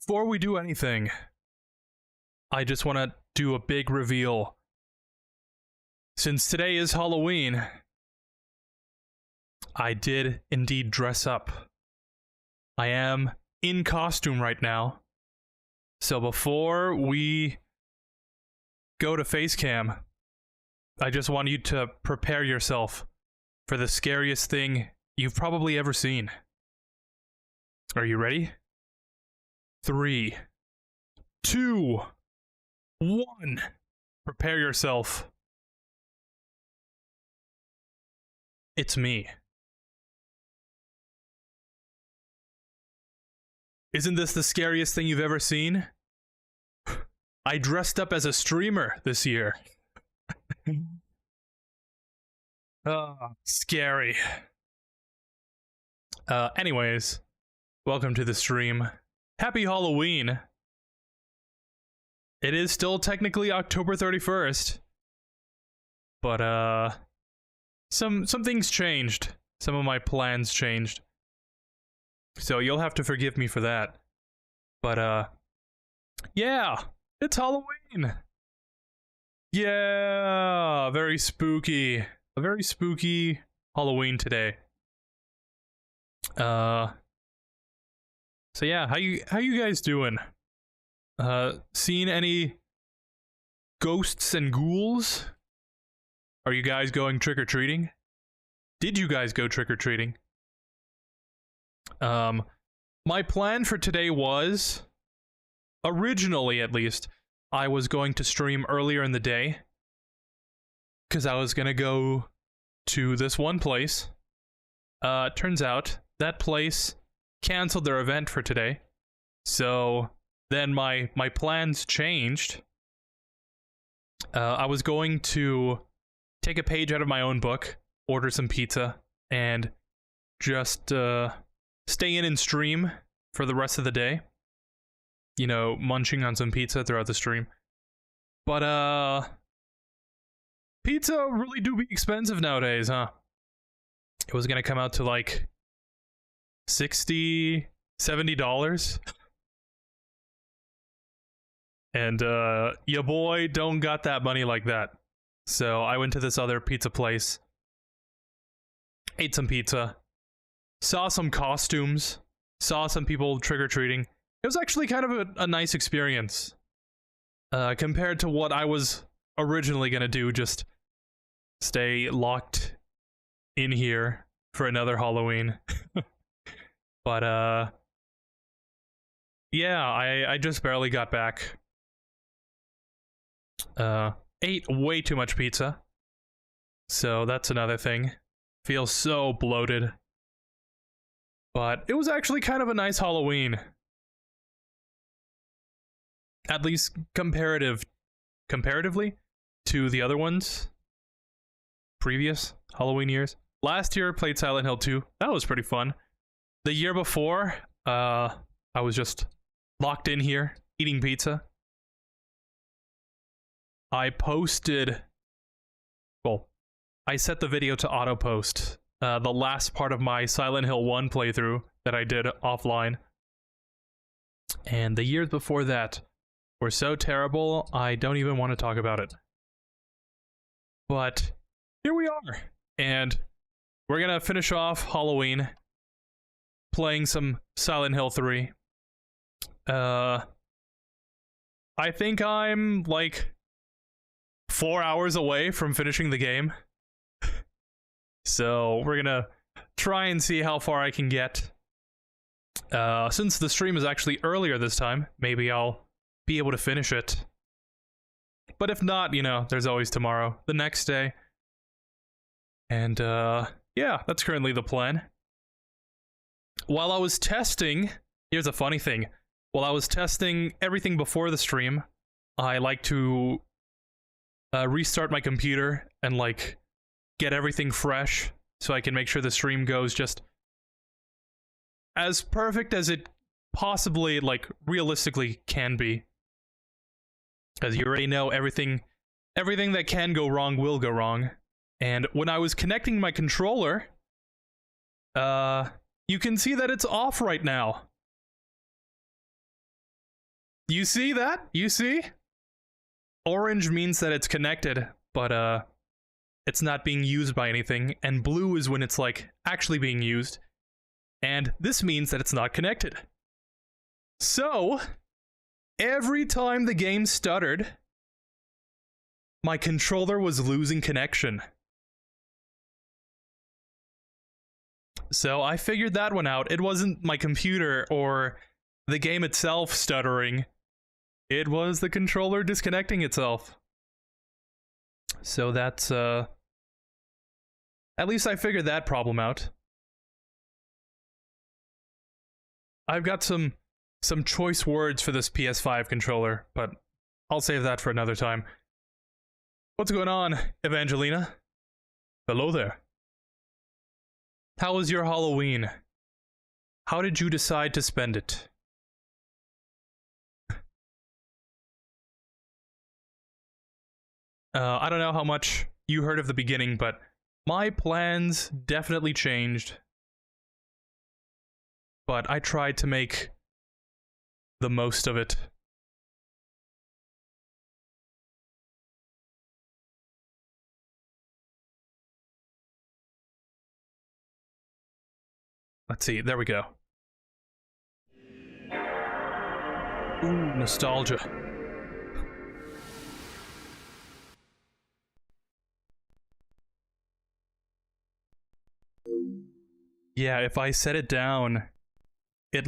Before we do anything, I just want to do a big reveal. Since today is Halloween, I did indeed dress up. I am in costume right now. So before we go to Facecam, I just want you to prepare yourself for the scariest thing you've probably ever seen. Are you ready? 3, 2, 1. Prepare yourself. It's me. Isn't this the scariest thing you've ever seen? I dressed up as a streamer this year. Oh, scary. Anyways, welcome to the stream. Happy Halloween. It is still technically October 31st. But, some things changed. Some of my plans changed. So you'll have to forgive me for that. But, yeah, it's Halloween. Yeah, very spooky. A very spooky Halloween today. So yeah, how you guys doing? Seen any ghosts and ghouls? Are you guys going trick-or-treating? Did you guys go trick-or-treating? My plan for today was, originally at least, I was going to stream earlier in the day. Because I was gonna go to this one place. Turns out, that place canceled their event for today. So, then my plans changed. I was going to take a page out of my own book, order some pizza, and just, stay in and stream for the rest of the day. You know, munching on some pizza throughout the stream. But, pizza really do be expensive nowadays, huh? It was gonna come out to like $60, $70. And, ya boy don't got that money like that. So I went to this other pizza place, ate some pizza, saw some costumes, saw some people trick-or-treating. It was actually kind of a nice experience. Compared to what I was originally gonna do, just stay locked in here for another Halloween. But, yeah, I just barely got back. Ate way too much pizza. So that's another thing. Feel so bloated. But it was actually kind of a nice Halloween. At least comparatively to the other ones. Previous Halloween years. Last year, played Silent Hill 2. That was pretty fun. The year before, I was just locked in here, eating pizza. I posted... Well, I set the video to auto-post. The last part of my Silent Hill 1 playthrough that I did offline. And the years before that were so terrible, I don't even want to talk about it. But here we are. And we're gonna finish off Halloween playing some Silent Hill 3. I think I'm like 4 hours away from finishing the game. So we're gonna try and see how far I can get. Since the stream is actually earlier this time, maybe I'll be able to finish it. But if not, you know, there's always tomorrow, the next day. And, yeah, that's currently the plan. While I was testing, here's a funny thing. While I was testing everything before the stream, I like to restart my computer and, like, get everything fresh so I can make sure the stream goes just as perfect as it possibly, like, realistically can be. As you already know, everything that can go wrong will go wrong. And when I was connecting my controller, you can see that it's off right now. You see that? You see? Orange means that it's connected, but it's not being used by anything, and blue is when it's like actually being used, and this means that it's not connected. So, every time the game stuttered, my controller was losing connection. So I figured that one out. It wasn't my computer or the game itself stuttering. It was the controller disconnecting itself. So that's, at least I figured that problem out. I've got some choice words for this PS5 controller, but I'll save that for another time. What's going on, Evangelina? Hello there. How was your Halloween? How did you decide to spend it? I don't know how much you heard of the beginning, but my plans definitely changed. But I tried to make the most of it. Let's see, there we go. Ooh, nostalgia. Yeah, if I set it down, it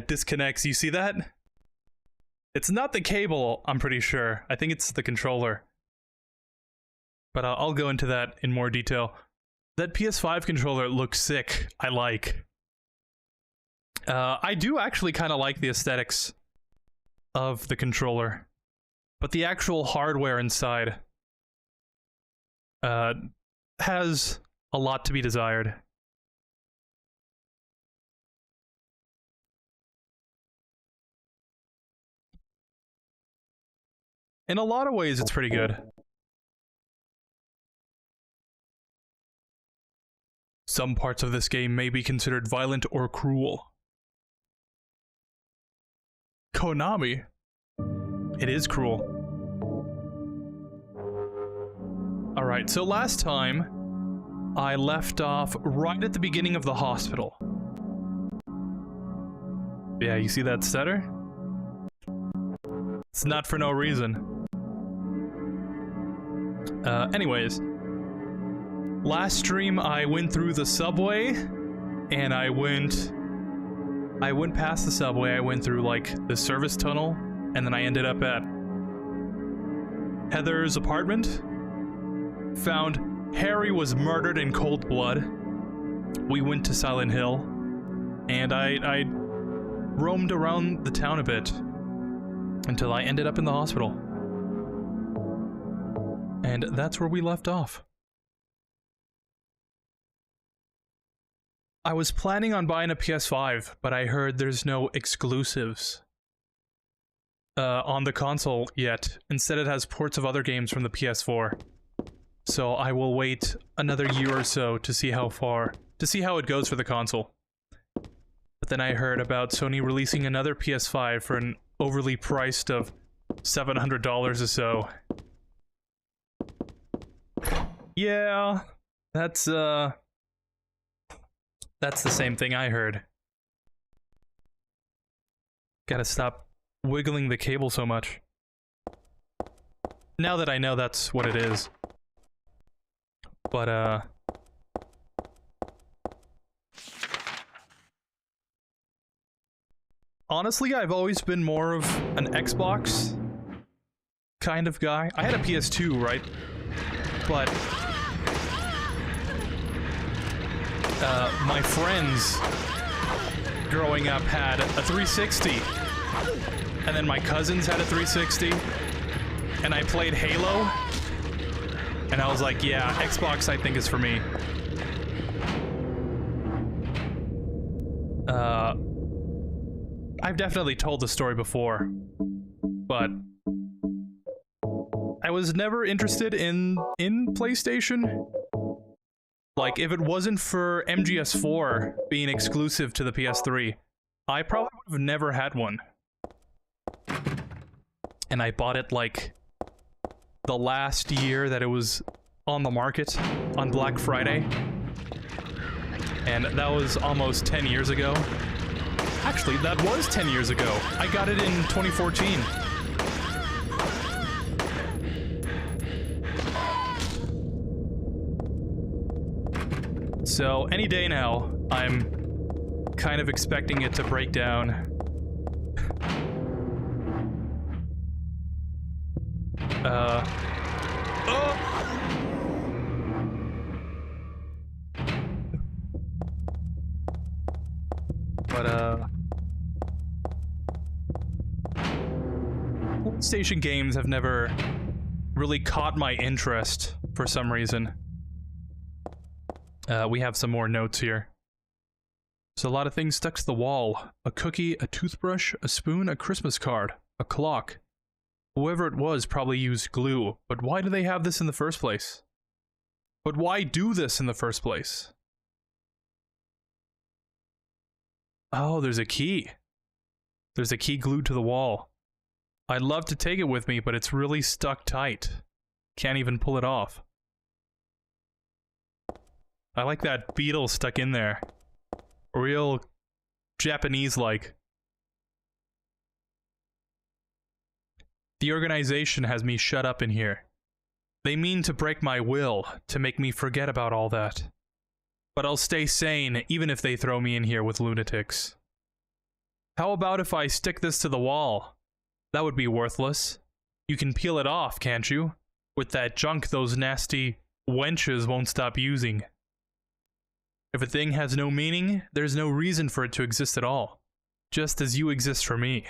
disconnects. You see that? It's not the cable, I'm pretty sure. I think it's the controller. But I'll go into that in more detail. That PS5 controller looks sick. I like. I do actually kind of like the aesthetics of the controller. But the actual hardware inside has a lot to be desired. In a lot of ways, it's pretty good. Some parts of this game may be considered violent or cruel. Konami? It is cruel. Alright, so last time, I left off right at the beginning of the hospital. Yeah, you see that stutter? It's not for no reason. Anyways. Last stream, I went through the subway, and I went past the subway, I went through, like, the service tunnel, and then I ended up at Heather's apartment. Found Harry was murdered in cold blood. We went to Silent Hill, and I roamed around the town a bit until I ended up in the hospital. And that's where we left off. I was planning on buying a PS5, but I heard there's no exclusives on the console yet. Instead, it has ports of other games from the PS4. So I will wait another year or so to see how it goes for the console. But then I heard about Sony releasing another PS5 for an overly priced of $700 or so. Yeah, that's the same thing I heard. Gotta stop wiggling the cable so much. Now that I know that's what it is. But, honestly, I've always been more of an Xbox kind of guy. I had a PS2, right? But my friends growing up had a 360, and then my cousins had a 360, and I played Halo, and I was like, yeah, Xbox I think is for me. I've definitely told the story before, but I was never interested in PlayStation. Like, if it wasn't for MGS4 being exclusive to the PS3, I probably would have never had one. And I bought it like the last year that it was on the market on Black Friday. And that was almost 10 years ago. Actually, that was 10 years ago. I got it in 2014. So any day now, I'm kind of expecting it to break down. PlayStation games have never really caught my interest for some reason. We have some more notes here. There's a lot of things stuck to the wall. A cookie, a toothbrush, a spoon, a Christmas card, a clock. Whoever it was probably used glue, but why do they have this in the first place? But why do this in the first place? Oh, there's a key. There's a key glued to the wall. I'd love to take it with me, but it's really stuck tight. Can't even pull it off. I like that beetle stuck in there. Real Japanese-like. The organization has me shut up in here. They mean to break my will, to make me forget about all that. But I'll stay sane, even if they throw me in here with lunatics. How about if I stick this to the wall? That would be worthless. You can peel it off, can't you? With that junk those nasty wenches won't stop using. If a thing has no meaning, there's no reason for it to exist at all. Just as you exist for me.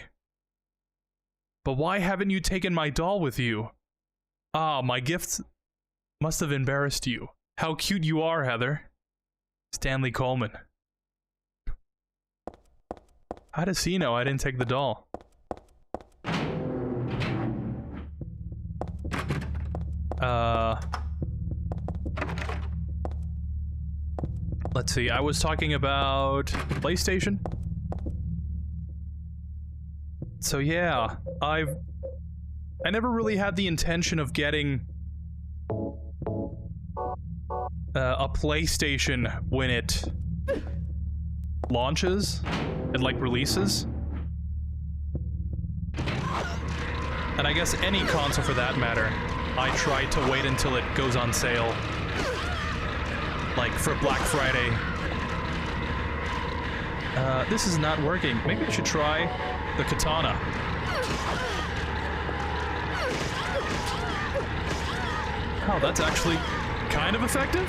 But why haven't you taken my doll with you? Ah, my gifts must have embarrassed you. How cute you are, Heather. Stanley Coleman. How does he know I didn't take the doll? Let's see, I was talking about PlayStation? So yeah, I never really had the intention of getting a PlayStation when it launches and like releases. And I guess any console for that matter. I try to wait until it goes on sale. Like for Black Friday. This is not working. Maybe I should try the katana. Oh, that's actually kind of effective.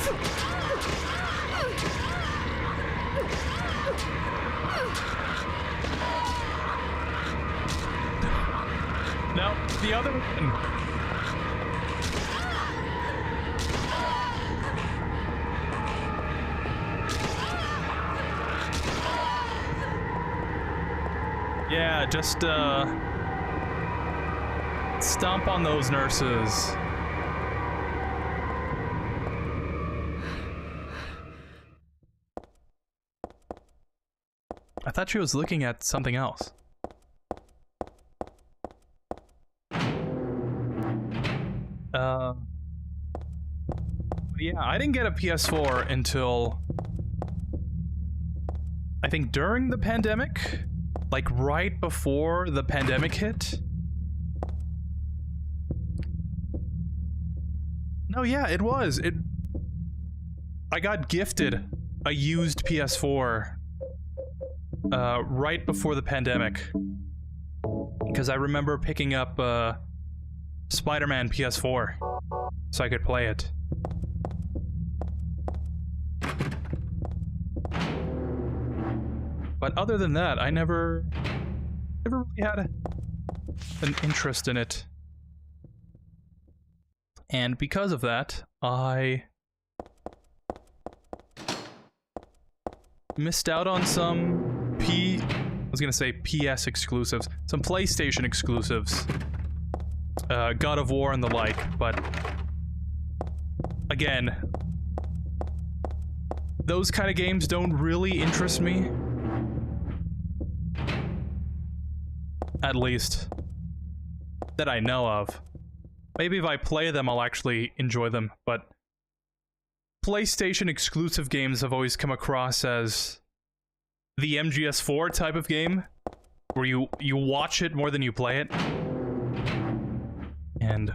No, the other one. Yeah, just, stomp on those nurses. I thought she was looking at something else. Yeah, I didn't get a PS4 until I think during the pandemic. Like, right before the pandemic hit? No, yeah, it was. I got gifted a used PS4 right before the pandemic. Because I remember picking up Spider-Man PS4 so I could play it. But other than that, I never really had an interest in it. And because of that, I missed out on some I was gonna say PS exclusives, some PlayStation exclusives. God of War and the like, but again, those kind of games don't really interest me. at least. That I know of. Maybe if I play them, I'll actually enjoy them, but PlayStation exclusive games have always come across as the MGS4 type of game, where you watch it more than you play it. And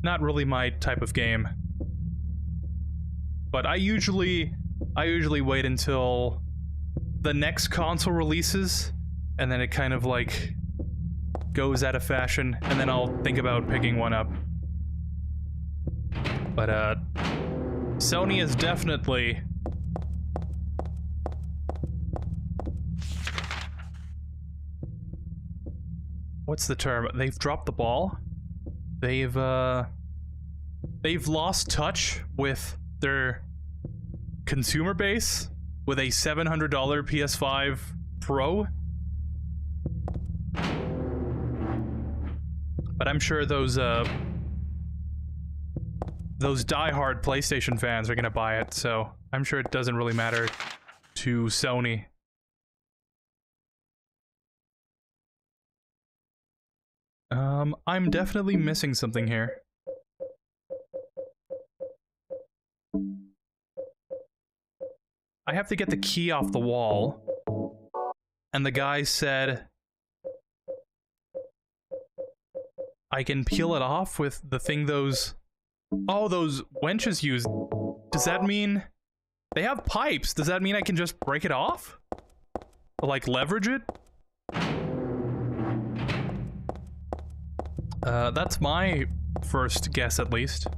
not really my type of game. But I usually wait until the next console releases, and then it kind of like goes out of fashion, and then I'll think about picking one up. But Sony is definitely what's the term? They've dropped the ball. They've lost touch with their consumer base with a $700 PS5 Pro. But I'm sure those die-hard PlayStation fans are gonna buy it, so I'm sure it doesn't really matter to Sony. I'm definitely missing something here. I have to get the key off the wall, and the guy said I can peel it off with the thing those wenches use. Does that mean they have pipes? Does that mean I can just break it off? Or, like, leverage it? That's my first guess, at least.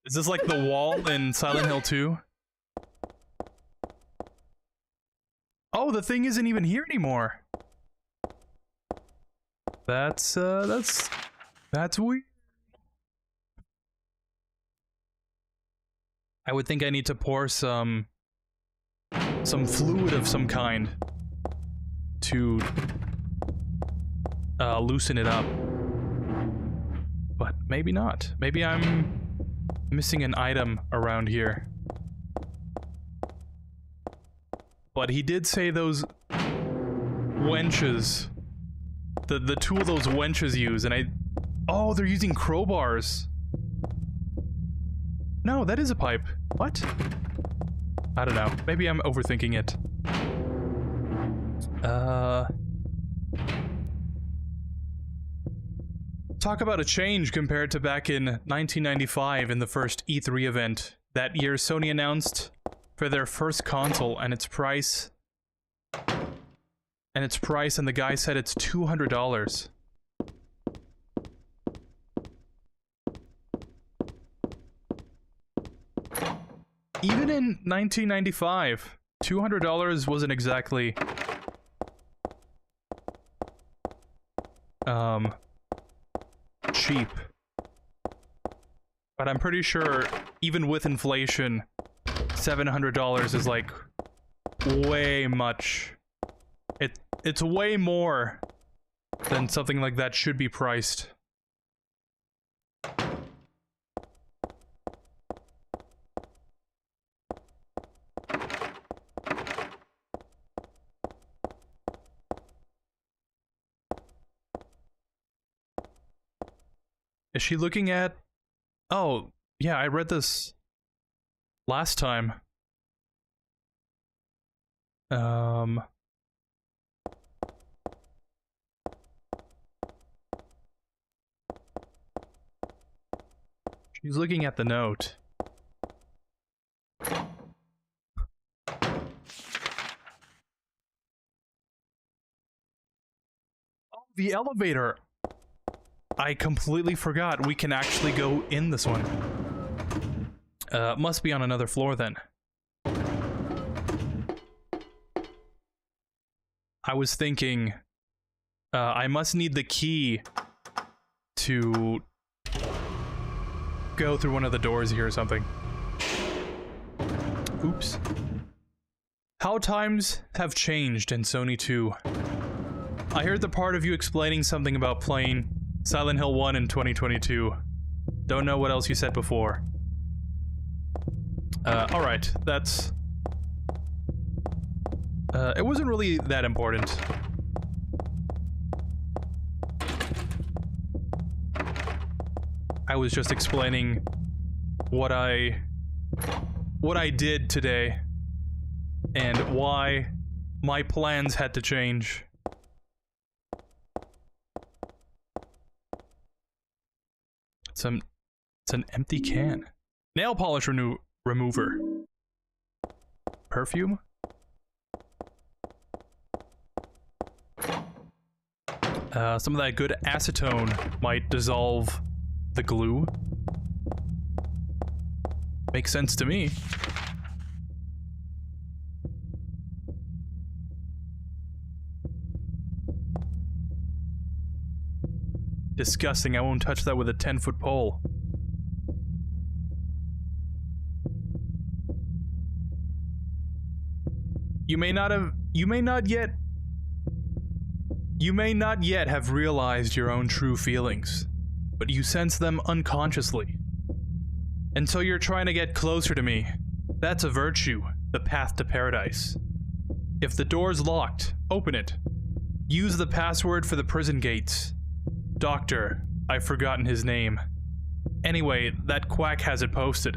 Is this like the wall in Silent Hill 2? Oh, the thing isn't even here anymore. That's weird. I would think I need to pour some fluid of some kind to loosen it up. But maybe not. Maybe I'm missing an item around here. But he did say those wenches, the tool those wenches use, and oh, they're using crowbars. No, that is a pipe. What? I don't know. Maybe I'm overthinking it. Talk about a change compared to back in 1995 in the first E3 event. That year, Sony announced for their first console, and its price, and the guy said it's $200. Even in 1995, $200 wasn't exactly cheap. But I'm pretty sure even with inflation, $700 is like way much. It's way more than something like that should be priced. Is she looking at... Oh, yeah, I read this last time. She's looking at the note. Oh, the elevator! I completely forgot we can actually go in this one. Must be on another floor then. I was thinking, I must need the key to go through one of the doors here or something. Oops. How times have changed in Sony 2. I heard the part of you explaining something about playing Silent Hill 1 in 2022. Don't know what else you said before. Alright, that's... it wasn't really that important. I was just explaining what I did today and why my plans had to change. It's an empty can. Nail polish remover. Perfume? Some of that good acetone might dissolve the glue. Makes sense to me. Disgusting, I won't touch that with a 10-foot pole. You may not yet have realized your own true feelings, but you sense them unconsciously. And so you're trying to get closer to me. That's a virtue, the path to paradise. If the door's locked, open it. Use the password for the prison gates. Doctor, I've forgotten his name. Anyway, that quack has it posted.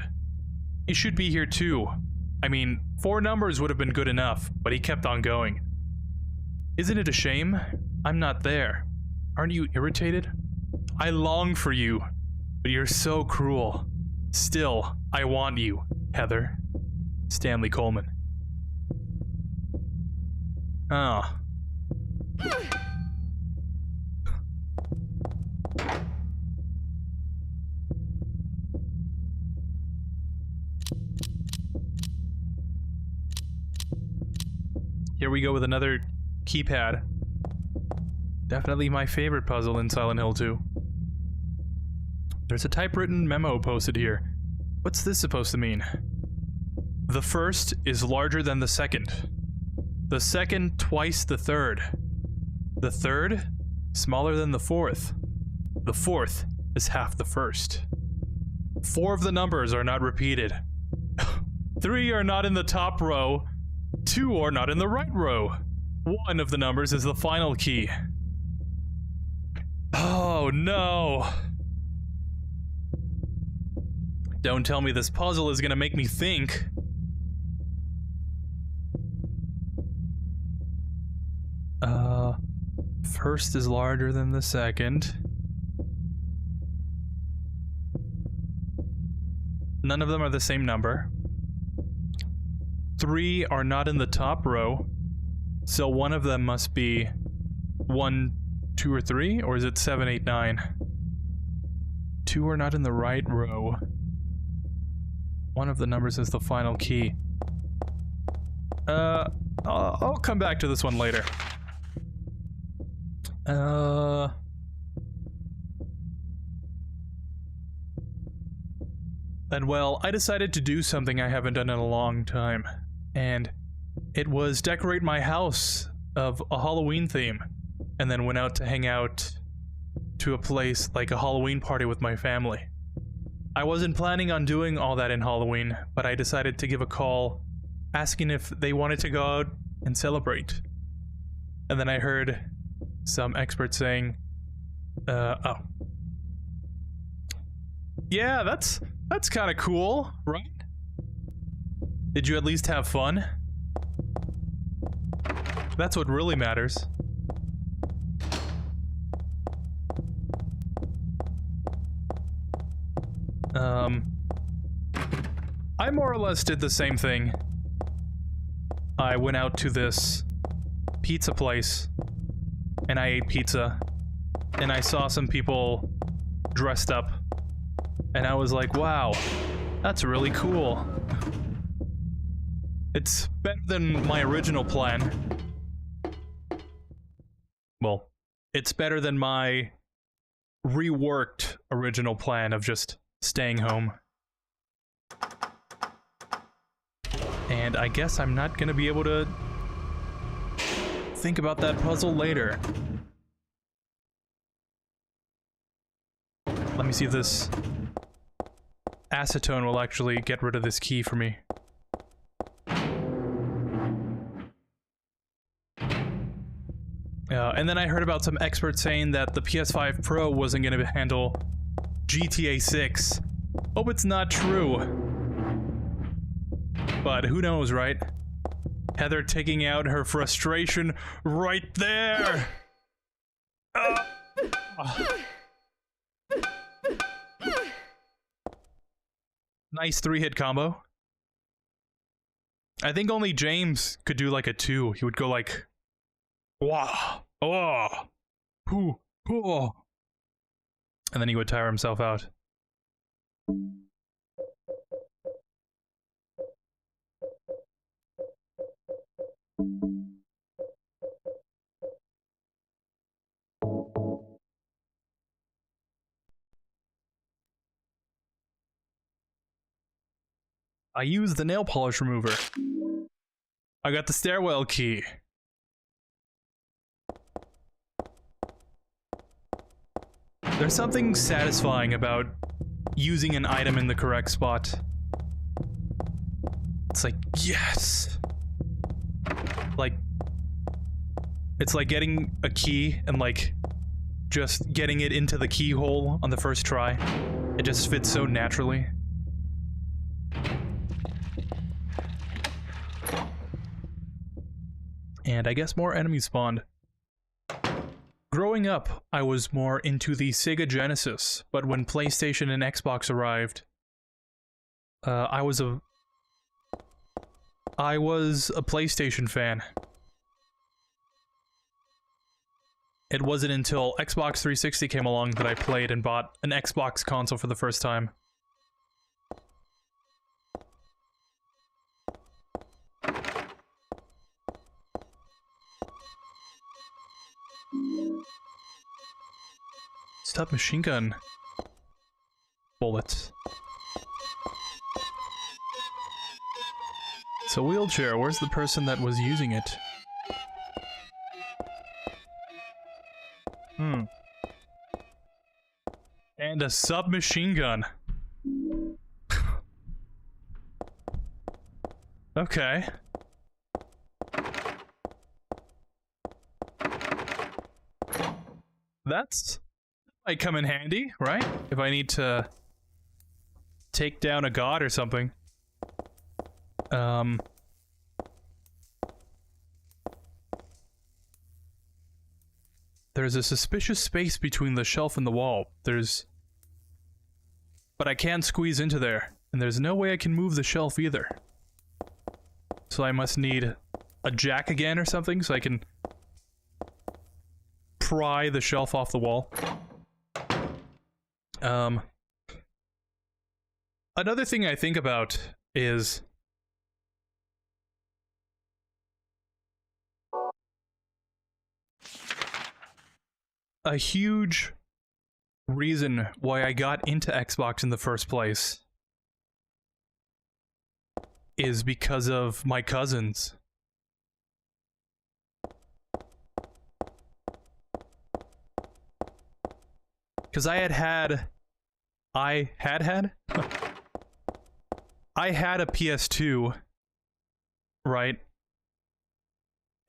He should be here too. I mean, 4 numbers would have been good enough, but he kept on going. Isn't it a shame? I'm not there. Aren't you irritated? I long for you, but you're so cruel. Still, I want you, Heather. Stanley Coleman. Ah. Here we go with another keypad. Definitely my favorite puzzle in Silent Hill 2. There's a typewritten memo posted here. What's this supposed to mean? The first is larger than the second. The second twice the third. The third, smaller than the fourth. The fourth is half the first. 4 of the numbers are not repeated. 3 are not in the top row. 2 are not in the right row. 1 of the numbers is the final key. Oh no. Don't tell me this puzzle is gonna make me think. First is larger than the second. None of them are the same number. 3 are not in the top row, so one of them must be 1, 2, or 3, or is it 7, 8, 9? 2 are not in the right row. One of the numbers is the final key. I'll come back to this one later. And well, I decided to do something I haven't done in a long time. And it was decorate my house of a Halloween theme. And then went out to hang out to a place like a Halloween party with my family. I wasn't planning on doing all that in Halloween, but I decided to give a call asking if they wanted to go out and celebrate. And then I heard some expert saying, oh. Yeah, that's kind of cool, right? Did you at least have fun? That's what really matters. I more or less did the same thing. I went out to this pizza place, and I ate pizza, and I saw some people dressed up, and I was like, wow, that's really cool. It's better than my original plan. Well, it's better than my reworked original plan of just staying home. And I guess I'm not gonna be able to think about that puzzle later. Let me see if this acetone will actually get rid of this key for me. And then I heard about some experts saying that the PS5 Pro wasn't going to handle GTA 6. Hope it's not true. But who knows, right? Heather taking out her frustration right there! Nice 3-hit combo. I think only James could do like a 2. He would go like... Wah! Oh! Hoo! Oh! And then he would tire himself out. I used the nail polish remover. I got the stairwell key. There's something satisfying about using an item in the correct spot. It's like, yes! Like, it's like getting a key and like, just getting it into the keyhole on the first try. It just fits so naturally. And I guess more enemies spawned. Growing up, I was more into the Sega Genesis, but when PlayStation and Xbox arrived, I was a PlayStation fan. It wasn't until Xbox 360 came along that I played and bought an Xbox console for the first time. Stop machine gun bullets. It's a wheelchair. Where's the person that was using it? And a submachine gun. Okay. That's might come in handy, right? If I need to take down a god or something. There's a suspicious space between the shelf and the wall. But I can't squeeze into there, and there's no way I can move the shelf either. So I must need a jack again or something so I can pry the shelf off the wall. Another thing I think about is a huge reason why I got into Xbox in the first place is because of my cousins. Because I had a PS2, right?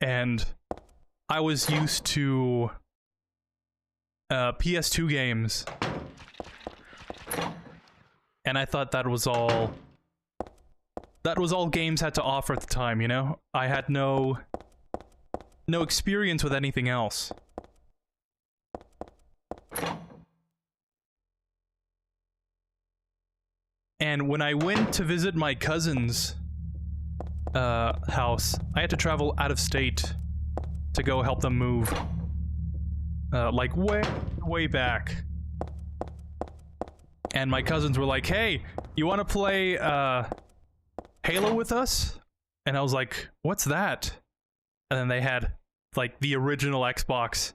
And I was used to PS2 games. And I thought that was all games had to offer at the time, you know? I had no experience with anything else. And when I went to visit my cousin's house, I had to travel out of state to go help them move. Like way back. And my cousins were like, "Hey, you want to play Halo with us?" And I was like, "What's that?" And then they had like the original Xbox.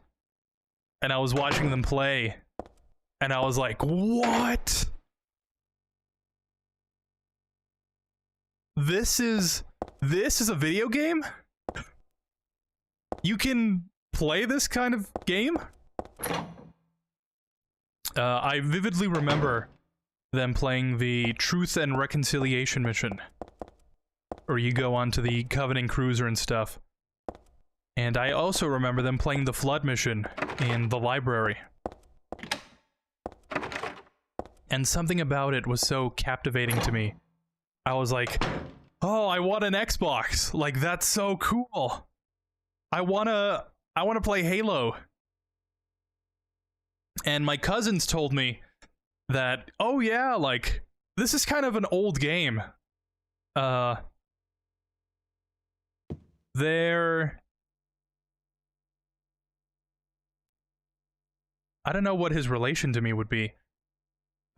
And I was watching them play. And I was like, "What?" This is a video game? You can play this kind of game? I vividly remember them playing the Truth and Reconciliation mission, where you go onto the Covenant cruiser and stuff. And I also remember them playing the Flood mission in the library. And something about it was so captivating to me. I was like, oh, I want an Xbox. Like, that's so cool. I wanna play Halo. And my cousins told me that, oh yeah, like, this is kind of an old game. I don't know what his relation to me would be.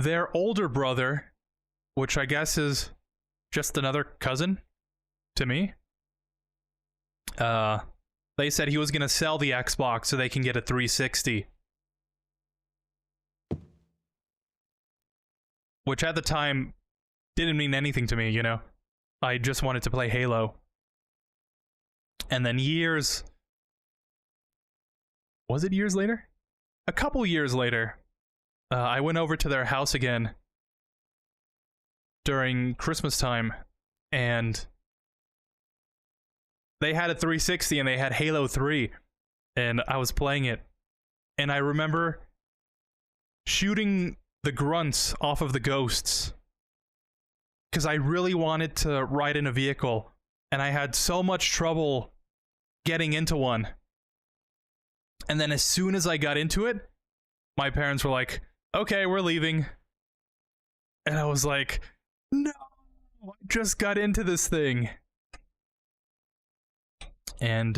Their older brother, which I guess is just another cousin to me, they said he was gonna sell the Xbox so they can get a 360. Which at the time didn't mean anything to me, you know? I just wanted to play Halo. And then years... Was it years later? A couple years later, I went over to their house again during Christmas time, and they had a 360 and they had Halo 3, and I was playing it, and I remember shooting the grunts off of the ghosts because I really wanted to ride in a vehicle, and I had so much trouble getting into one. And then as soon as I got into it, my parents were like, okay, we're leaving. And I was like, no, I just got into this thing. And,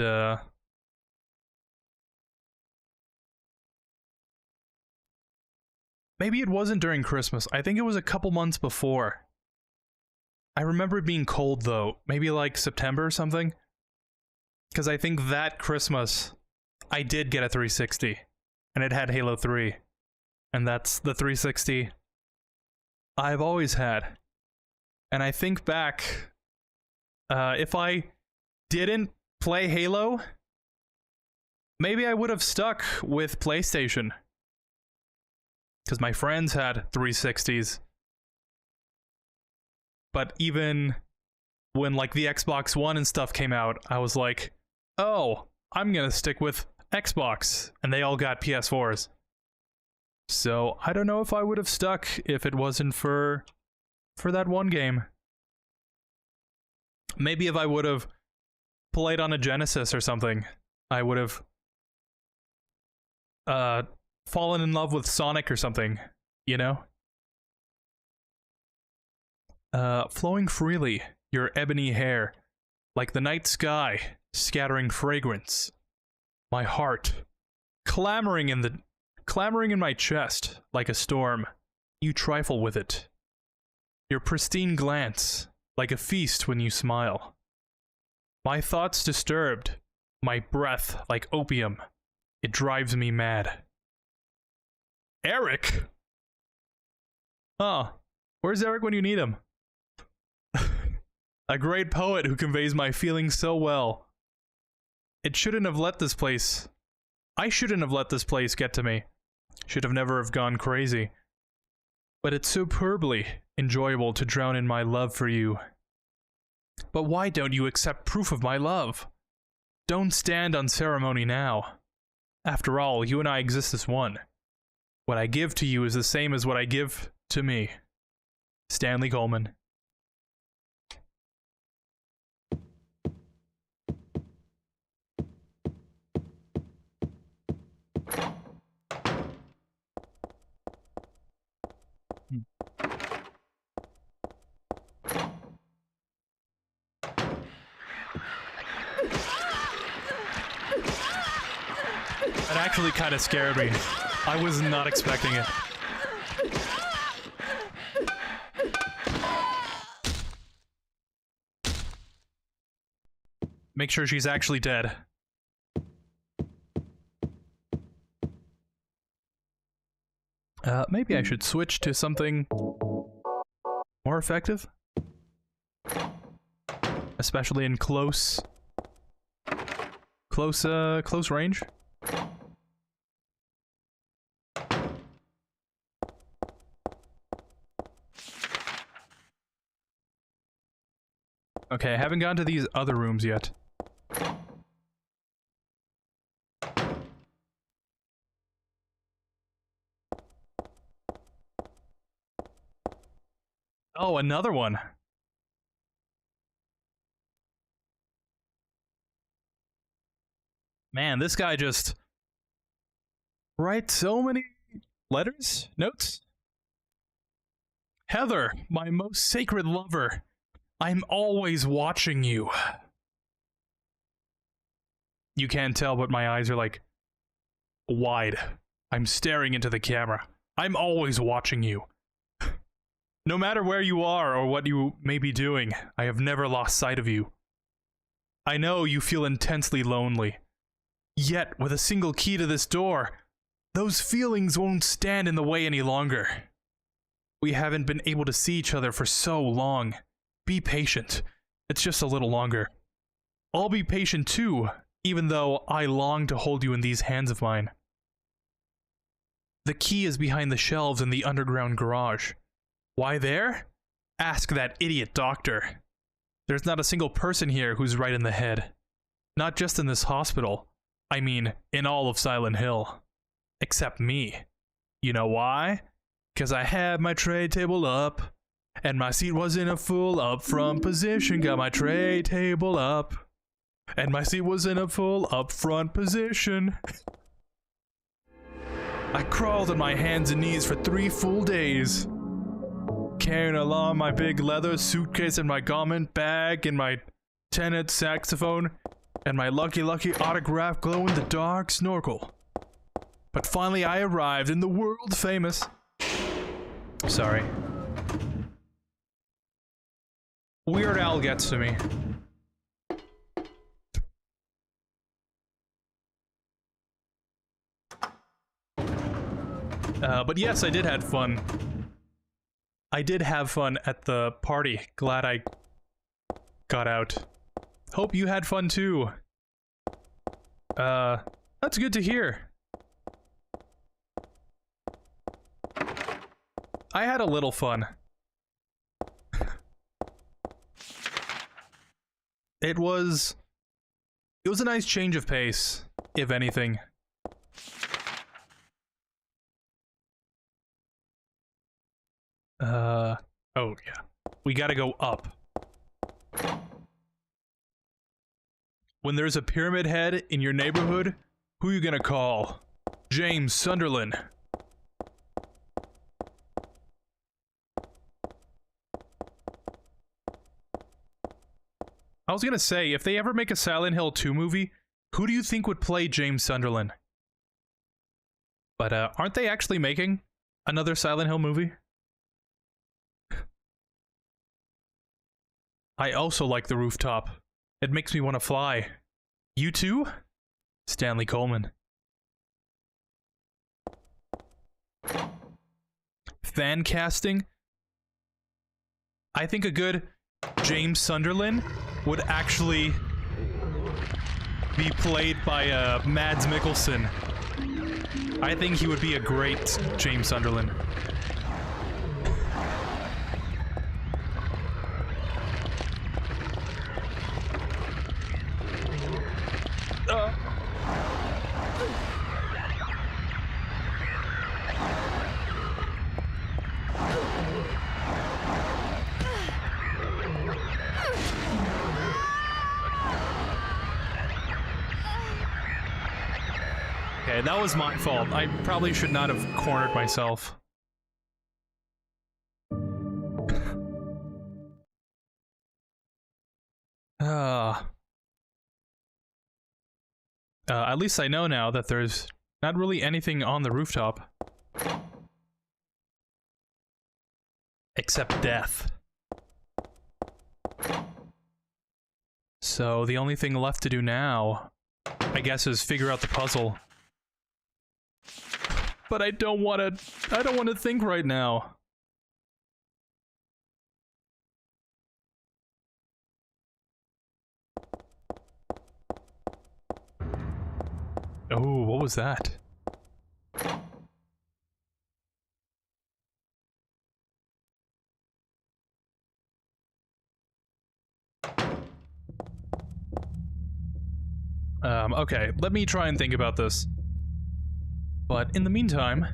maybe it wasn't during Christmas. I think it was a couple months before. I remember it being cold, though. Maybe like September or something. Because I think that Christmas, I did get a 360. And it had Halo 3. And that's the 360 I've always had. And I think back, if I didn't play Halo, maybe I would have stuck with PlayStation. Because my friends had 360s. But even when like the Xbox One and stuff came out, I was like, oh, I'm gonna stick with Xbox. And they all got PS4s. So I don't know if I would have stuck if it wasn't for that one game. Maybe if I would have played on a Genesis or something, I would have fallen in love with Sonic or something, you know? Flowing freely, your ebony hair, like the night sky, scattering fragrance. My heart, clamoring in my chest, like a storm. You trifle with it. Your pristine glance, like a feast when you smile. My thoughts disturbed, my breath like opium. It drives me mad. Eric? Oh, where's Eric when you need him? A great poet who conveys my feelings so well. I shouldn't have let this place get to me. Should have never have gone crazy. But it's superbly enjoyable to drown in my love for you. But why don't you accept proof of my love? Don't stand on ceremony now. After all, you and I exist as one. What I give to you is the same as what I give to me. Stanley Coleman. That actually kind of scared me. I was not expecting it. Make sure she's actually dead. Maybe I should switch to something more effective? especially in close range. Okay, I haven't gone to these other rooms yet. Oh, another one. Man, this guy just writes so many letters? Notes? Heather, my most sacred lover, I'm always watching you. You can't tell, but my eyes are like wide. I'm staring into the camera. I'm always watching you. No matter where you are or what you may be doing, I have never lost sight of you. I know you feel intensely lonely. Yet, with a single key to this door, those feelings won't stand in the way any longer. We haven't been able to see each other for so long. Be patient. It's just a little longer. I'll be patient too, even though I long to hold you in these hands of mine. The key is behind the shelves in the underground garage. Why there? Ask that idiot doctor. There's not a single person here who's right in the head. Not just in this hospital. I mean, in all of Silent Hill. Except me. You know why? 'Cause I had my tray table up, and my seat was in a full up front position. Got my tray table up, and my seat was in a full up front position. I crawled on my hands and knees for 3 full days, carrying along my big leather suitcase and my garment bag and my tenor saxophone and my lucky autograph glow-in-the-dark snorkel. But finally I arrived in the world famous... Sorry. Weird Al gets to me. But yes, I did have fun. I did have fun at the party. Glad I got out. Hope you had fun too. That's good to hear. I had a little fun. It was a nice change of pace, if anything. Oh yeah. We gotta go up. When there's a pyramid head in your neighborhood, who you gonna call? James Sunderland. I was gonna say, if they ever make a Silent Hill 2 movie, who do you think would play James Sunderland? But, aren't they actually making another Silent Hill movie? I also like the rooftop. It makes me want to fly. You too? Stanley Coleman. Fan casting? I think a good James Sunderland would actually be played by Mads Mikkelsen. I think he would be a great James Sunderland. Okay, that was my fault. I probably should not have cornered myself. At least I know now that there's not really anything on the rooftop. Except death. So the only thing left to do now, I guess, is figure out the puzzle. But I don't want to think right now. was that? Okay, let me try and think about this. But in the meantime,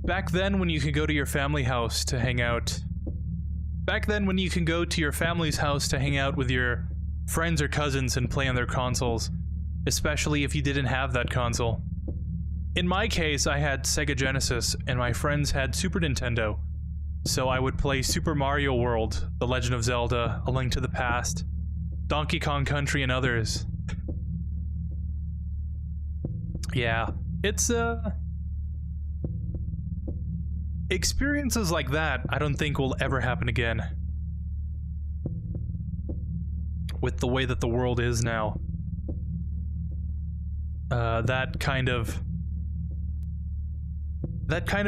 back then when you could go to your family house to hang out, back then when you can go to your family's house to hang out with your friends or cousins and play on their consoles, especially if you didn't have that console. In my case, I had Sega Genesis, and my friends had Super Nintendo, so I would play Super Mario World, The Legend of Zelda, A Link to the Past, Donkey Kong Country, and others. Yeah, it's, experiences like that I don't think will ever happen again. With the way that the world is now. That kind of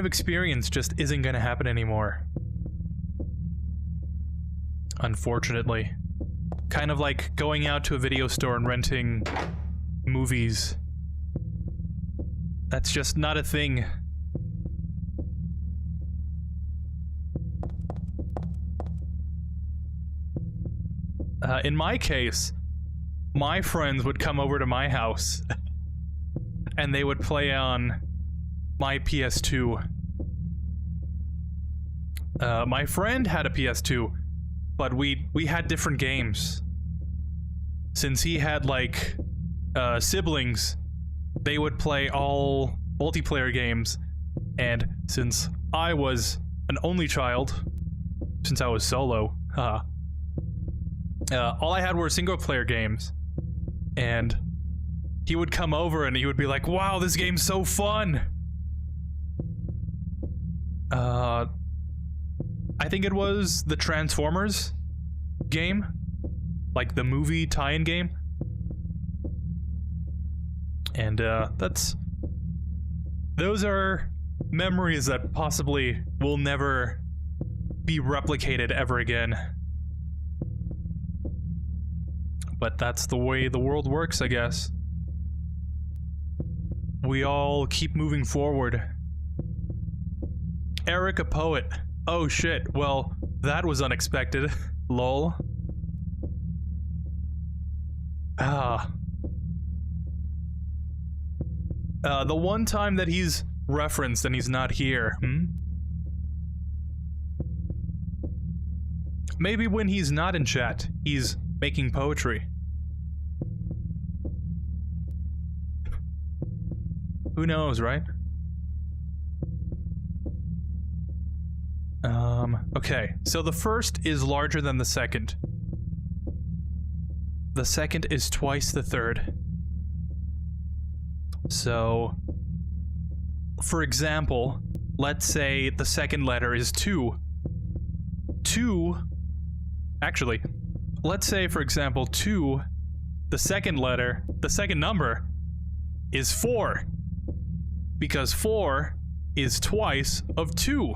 experience just isn't gonna happen anymore. Unfortunately. Kind of like going out to a video store and renting movies. That's just not a thing. In my case, my friends would come over to my house and they would play on my PS2. My friend had a PS2, but we had different games. Since he had, like, siblings, they would play all multiplayer games, and since I was an only child, since I was solo, all I had were single-player games, and he would come over and he would be like, "Wow, this game's so fun!" I think it was the Transformers game, like the movie tie-in game, and those are memories that possibly will never be replicated ever again. But that's the way the world works, I guess. We all keep moving forward. Eric, a poet. Oh shit, well, that was unexpected. Lol. The one time that he's referenced and he's not here, Maybe when he's not in chat, he's making poetry. Who knows, right? Okay, so the first is larger than the second. The second is twice the third. So, for example, let's say the second letter is 2. Actually, let's say, for example, 2, the second number is 4. Because 4 is twice of 2.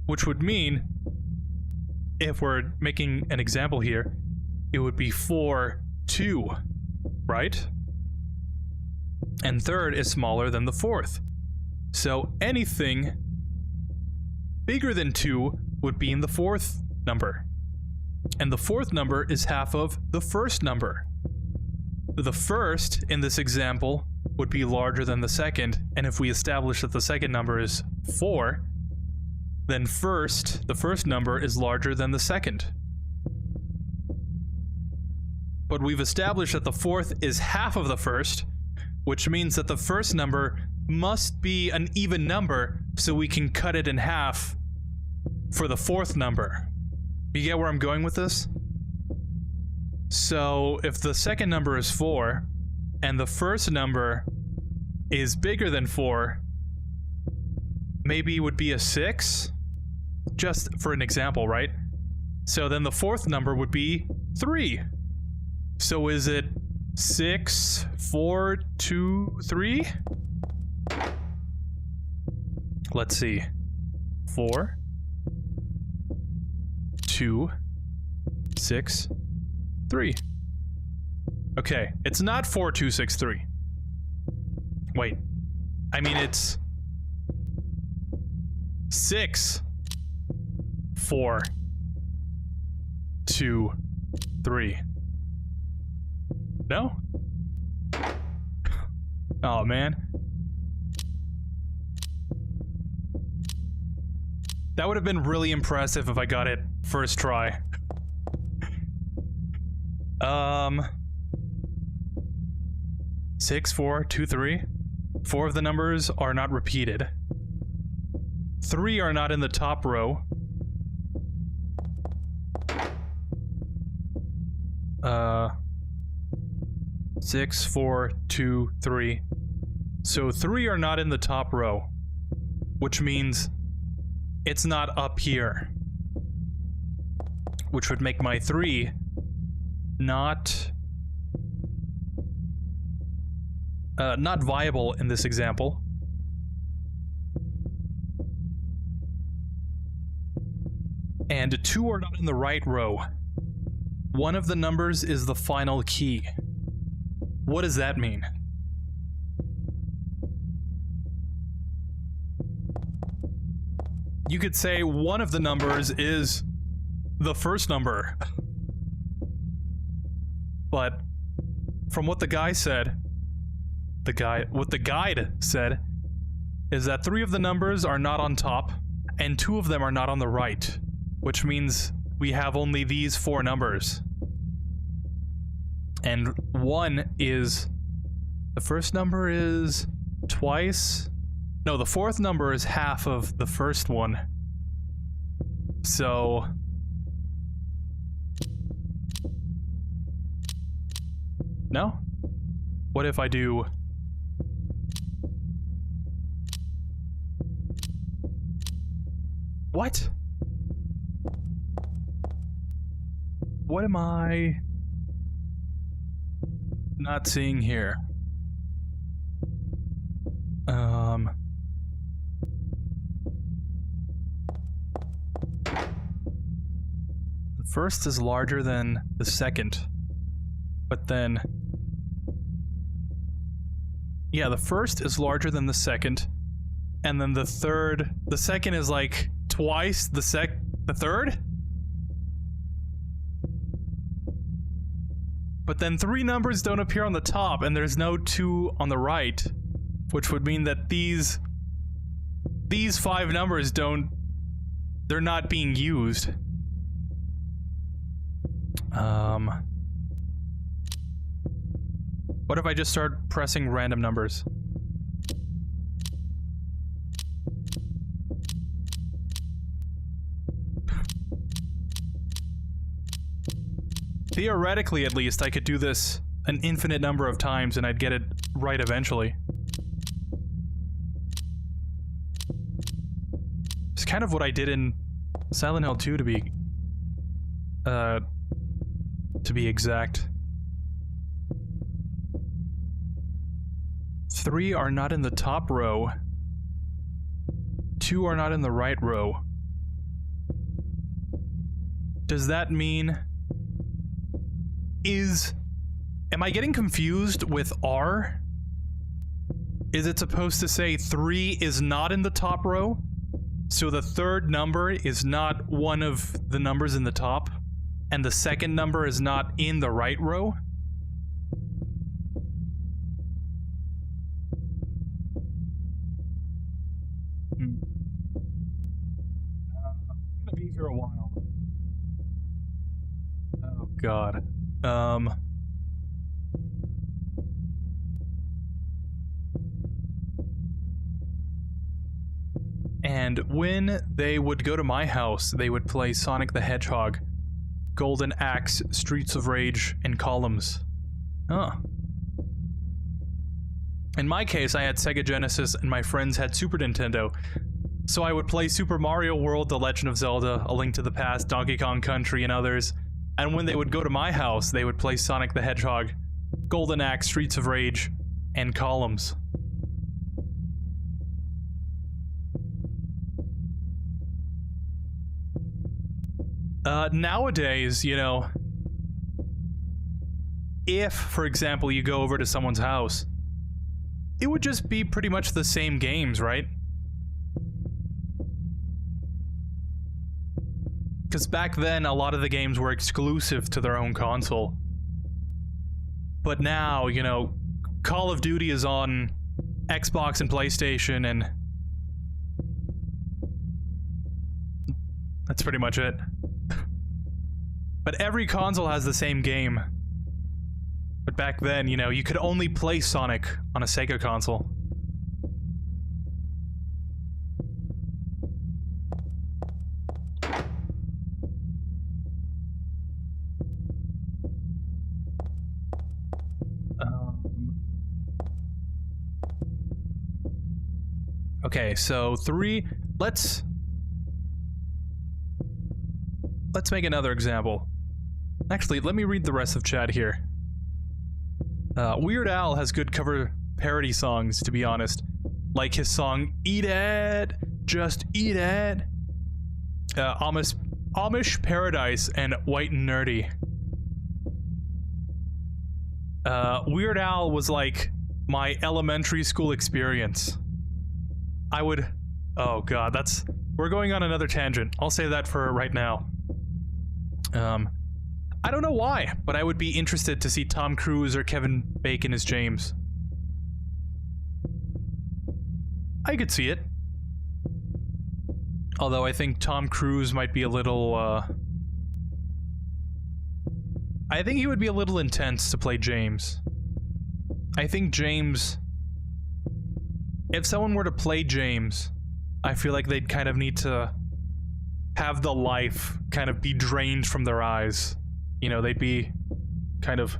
Which would mean, if we're making an example here, it would be 4, 2, right? And third is smaller than the fourth. So anything bigger than 2 would be in the fourth number. And the fourth number is half of the first number. The first, in this example, would be larger than the second, and if we establish that the second number is 4, then the first number is larger than the second. But we've established that the fourth is half of the first, which means that the first number must be an even number, so we can cut it in half for the fourth number. You get where I'm going with this? So, if the second number is 4, and the first number is bigger than 4, maybe it would be a 6? Just for an example, right? So then the fourth number would be 3. So is it 6, 4, 2, 3? Let's see. 4, 2, 6, 3. Okay, it's not 4263. Wait. I mean, it's 6 4 2 3. No? Oh man. That would have been really impressive if I got it first try. 6 4 2 3. 4 of the numbers are not repeated. 3 are not in the top row. 6 4 2 3. So 3 are not in the top row, which means it's not up here, which would make my 3 not viable in this example. And 2 are not in the right row. One of the numbers is the final key. What does that mean? You could say one of the numbers is the first number. But from what the guy said, what the guide said is that 3 of the numbers are not on top and 2 of them are not on the right, which means we have only these 4 numbers. And 1 is, the first number is twice. No, the 4th number is half of the first one. So no? What if I do what? What am I not seeing here? The first is larger than the second, but then, yeah, the first is larger than the second, and then the second is like twice the third? But then 3 numbers don't appear on the top, and there's no 2 on the right, which would mean that these 5 numbers they're not being used. What if I just start pressing random numbers? Theoretically, at least, I could do this an infinite number of times and I'd get it right eventually. It's kind of what I did in Silent Hill 2 to be exact. 3 are not in the top row. 2 are not in the right row. Does that mean... am I getting confused with R? Is it supposed to say 3 is not in the top row? So the third number is not one of the numbers in the top, and the second number is not in the right row? I'm gonna be here a while. Oh god. And when they would go to my house, they would play Sonic the Hedgehog, Golden Axe, Streets of Rage, and Columns. Huh. In my case, I had Sega Genesis and my friends had Super Nintendo, so I would play Super Mario World, The Legend of Zelda, A Link to the Past, Donkey Kong Country, and others. And when they would go to my house, they would play Sonic the Hedgehog, Golden Axe, Streets of Rage, and Columns. Nowadays, you know, if, for example, you go over to someone's house, it would just be pretty much the same games, right? Because back then, a lot of the games were exclusive to their own console. But now, you know, Call of Duty is on Xbox and PlayStation, and that's pretty much it. But every console has the same game. But back then, you know, you could only play Sonic on a Sega console. Okay, so 3, let's make another example. Actually, let me read the rest of chat here. Weird Al has good cover parody songs, to be honest. Like his song, Eat It! Just Eat It! Amish Paradise and White and Nerdy. Weird Al was like my elementary school experience. I would... Oh god, that's... We're going on another tangent. I'll say that for right now. I don't know why, but I would be interested to see Tom Cruise or Kevin Bacon as James. I could see it. Although I think Tom Cruise might be a little, I think he would be a little intense to play James. I think James... If someone were to play James, I feel like they'd kind of need to have the life kind of be drained from their eyes. You know, they'd be kind of...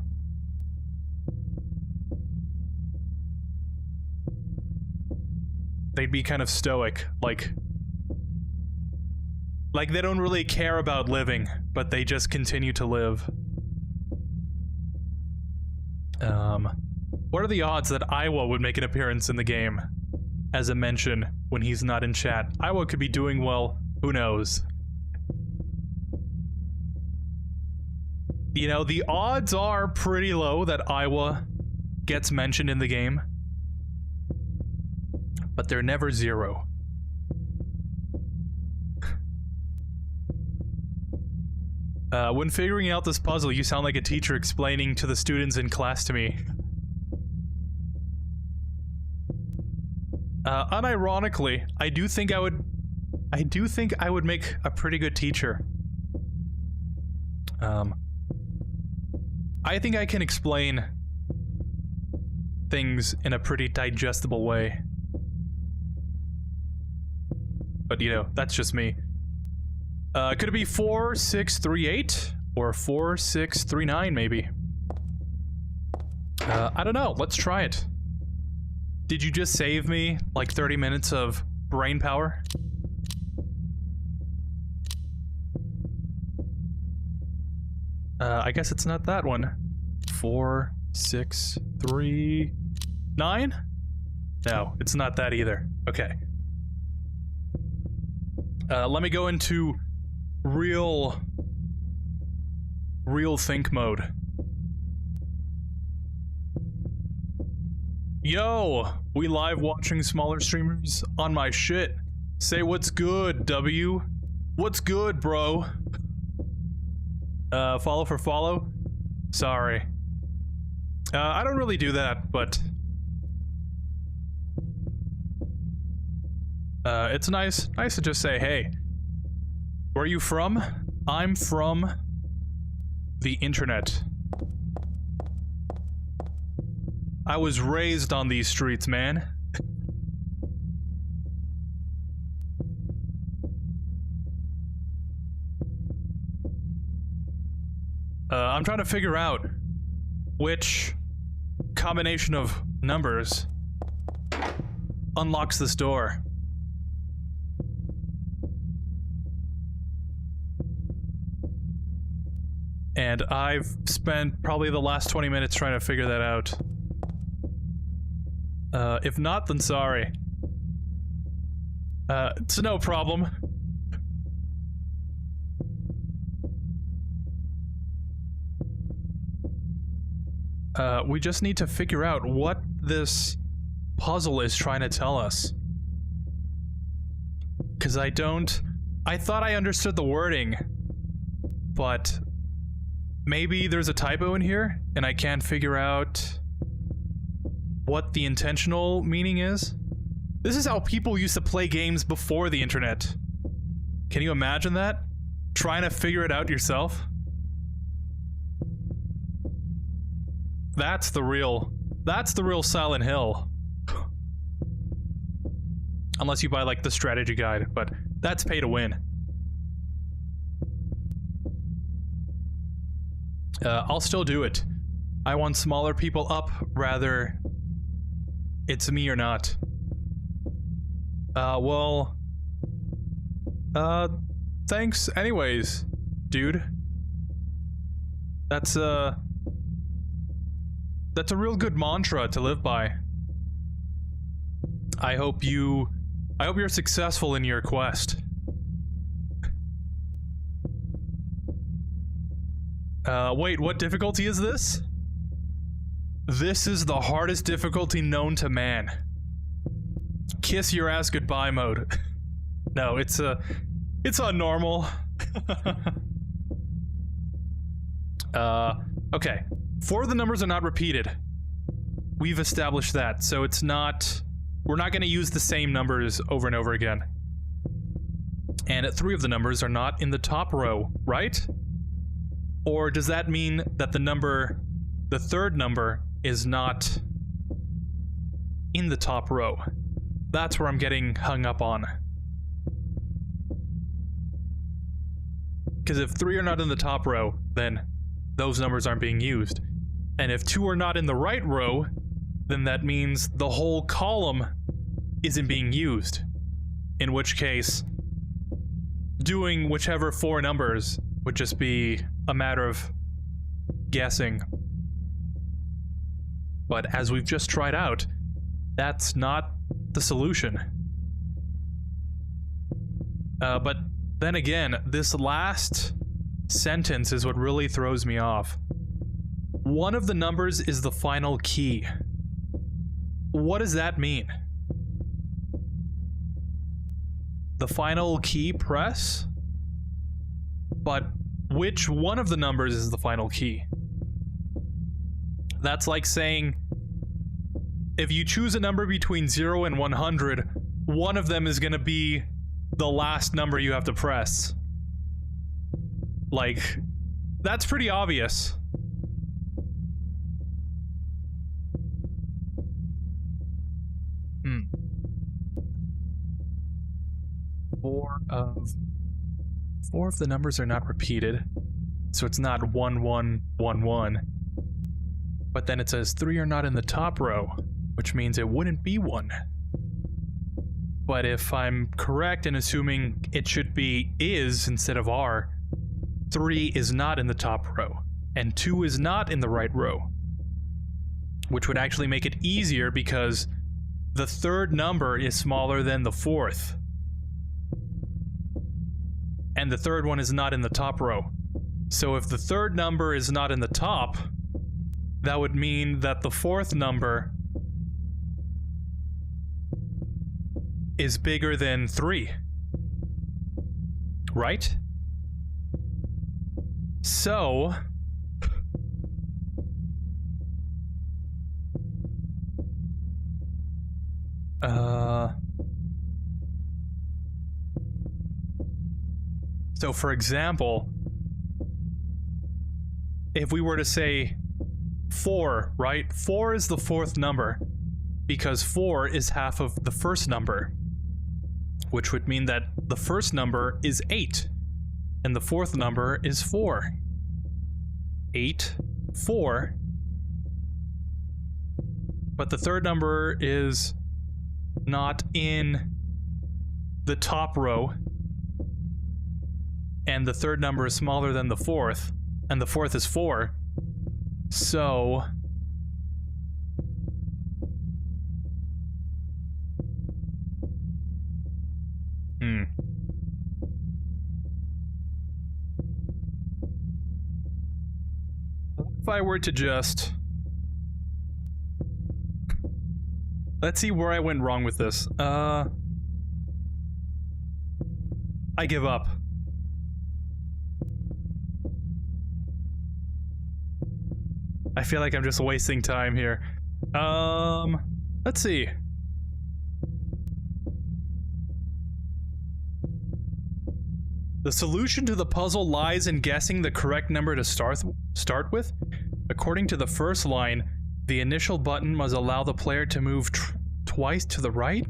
They'd be kind of stoic, like they don't really care about living, but they just continue to live. What are the odds that Iowa would make an appearance in the game as a mention when he's not in chat? Iowa could be doing well, who knows? You know, the odds are pretty low that Iowa gets mentioned in the game, but they're never zero. When figuring out this puzzle, you sound like a teacher explaining to the students in class to me. Unironically, I do think I would make a pretty good teacher. I think I can explain things in a pretty digestible way. But, you know, that's just me. Could it be 4638? Or 4639, maybe? I don't know. Let's try it. Did you just save me, like, 30 minutes of brain power? I guess it's not that one. 4639? No, it's not that either. Okay. Let me go into real think mode. Yo, we live watching smaller streamers on my shit. Say what's good, W. What's good, bro? Follow for follow? Sorry. I don't really do that, but... it's nice to just say, hey. Where are you from? I'm from... the internet. I was raised on these streets, man. I'm trying to figure out which combination of numbers unlocks this door. And I've spent probably the last 20 minutes trying to figure that out. If not, then sorry. It's no problem. We just need to figure out what this puzzle is trying to tell us. Because I thought I understood the wording, but maybe there's a typo in here, and I can't figure out what the intentional meaning is. This is how people used to play games before the internet. Can you imagine that? Trying to figure it out yourself? That's the real Silent Hill. Unless you buy, like, the strategy guide, but that's pay to win. I'll still do it. I want smaller people up, rather it's me or not. Thanks anyways, dude. That's a real good mantra to live by. I hope you're successful in your quest. Wait, what difficulty is this? This is the hardest difficulty known to man. Kiss your ass goodbye mode. No, it's on normal. Okay. 4 of the numbers are not repeated. We've established that, so we're not gonna use the same numbers over and over again. And 3 of the numbers are not in the top row, right? Or does that mean that the third number is not in the top row? That's where I'm getting hung up on. Because if 3 are not in the top row, then those numbers aren't being used. And if 2 are not in the right row, then that means the whole column isn't being used. In which case, doing whichever 4 numbers would just be a matter of guessing. But as we've just tried out, that's not the solution. But then again, this last sentence is what really throws me off. One of the numbers is the final key. What does that mean? The final key press? But which one of the numbers is the final key? That's like saying, if you choose a number between 0 and 100, one of them is gonna be the last number you have to press. Like, that's pretty obvious. Four of the numbers are not repeated, so it's not 1 1 1 1. But then it says 3 are not in the top row, which means it wouldn't be 1. But if I'm correct in assuming it should be is instead of are, 3 is not in the top row, and 2 is not in the right row. Which would actually make it easier because the third number is smaller than the fourth. And the third one is not in the top row. So if the third number is not in the top, that would mean that the fourth number is bigger than 3. Right? So so for example, if we were to say 4, right? 4 is the fourth number because 4 is half of the first number, which would mean that the first number is 8 and the fourth number is 4. 8, 4. But the third number is not in the top row, and the third number is smaller than the fourth, and the fourth is 4. So if I were to just Let's see where I went wrong with this. I give up. I feel like I'm just wasting time here. Let's see. The solution to the puzzle lies in guessing the correct number to start with. According to the first line, the initial button must allow the player to move twice to the right,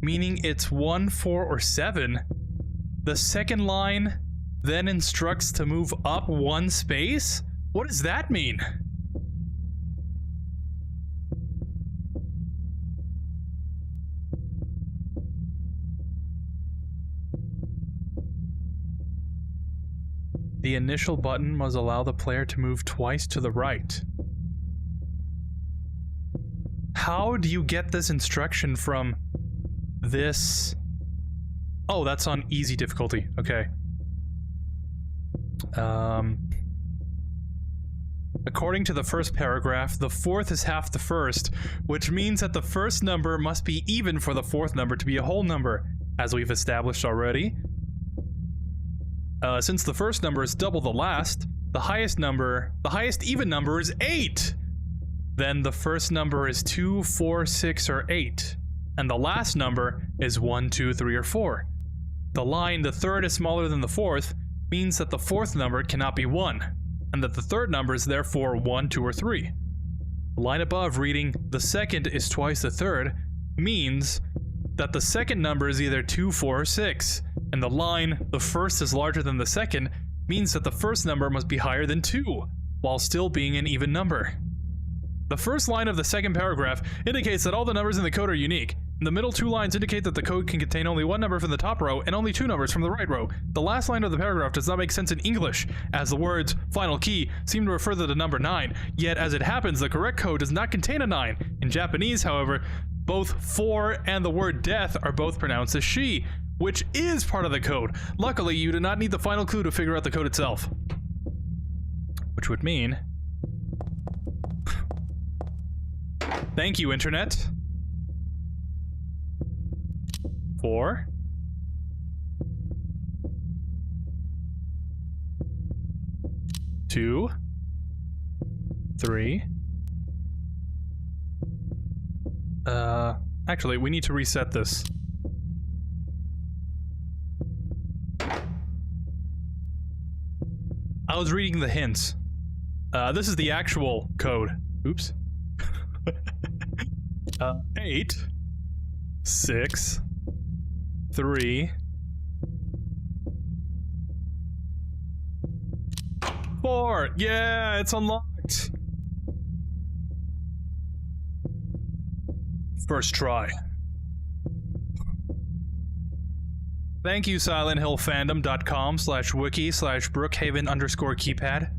meaning it's 1, 4, or 7. The second line then instructs to move up 1 space? What does that mean? The initial button must allow the player to move twice to the right. How do you get this instruction from this? Oh, that's on easy difficulty. Okay. According to the first paragraph, the fourth is half the first, which means that the first number must be even for the fourth number to be a whole number, as we've established already. Since the first number is double the last, the highest even number is 8. Then the first number is 2, 4, 6, or 8. And the last number is 1, 2, 3, or 4. The line, the third is smaller than the fourth, means that the fourth number cannot be 1, and that the third number is therefore 1, 2, or 3. The line above reading, the second is twice the third, means that the second number is either 2, 4, or 6. And the line, the first is larger than the second, means that the first number must be higher than 2, while still being an even number. The first line of the second paragraph indicates that all the numbers in the code are unique. The middle 2 lines indicate that the code can contain only 1 number from the top row and only 2 numbers from the right row. The last line of the paragraph does not make sense in English, as the words final key seem to refer to the number 9, yet as it happens, the correct code does not contain a 9. In Japanese, however, both 4 and the word death are both pronounced as she, which is part of the code. Luckily, you do not need the final clue to figure out the code itself. Which would mean... Thank you, Internet. 4. 2. 3. Actually, we need to reset this. I was reading the hints. This is the actual code. Oops. 8, 6, 3, 4. Yeah, it's unlocked. First try. Thank you, SilentHillFandom.com/wiki/Brookhaven_keypad.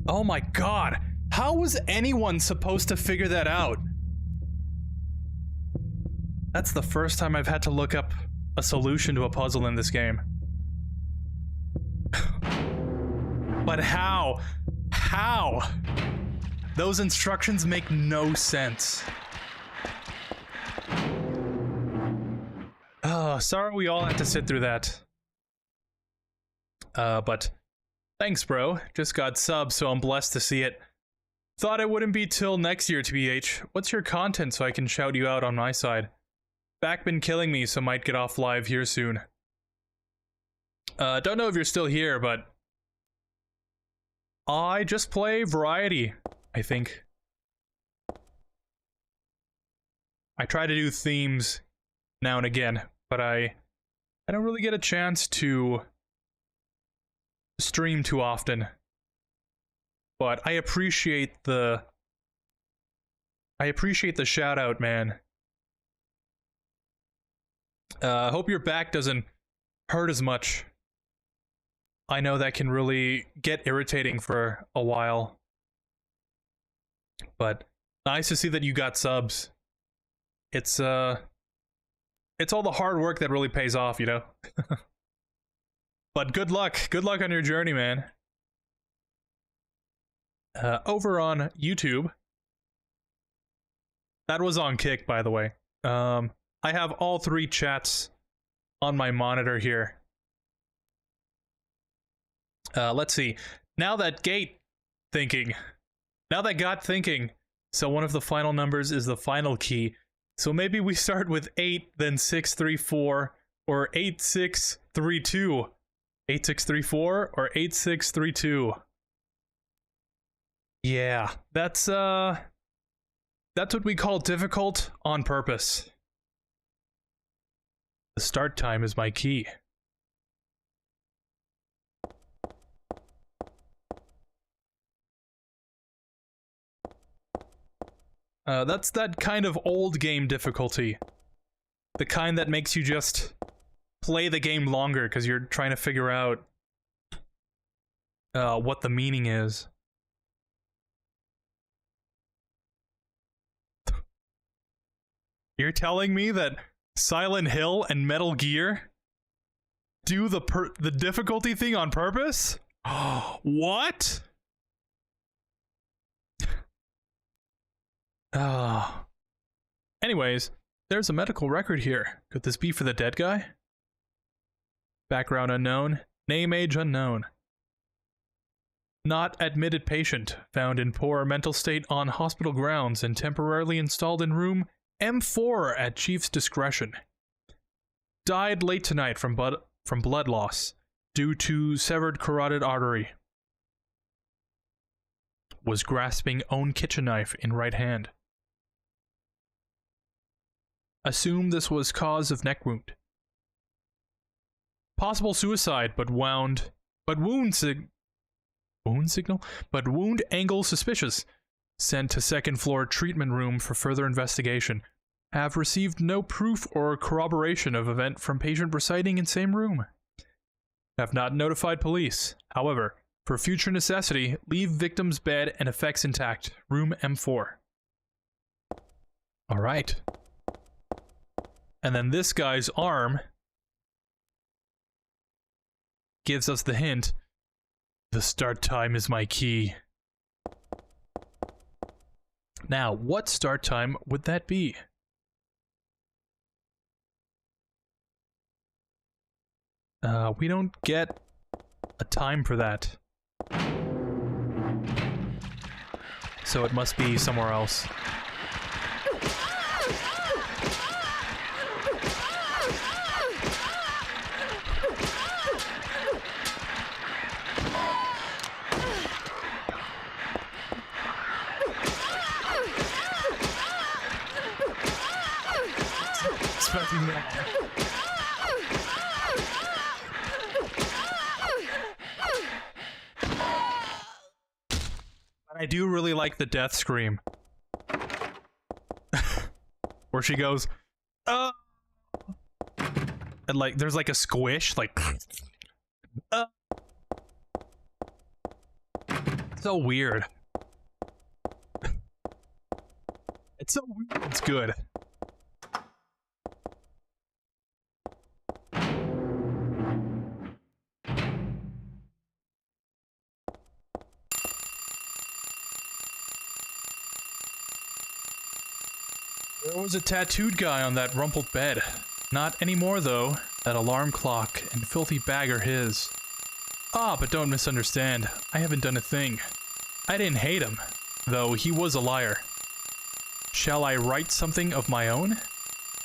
Oh my god! How was anyone supposed to figure that out? That's the first time I've had to look up a solution to a puzzle in this game. But how? How? Those instructions make no sense. Oh, sorry we all had to sit through that. But thanks, bro. Just got subs, so I'm blessed to see it. Thought it wouldn't be till next year, TBH. What's your content so I can shout you out on my side? Back been killing me, so might get off live here soon. Don't know if you're still here, but I just play variety, I think. I try to do themes now and again, but I don't really get a chance to stream too often. But I appreciate the shout out, man. Hope your back doesn't hurt as much. I know that can really get irritating for a while. But nice to see that you got subs. It's all the hard work that really pays off, you know? But good luck on your journey, man. Over on YouTube, That was on Kick, by the way. I have all 3 chats on my monitor here. Let's see. Now that got thinking. So one of the final numbers is the final key. So maybe we start with 8, then 634, or 8632. 8634 or 8632. Yeah, that's what we call difficult on purpose. The start time is my key. That's that kind of old game difficulty. The kind that makes you just play the game longer because you're trying to figure out what the meaning is. You're telling me that Silent Hill and Metal Gear do the difficulty thing on purpose? What? Anyways, there's a medical record here. Could this be for the dead guy? Background unknown. Name, age unknown. Not admitted patient. Found in poor mental state on hospital grounds and temporarily installed in room M4 at chief's discretion. Died late tonight from blood loss due to severed carotid artery. Was grasping own kitchen knife in right hand. Assume this was cause of neck wound. Possible suicide, but wound angle suspicious. Sent to second floor treatment room for further investigation. Have received no proof or corroboration of event from patient residing in same room. Have not notified police. However, for future necessity, leave victim's bed and effects intact. Room M4. Alright. And then this guy's arm gives us the hint. The start time is my key. Now, what start time would that be? We don't get a time for that. So it must be somewhere else. Expecting that. I do really like the death scream. Where she goes, and like, there's like a squish, like, so weird. It's so weird, it's good. There was a tattooed guy on that rumpled bed. Not anymore, though. That alarm clock and filthy bag are his. Ah, but don't misunderstand. I haven't done a thing. I didn't hate him, though he was a liar. Shall I write something of my own?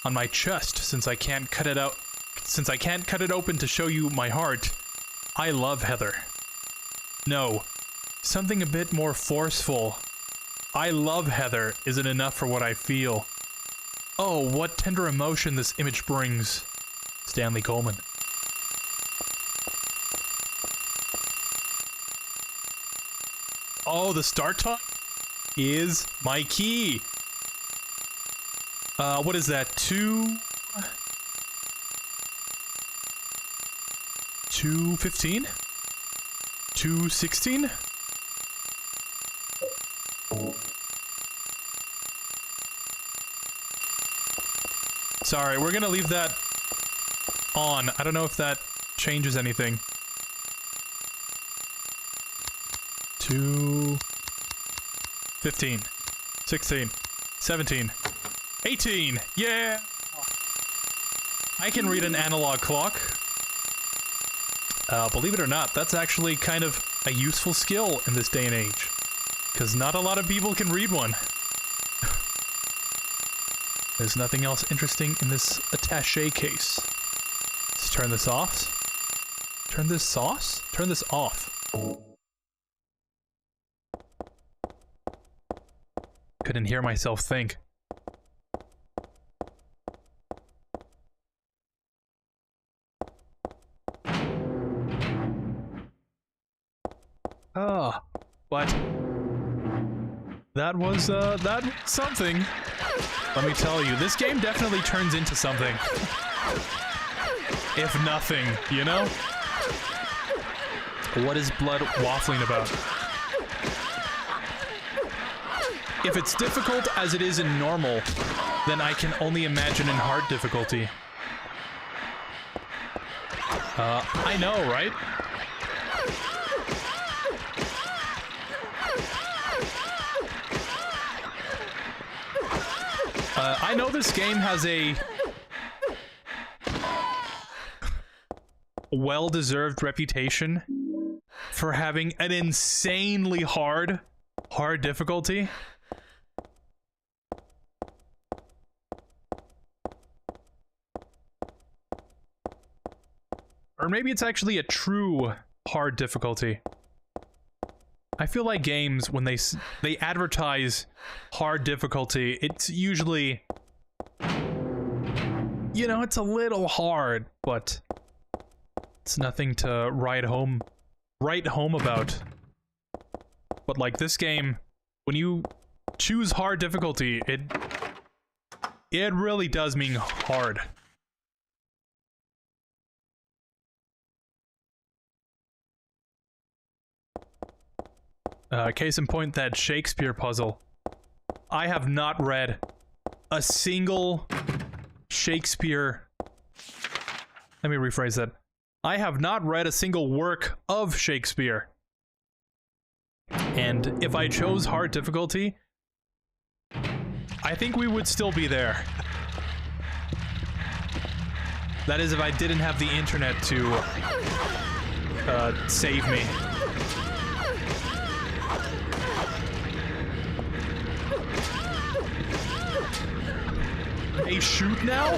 On my chest, since I can't cut it open to show you my heart. I love Heather. No, something a bit more forceful. I love Heather isn't enough for what I feel. Oh, what tender emotion this image brings. Stanley Coleman. Oh, the start time is my key. What is that? 2:15? 2:16? Sorry, we're gonna leave that on. I don't know if that changes anything. 2:15, 16, 17. 18! Yeah! I can read an analog clock. Believe it or not, that's actually kind of a useful skill in this day and age. Because not a lot of people can read one. There's nothing else interesting in this attaché case. Let's turn this off. Turn this sauce? Turn this off. Couldn't hear myself think. Ah, but that was something. Let me tell you, this game definitely turns into something. If nothing, you know? What is blood waffling about? If it's difficult as it is in normal, then I can only imagine in hard difficulty. I know, right? I know this game has a well-deserved reputation for having an insanely hard difficulty. Or maybe it's actually a true hard difficulty. I feel like games, when they advertise hard difficulty, it's usually, you know, it's a little hard, but it's nothing to write home about. But like this game, when you choose hard difficulty, it really does mean hard. Case in point, that Shakespeare puzzle. I have not read a single Shakespeare... Let me rephrase that. I have not read a single work of Shakespeare. And if I chose hard difficulty, I think we would still be there. That is, if I didn't have the internet to save me. They shoot now?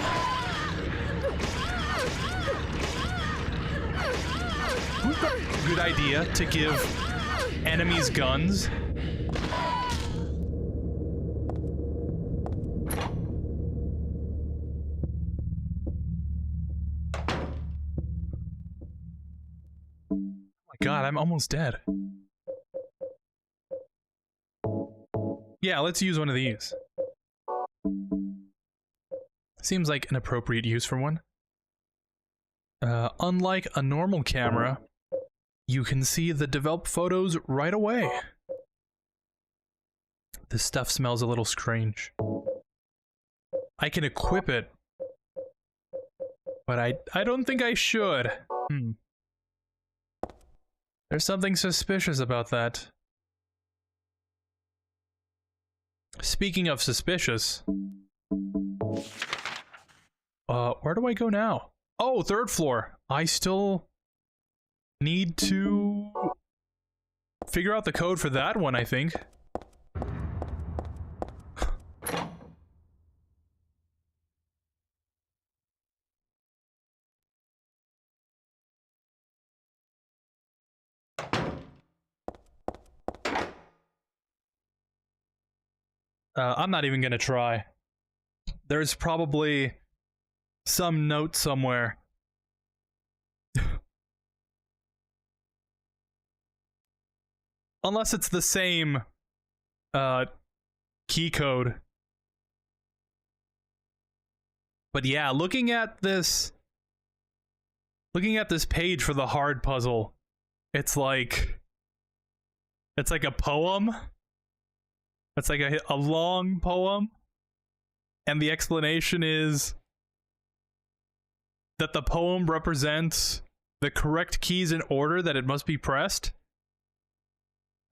Who got a good idea to give enemies guns? Oh my god, I'm almost dead. Yeah, let's use one of these. Seems like an appropriate use for one. Unlike a normal camera, you can see the developed photos right away. This stuff smells a little strange. I can equip it, but I don't think I should. There's something suspicious about that. Speaking of suspicious... where do I go now? Oh, third floor. I still need to figure out the code for that one, I think. I'm not even gonna try. There's probably some note somewhere. Unless it's the same key code. But yeah, looking at this page for the hard puzzle, it's like a poem. It's like a long poem, and the explanation is that the poem represents the correct keys in order that it must be pressed.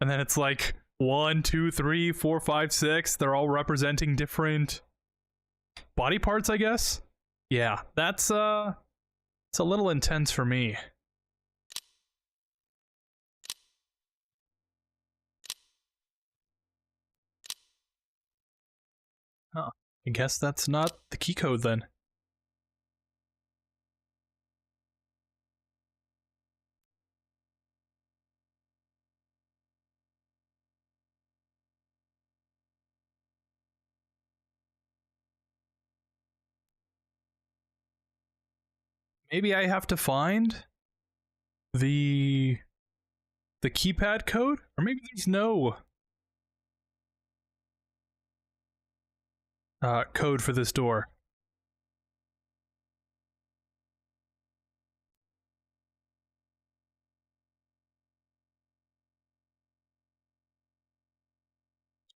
And then it's like 1, 2, 3, 4, 5, 6. They're all representing different body parts, I guess? Yeah, that's, it's a little intense for me. Huh. I guess that's not the key code then. Maybe I have to find the keypad code? Or maybe there's no code for this door.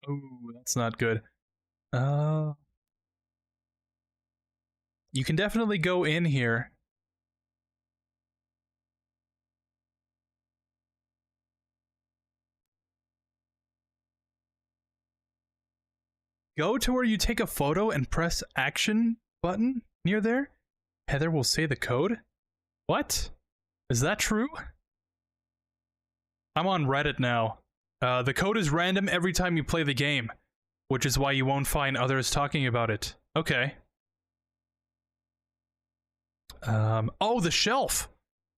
Oh, that's not good. You can definitely go in here. Go to where you take a photo and press action button near there. Heather will say the code. What? Is that true? I'm on Reddit now. The code is random every time you play the game, which is why you won't find others talking about it. Okay. Oh, the shelf!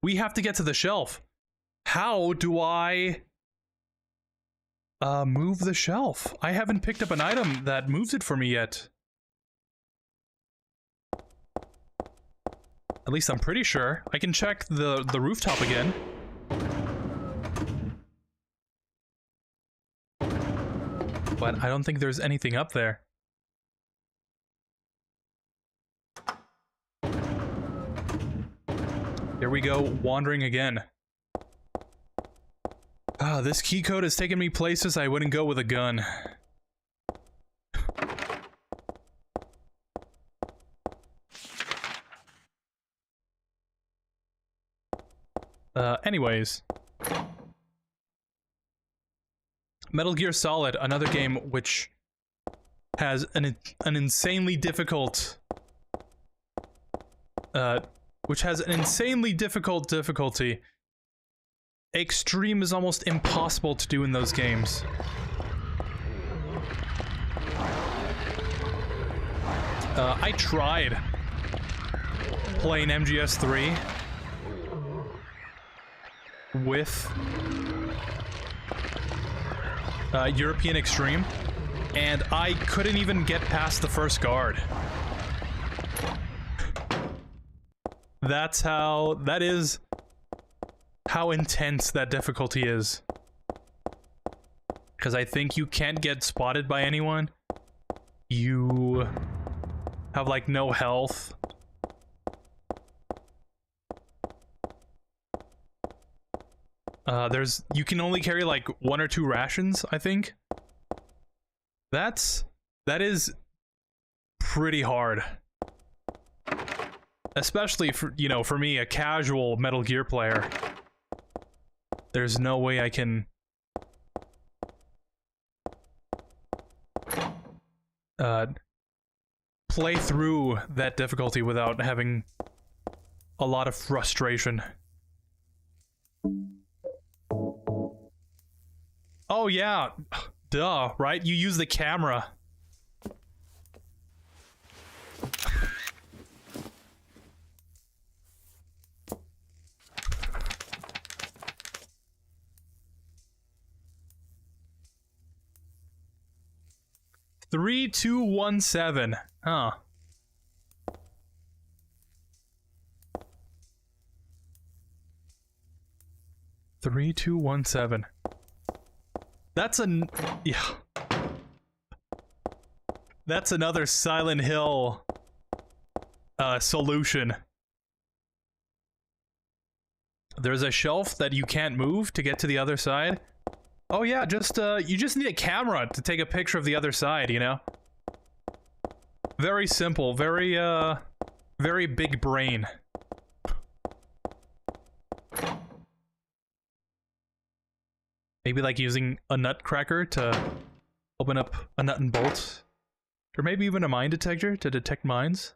We have to get to the shelf. How do I move the shelf? I haven't picked up an item that moves it for me yet. At least I'm pretty sure. I can check the rooftop again. But I don't think there's anything up there. Here we go, wandering again. Ah, this key code has taken me places I wouldn't go with a gun. Anyways. Metal Gear Solid, another game which has an insanely difficult... which has an insanely difficult difficulty. Extreme is almost impossible to do in those games. I tried playing MGS3 with European Extreme, and I couldn't even get past the first guard. That is how intense that difficulty is. Because I think you can't get spotted by anyone. You have like no health. You can only carry like 1 or 2 rations, I think. That is pretty hard. Especially for, you know, for me, a casual Metal Gear player. There's no way I can play through that difficulty without having a lot of frustration. Oh yeah, duh, right? You use the camera. Three, 2, 1, 7. Huh. Three, 2, 1, 7. That's yeah. That's another Silent Hill solution. There's a shelf that you can't move to get to the other side. Oh yeah, just you just need a camera to take a picture of the other side, you know? Very simple, very very big brain. Maybe like using a nutcracker to open up a nut and bolt Or maybe even a mine detector to detect mines?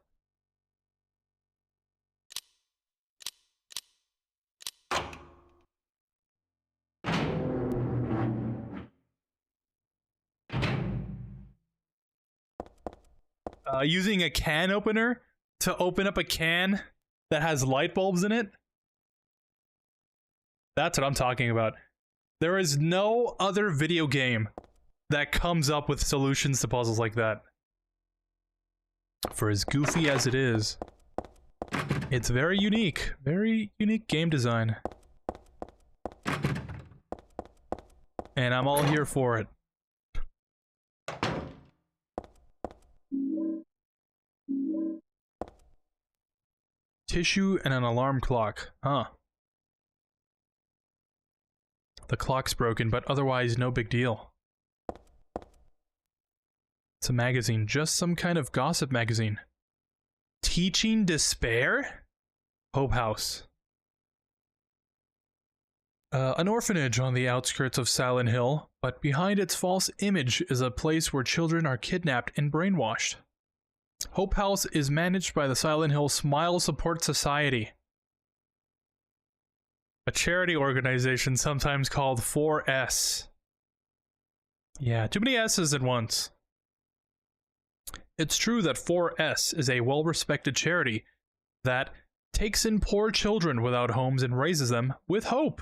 Using a can opener to open up a can that has light bulbs in it? That's what I'm talking about. There is no other video game that comes up with solutions to puzzles like that. For as goofy as it is, it's very unique game design. And I'm all here for it. Tissue and an alarm clock. Huh. The clock's broken, but otherwise no big deal. It's a magazine, just some kind of gossip magazine. Teaching Despair? Hope House. An orphanage on the outskirts of Silent Hill, but behind its false image is a place where children are kidnapped and brainwashed. Hope House is managed by the Silent Hill Smile Support Society, a charity organization sometimes called 4S. Yeah, too many S's at once. It's true that 4S is a well-respected charity that takes in poor children without homes and raises them with hope.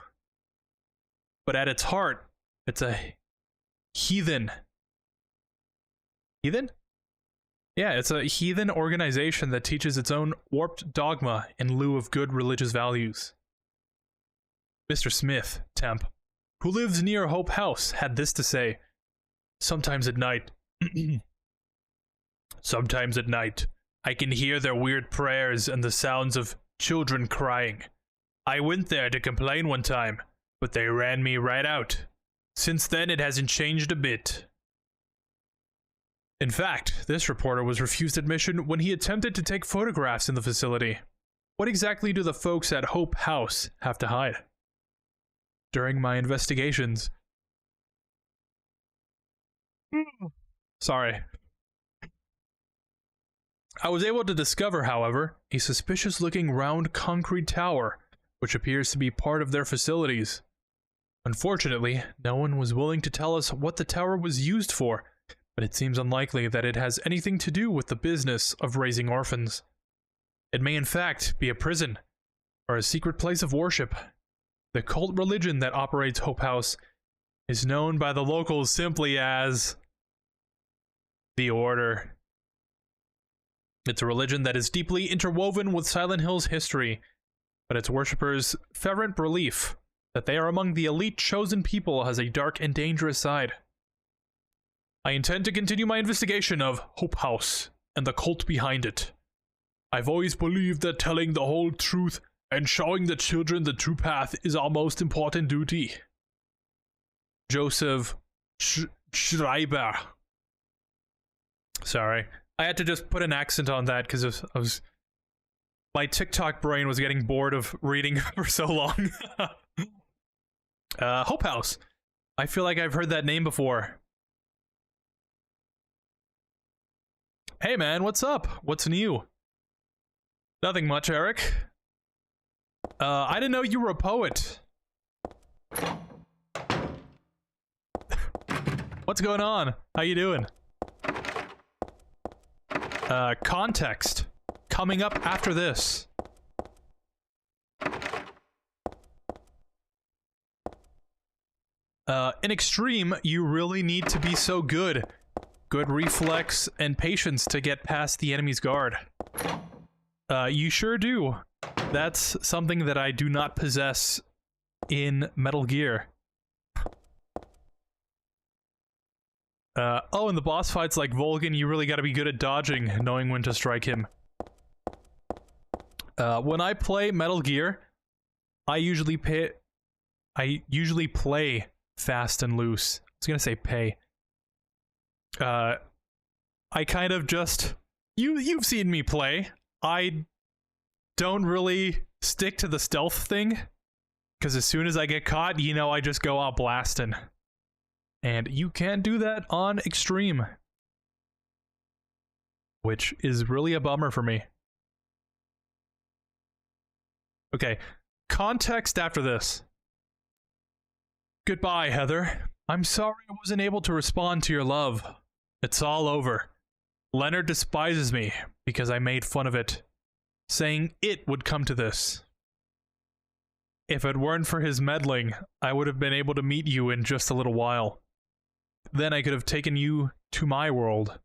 But at its heart, it's a heathen. Heathen? Yeah, it's a heathen organization that teaches its own warped dogma in lieu of good religious values. Mr. Smith, temp, who lives near Hope House, had this to say. Sometimes at night, I can hear their weird prayers and the sounds of children crying. I went there to complain one time, but they ran me right out. Since then, it hasn't changed a bit. In fact, this reporter was refused admission when he attempted to take photographs in the facility. What exactly do the folks at Hope House have to hide? During my investigations... Sorry. I was able to discover, however, a suspicious-looking round concrete tower, which appears to be part of their facilities. Unfortunately, no one was willing to tell us what the tower was used for, but it seems unlikely that it has anything to do with the business of raising orphans. It may in fact be a prison, or a secret place of worship. The cult religion that operates Hope House is known by the locals simply as the Order. It's a religion that is deeply interwoven with Silent Hill's history, but its worshippers' fervent belief that they are among the elite chosen people has a dark and dangerous side. I intend to continue my investigation of Hope House and the cult behind it. I've always believed that telling the whole truth and showing the children the true path is our most important duty. Joseph Schreiber. Sorry. I had to just put an accent on that because my TikTok brain was getting bored of reading for so long. Hope House. I feel like I've heard that name before. Hey man, what's up? What's new? Nothing much, Eric. I didn't know you were a poet. What's going on? How you doing? Context. Coming up after this. In Extreme, you really need to be so good. Good reflex and patience to get past the enemy's guard. You sure do. That's something that I do not possess in Metal Gear. Oh, and the boss fights like Volgan, you really gotta be good at dodging, knowing when to strike him. When I play Metal Gear, I usually play fast and loose. I was gonna say pay. I kind of just... You've seen me play. I don't really stick to the stealth thing, because as soon as I get caught, you know, I just go out blasting. And you can't do that on Extreme. which is really a bummer for me. Okay, context after this. Goodbye, Heather. I'm sorry I wasn't able to respond to your love. It's all over. Leonard despises me because I made fun of it, saying it would come to this. If it weren't for his meddling, I would have been able to meet you in just a little while. Then I could have taken you to my world.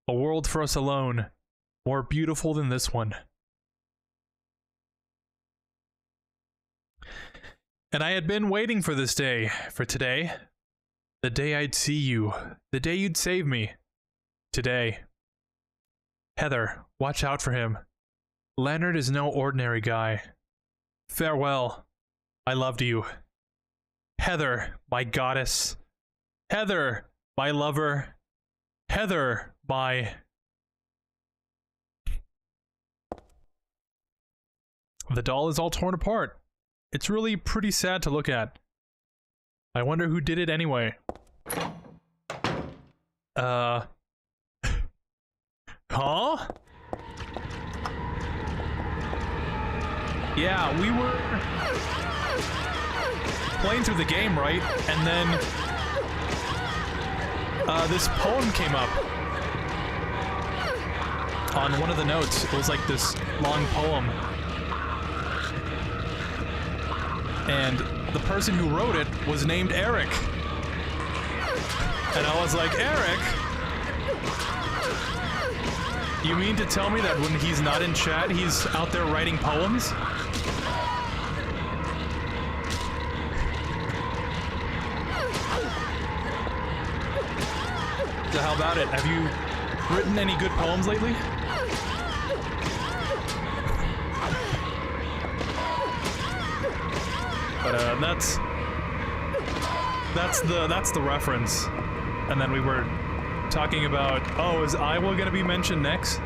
A world for us alone, more beautiful than this one. And I had been waiting for this day, for today. The day I'd see you, the day you'd save me. Today. Heather, watch out for him. Leonard is no ordinary guy. Farewell. I loved you. Heather, my goddess. Heather, my lover. Heather, my... The doll is all torn apart. It's really pretty sad to look at. I wonder who did it anyway. Huh? Yeah, we were playing through the game, right? And then this poem came up on one of the notes. It was like this long poem. And the person who wrote it was named Eric. And I was like, Eric? You mean to tell me that when he's not in chat, he's out there writing poems? So how about it? Have you written any good poems lately? But that's the reference. And then we were talking about, oh, is Iowa gonna be mentioned next?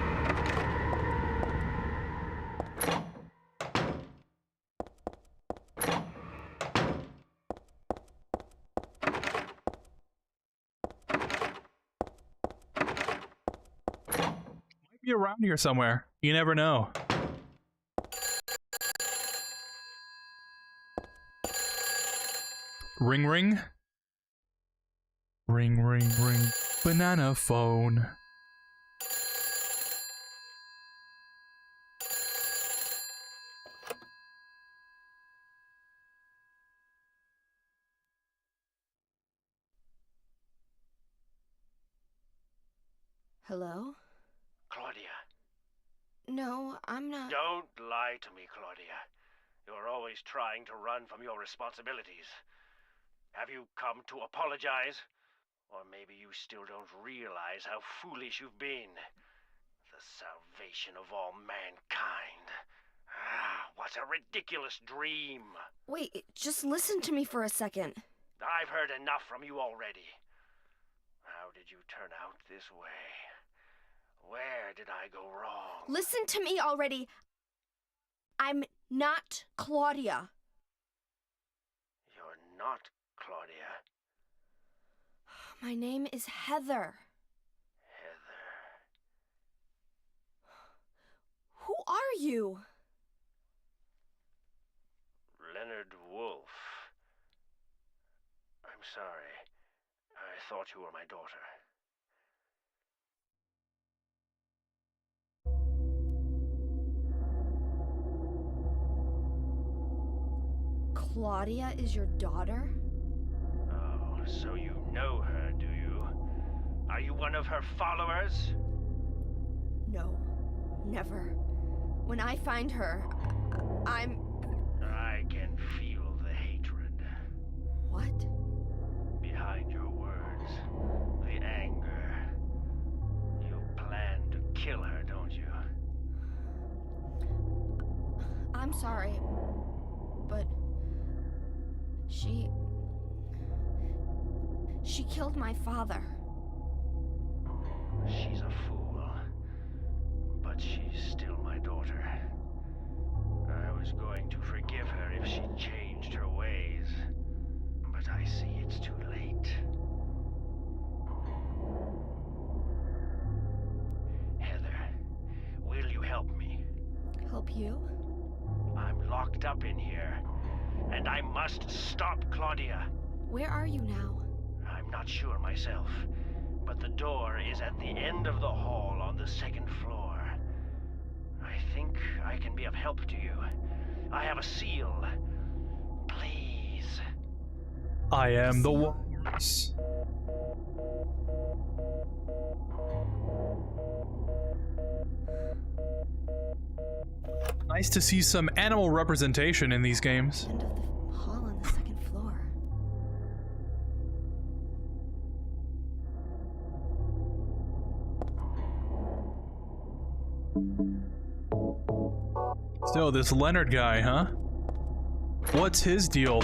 Might be around here somewhere. You never know. Ring ring. Ring ring ring. Banana phone. Hello? Claudia. No, I'm not. Don't lie to me, Claudia. You're always trying to run from your responsibilities. Have you come to apologize? Or maybe you still don't realize how foolish you've been. The salvation of all mankind. Ah, what a ridiculous dream. Wait, just listen to me for a second. I've heard enough from you already. How did you turn out this way? Where did I go wrong? Listen to me already. I'm not Claudia. You're not Claudia. My name is Heather. Heather. Who are you? Leonard Wolf. I'm sorry. I thought you were my daughter. Claudia is your daughter? Oh, so you know her, do you? Are you one of her followers? No, never. When I find her, I can feel the hatred. What? Behind your words. The anger. You plan to kill her, don't you? I'm sorry, but she killed my father. She's a fool. But she's still my daughter. I was going to forgive her if she changed her ways. But I see it's too late. Heather, help you? I'm locked up in here, and I must stop Claudia. Where are you now? I'm not sure myself, but the door is at the end of the hall on the second floor. I think I can be of help to you. I have a seal. Please. I am the walrus. Nice to see some animal representation in these games. End of the hall on the second floor. So, this Leonard guy, huh? What's his deal?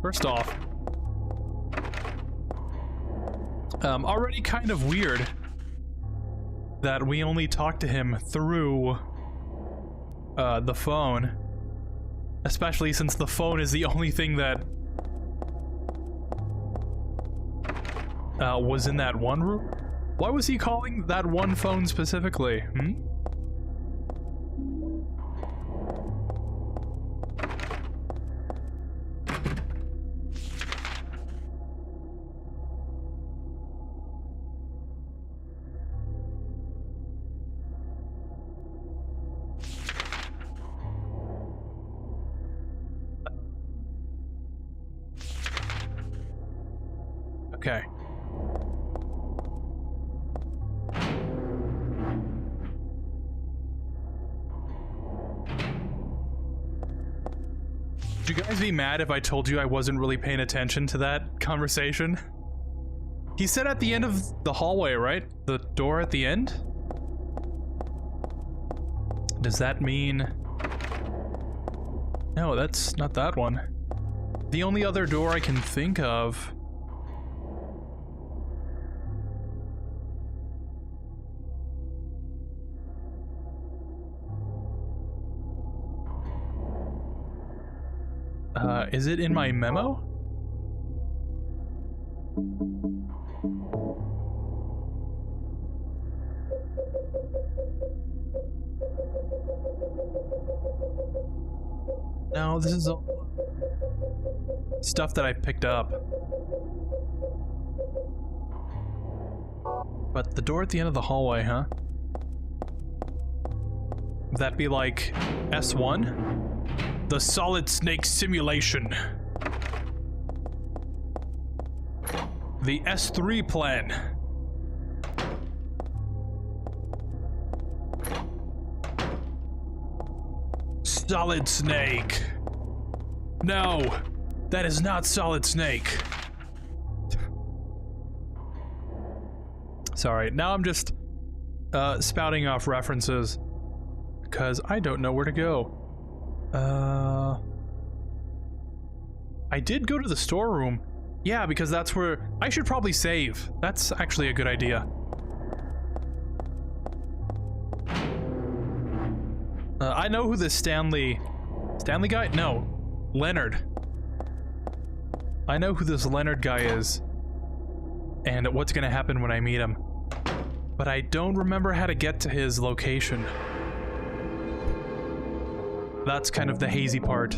First off, already kind of weird that we only talk to him through the phone, especially since the phone is the only thing that was in that one room. Why was he calling that one phone specifically? Okay. Would you guys be mad if I told you I wasn't really paying attention to that conversation? He said at the end of the hallway, right? The door at the end? Does that mean... No, that's not that one. The only other door I can think of... is it in my memo? No, this is all stuff that I picked up. But the door at the end of the hallway, huh? Would that be like S1? The Solid Snake Simulation. The S3 plan. Solid Snake. No, that is not Solid Snake. Sorry, now I'm just spouting off references because I don't know where to go. I did go to the storeroom. Yeah, because that's where I should probably save. That's actually a good idea. I know who this Stanley guy? No, Leonard. I know who this Leonard guy is and what's gonna happen when I meet him. But I don't remember how to get to his location. That's kind of the hazy part.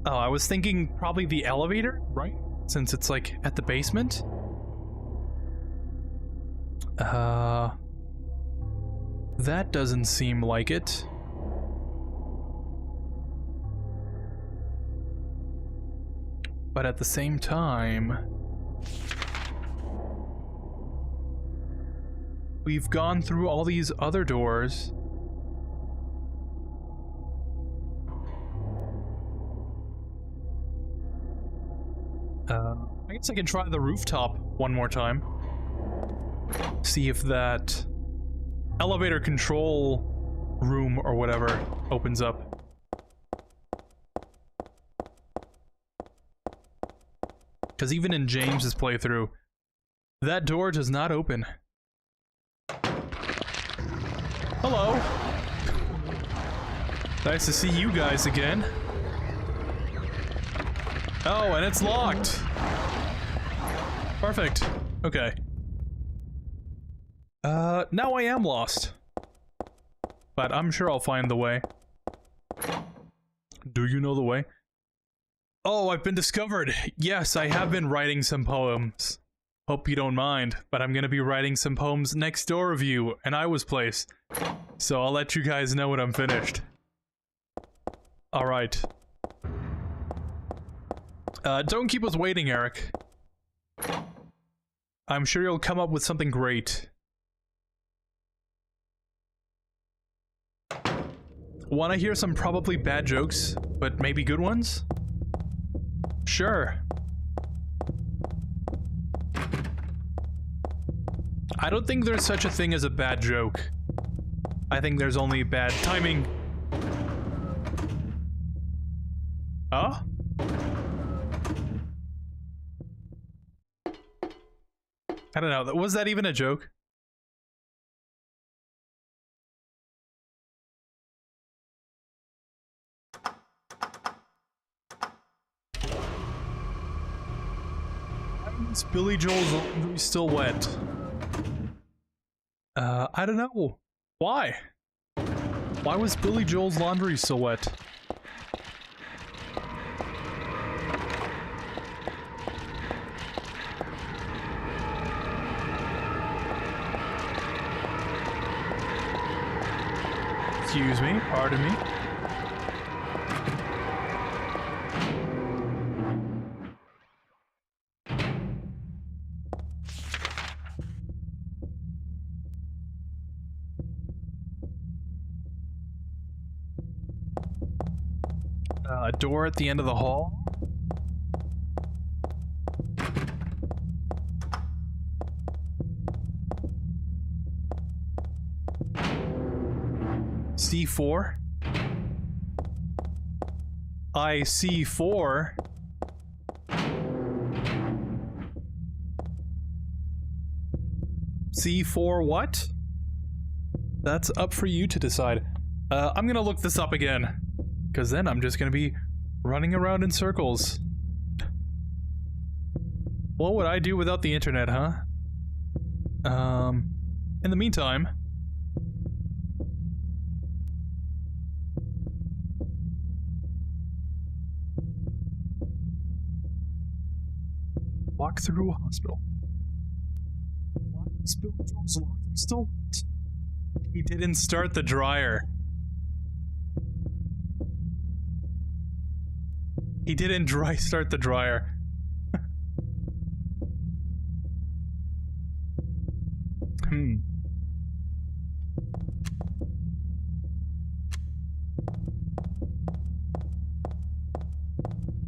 Oh, I was thinking probably the elevator, right? Since it's like at the basement. That doesn't seem like it. But at the same time, we've gone through all these other doors. I guess I can try the rooftop one more time. See if that elevator control room or whatever opens up. Because even in James's playthrough, that door does not open. Hello. Nice to see you guys again. Oh, and it's locked. Perfect. Okay. Now I am lost. But I'm sure I'll find the way. Do you know the way? Oh, I've been discovered. Yes, I have been writing some poems. Hope you don't mind, but I'm gonna be writing some poems next door of you, and I was place. So I'll let you guys know when I'm finished. Alright. Don't keep us waiting, Eric. I'm sure you'll come up with something great. Wanna hear some probably bad jokes, but maybe good ones? Sure. I don't think there's such a thing as a bad joke. I think there's only bad timing. Huh? I don't know. Was that even a joke? Why is Billy Joel's laundry still wet? I don't know. Why? Why was Billy Joel's laundry still wet? Excuse me, pardon me. A door at the end of the hall? C4? I see 4. C4 what? That's up for you to decide. I'm gonna look this up again. Because then I'm just gonna be running around in circles. What would I do without the internet, huh? In the meantime... walk through a hospital. Why is Billy Joel's laundry still wet? He didn't start the dryer. He didn't start the dryer.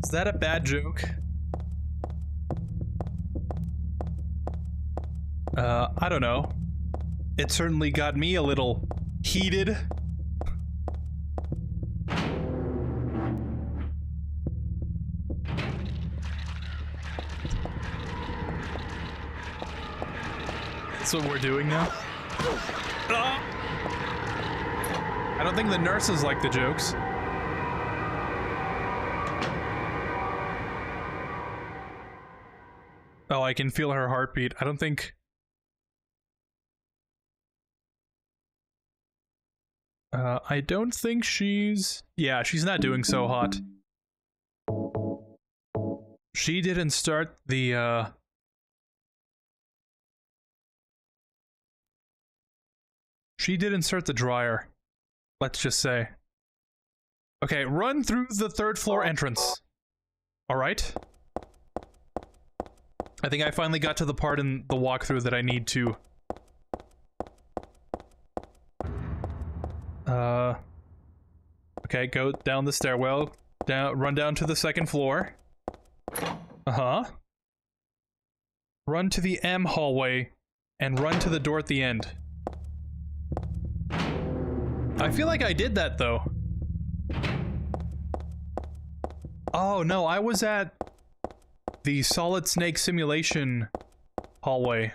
Is that a bad joke? I don't know. It certainly got me a little heated. That's what we're doing now. I don't think the nurses like the jokes. Oh, I can feel her heartbeat. I don't think... I don't think she's... Yeah, she's not doing so hot. She didn't start the, She didn't start the dryer. Let's just say. Okay, run through the 3rd floor entrance. Alright? I think I finally got to the part in the walkthrough that I need to... Okay, go down the stairwell. Run down to the 2nd floor. Uh-huh. Run to the M hallway, and run to the door at the end. I feel like I did that, though. Oh, no, I was at the Solid Snake Simulation hallway.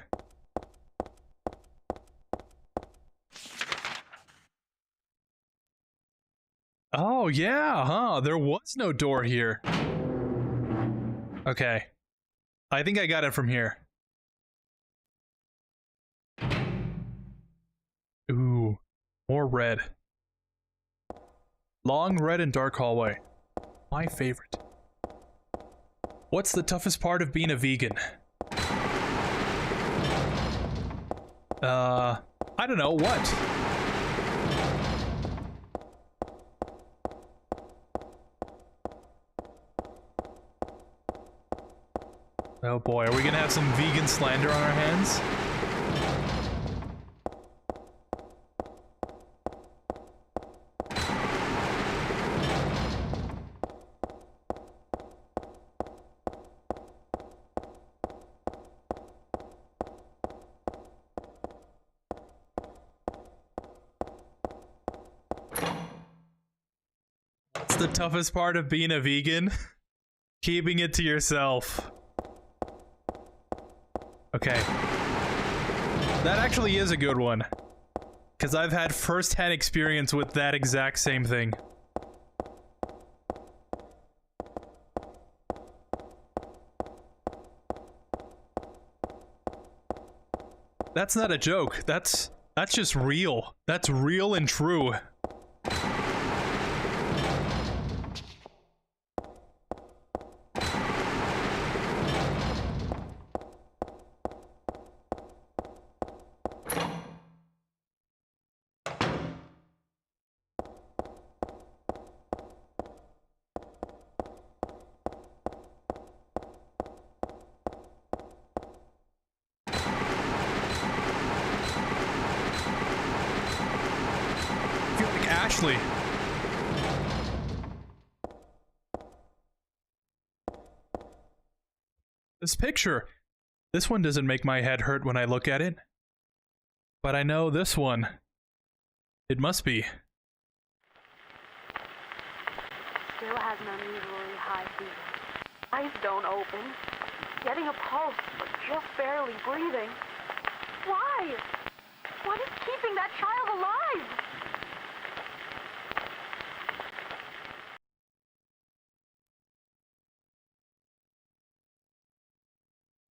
Oh, yeah, huh? There was no door here. Okay. I think I got it from here. Ooh, more red. Long, red, and dark hallway. My favorite. What's the toughest part of being a vegan? I don't know, what? Oh boy, are we gonna have some vegan slander on our hands? What's the toughest part of being a vegan? Keeping it to yourself. Okay. That actually is a good one. Because I've had first-hand experience with that exact same thing. That's not a joke. That's just real. That's real and true. I feel like Ashley. This picture. This one doesn't make my head hurt when I look at it. But I know this one. It must be. Still has an unusually high fever. Eyes don't open. Getting a pulse, but just barely breathing. Why? What is keeping that child alive?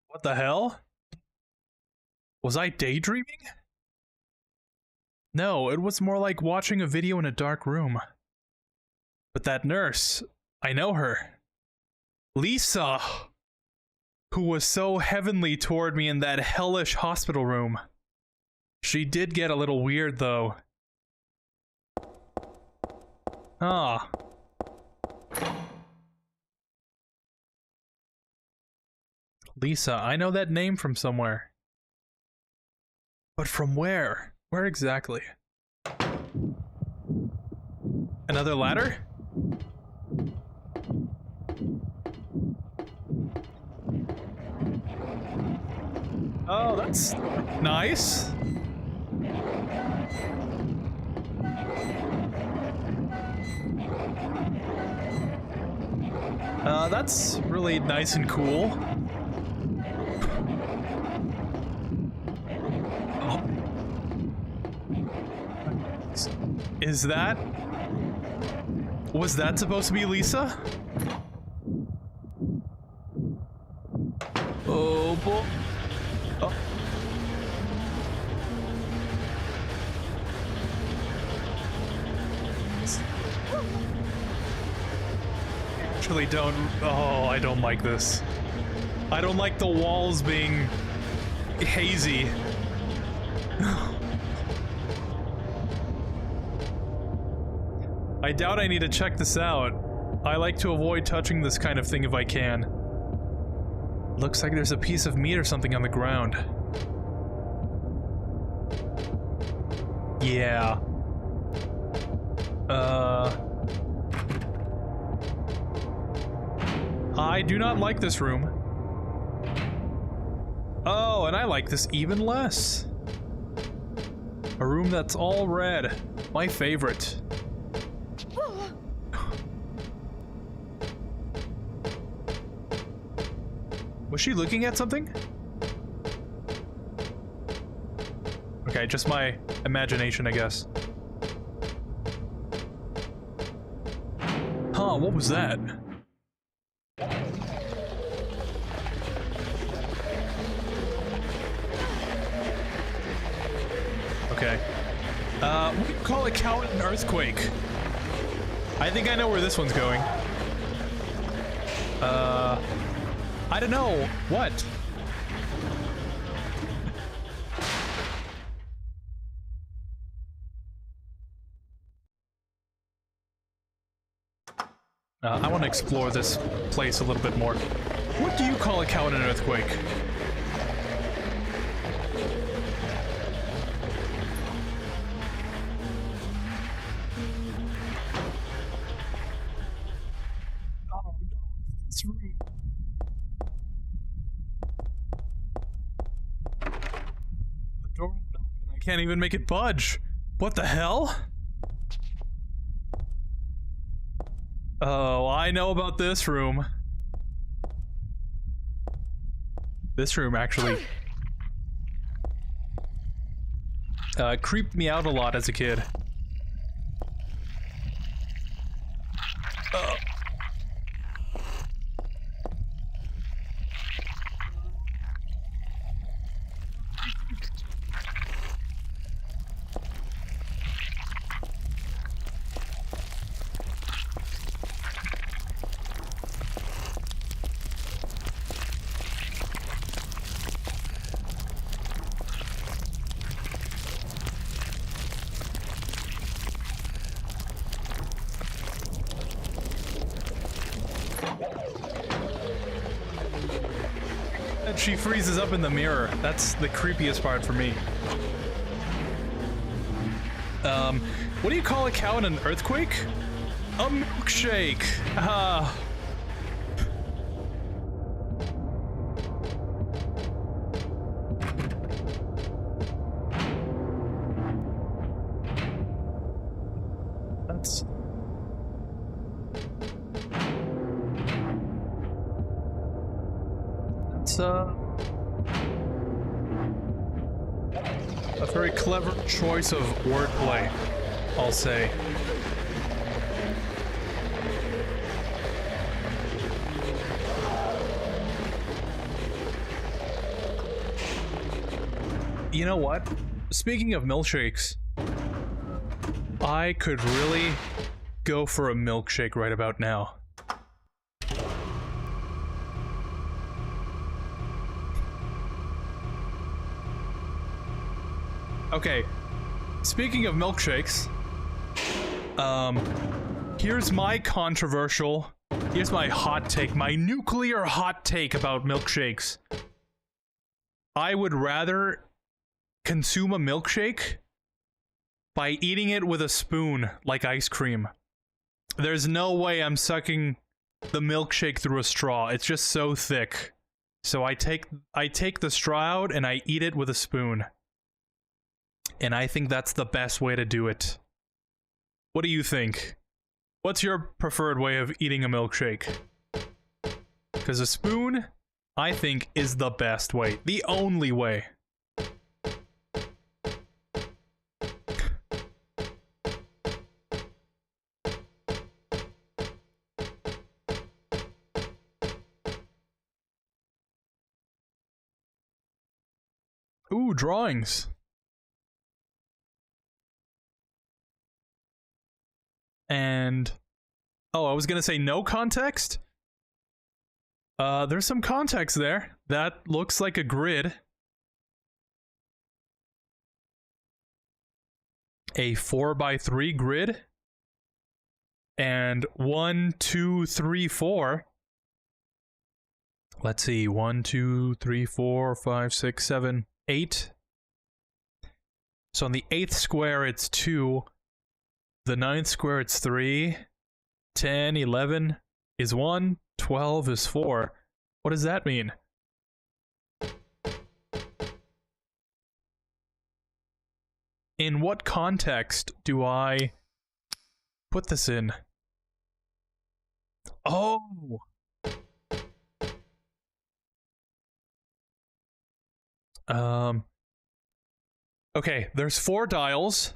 What the hell? Was I daydreaming? No, it was more like watching a video in a dark room. But that nurse, I know her. Lisa! Who was so heavenly toward me in that hellish hospital room. She did get a little weird, though. Ah. Lisa, I know that name from somewhere. But from where? Where exactly? Another ladder? Oh, that's nice. That's really nice and cool. Oh. Is that... Was that supposed to be Lisa? Oh boy. Oh. Actually don't. Oh, I don't like this. I don't like the walls being hazy. I doubt I need to check this out. I like to avoid touching this kind of thing if I can. Looks like there's a piece of meat or something on the ground. Yeah. I do not like this room. Oh, and I like this even less. A room that's all red. My favorite. Was she looking at something? Okay, just my imagination, I guess. Huh, what was that? Okay. We can call it count an earthquake. I think I know where this one's going. I don't know. What? I want to explore this place a little bit more. What do you call a count an earthquake? Oh no, this room. The door won't open. I can't even make it budge. What the hell? Oh, I know about this room. This room actually creeped me out a lot as a kid. And she freezes up in the mirror. That's the creepiest part for me. What do you call a cow in an earthquake? A milkshake. Ah. That's... That's, a very clever choice of wordplay, I'll say. You know what? Speaking of milkshakes, I could really go for a milkshake right about now. Okay, speaking of milkshakes, here's my hot take, my nuclear hot take about milkshakes. I would rather consume a milkshake by eating it with a spoon, like ice cream. There's no way I'm sucking the milkshake through a straw. It's just so thick. So I take the straw out and I eat it with a spoon. And I think that's the best way to do it. What do you think? What's your preferred way of eating a milkshake? Because a spoon, I think, is the best way. The only way. Ooh, drawings. And oh, I was gonna say no context. There's some context there. That looks like a grid. A 4x3 grid. And 1, 2, 3, 4. Let's see, 1, 2, 3, 4, 5, 6, 7, 8. So on the 8th square, it's 2. The 9th square, it's 3. 10, 11 is 1. 12 is 4. What does that mean? In what context do I put this in? Oh! Okay, there's 4 dials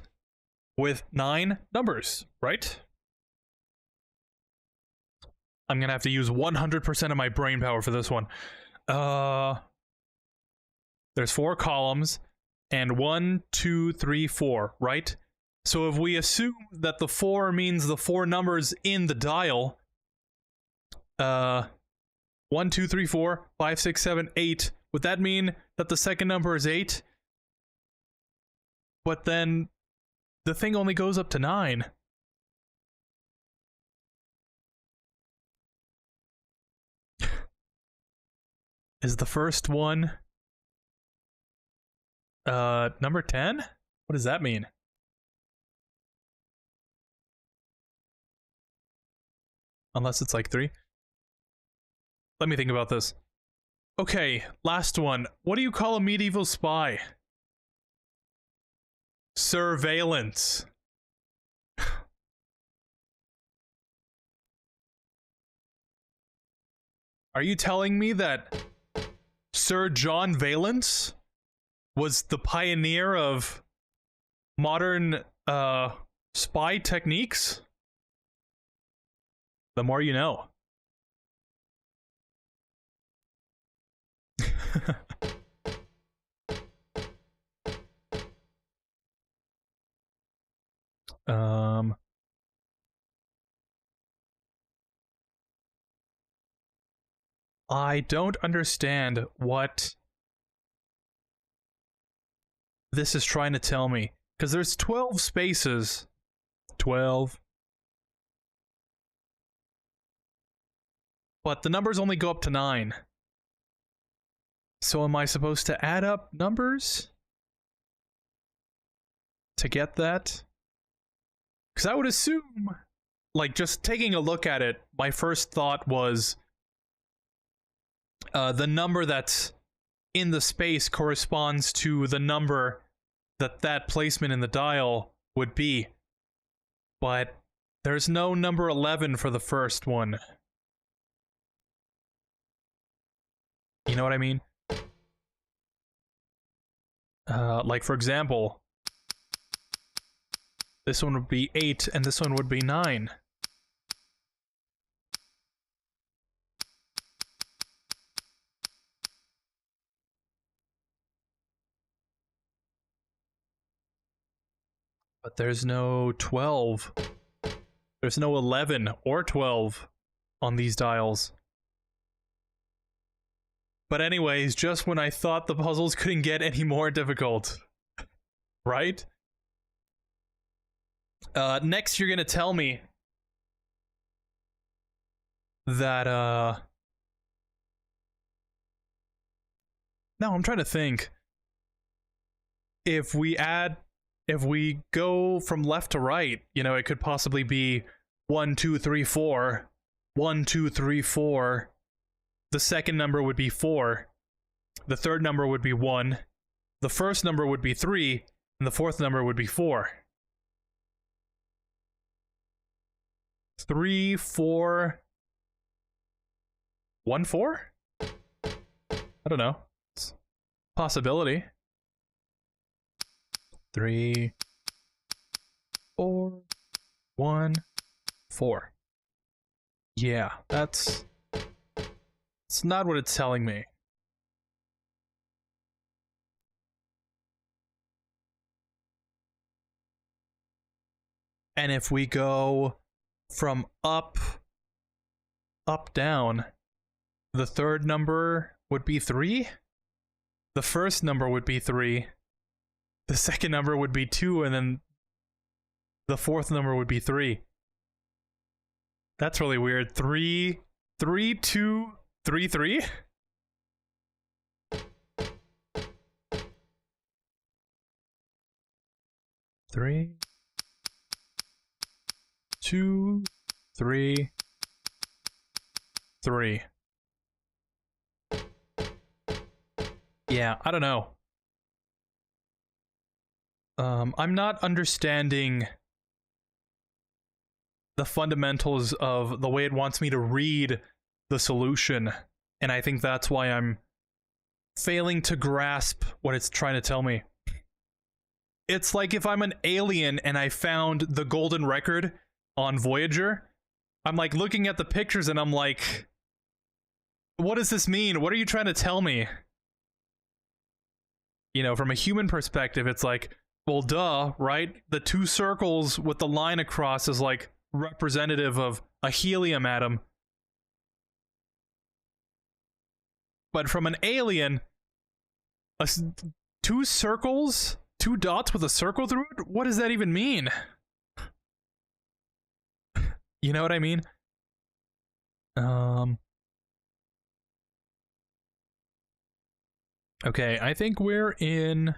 with 9 numbers, right? I'm gonna have to use 100% of my brain power for this one. There's 4 columns, and 1, 2, 3, 4, right? So if we assume that the 4 means the 4 numbers in the dial, 1, 2, 3, 4, 5, 6, 7, 8, would that mean that the second number is 8? But then the thing only goes up to 9. Is the first one number 10? What does that mean? Unless it's like 3. Let me think about this. Okay, last one. What do you call a medieval spy? Surveillance. Are you telling me that Sir John Valence was the pioneer of modern spy techniques? The more you know. I don't understand what this is trying to tell me. Because there's 12 spaces. 12. But the numbers only go up to 9. So am I supposed to add up numbers to get that? Because I would assume, like, just taking a look at it, my first thought was the number that's in the space corresponds to the number that that placement in the dial would be. But there's no number 11 for the first one. You know what I mean? Like, for example, this one would be 8 and this one would be 9. But there's no 12. There's no 11 or 12 on these dials. But anyways, just when I thought the puzzles couldn't get any more difficult. Right? Next you're gonna tell me that, no, I'm trying to think. If we go from left to right, you know, it could possibly be 1, 2, 3, 4. 1, 2, 3, 4. The second number would be 4. The third number would be 1. The first number would be 3. And the fourth number would be 4. 3, 4... 1, 4? I don't know. It's a possibility. 3, 4, 1, 4. Yeah, that's... It's not what it's telling me. And if we go from up, down, the third number would be 3? The first number would be 3. The second number would be 2, and then the fourth number would be 3. That's really weird. 3, 3, 2, 3, 3? Three, 2, 3, 3. Yeah, I don't know. I'm not understanding the fundamentals of the way it wants me to read the solution, and I think that's why I'm failing to grasp what it's trying to tell me. It's like if I'm an alien and I found the golden record on Voyager, I'm like looking at the pictures and I'm like, what does this mean? What are you trying to tell me? You know, from a human perspective, it's like, well, duh, right? The two circles with the line across is like representative of a helium atom. But from an alien, two circles, two dots with a circle through it? What does that even mean? You know what I mean? Okay, I think we're in...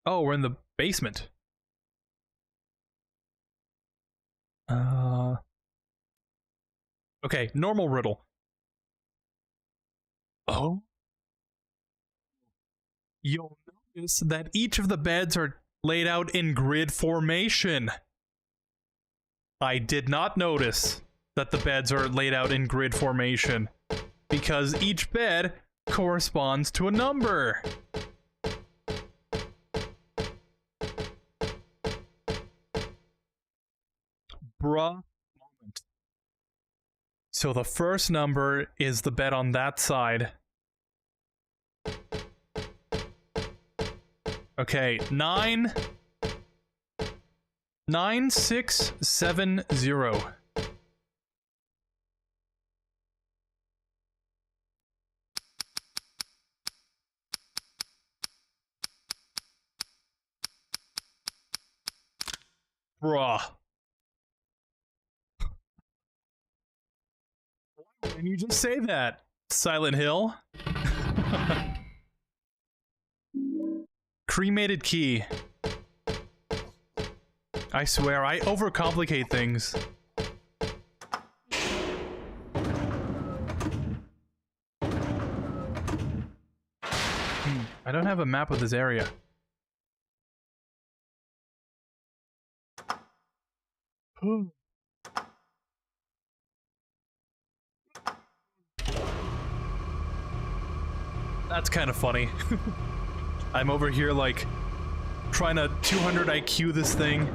Oh, we're in the basement. Okay, normal riddle. Oh? You'll notice that each of the beds are laid out in grid formation. I did not notice that the beds are laid out in grid formation because each bed corresponds to a number. Bruh moment. So the first number is the bed on that side. Okay, 9670. Bruh. Why didn't you just say that, Silent Hill? Cremated key. I swear, I overcomplicate things. I don't have a map of this area. That's kind of funny. I'm over here like trying to 200 IQ this thing.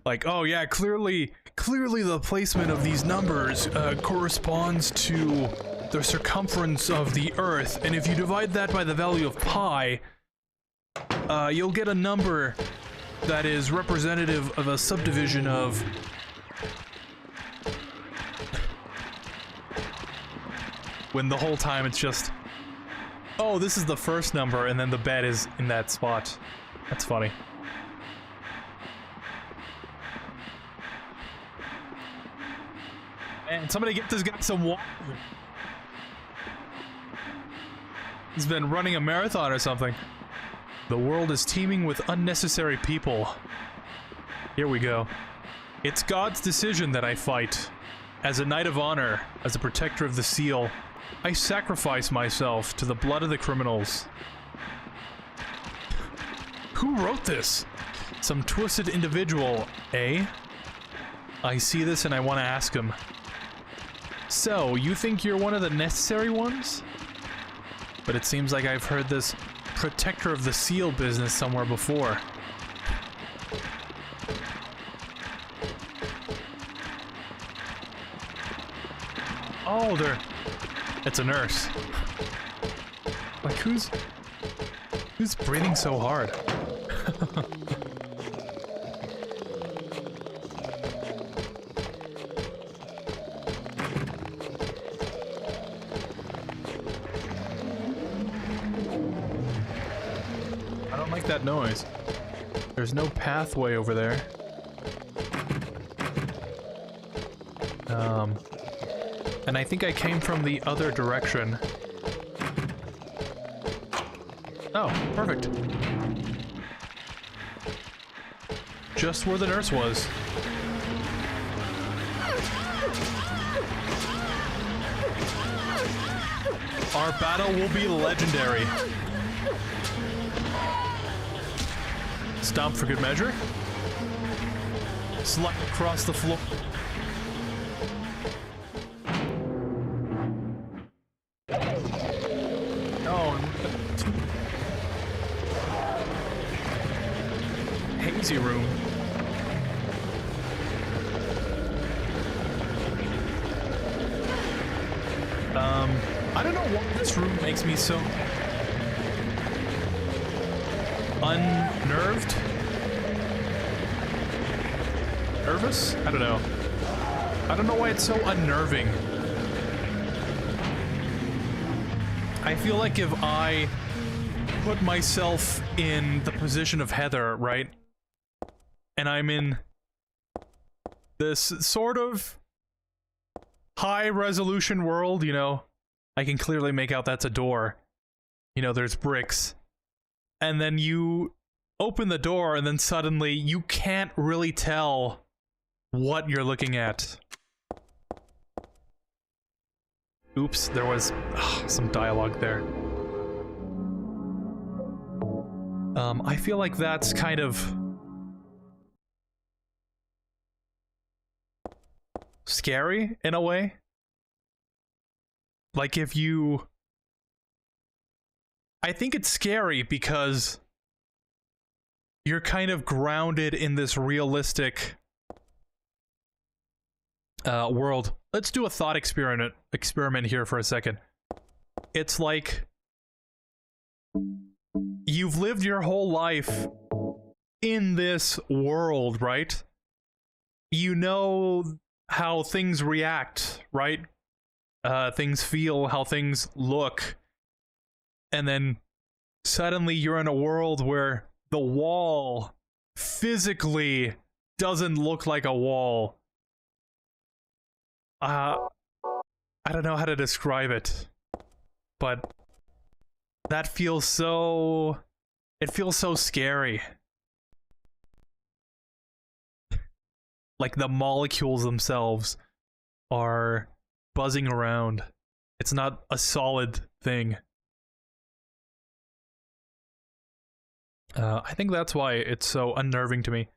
Like, oh yeah, clearly the placement of these numbers corresponds to the circumference of the Earth, and if you divide that by the value of pi, you'll get a number that is representative of a subdivision of... When the whole time it's just... Oh, this is the first number, and then the bed is in that spot. That's funny. And somebody get this guy some water. He's been running a marathon or something. The world is teeming with unnecessary people. Here we go. It's God's decision that I fight. As a knight of honor, as a protector of the seal, I sacrifice myself to the blood of the criminals. Who wrote this? Some twisted individual, eh? I see this and I want to ask him. So, you think you're one of the necessary ones? But it seems like I've heard this protector of the seal business somewhere before. Oh, it's a nurse. Like, who's breathing so hard? I don't like that noise. There's no pathway over there. And I think I came from the other direction. Oh, perfect. Just where the nurse was. Our battle will be legendary. Stomp for good measure. Slide across the floor. crazy room. I don't know why this room makes me so unnerved. Nervous? I don't know. I don't know why it's so unnerving. I feel like if I put myself in the position of Heather, right? And I'm in this sort of high resolution world, you know, I can clearly make out that's a door. You know, there's bricks. And then you open the door and then suddenly you can't really tell what you're looking at. Oops, there was some dialogue there. I feel like that's kind of scary in a way. Like if you... I think it's scary because you're kind of grounded in this realistic world. Let's do a thought experiment here for a second. It's like you've lived your whole life in this world, right? You know how things react, right? Things feel, how things look. And then suddenly you're in a world where the wall physically doesn't look like a wall. I don't know how to describe it, but that feels so... it feels so scary. Like the molecules themselves are buzzing around. It's not a solid thing. I think that's why it's so unnerving to me.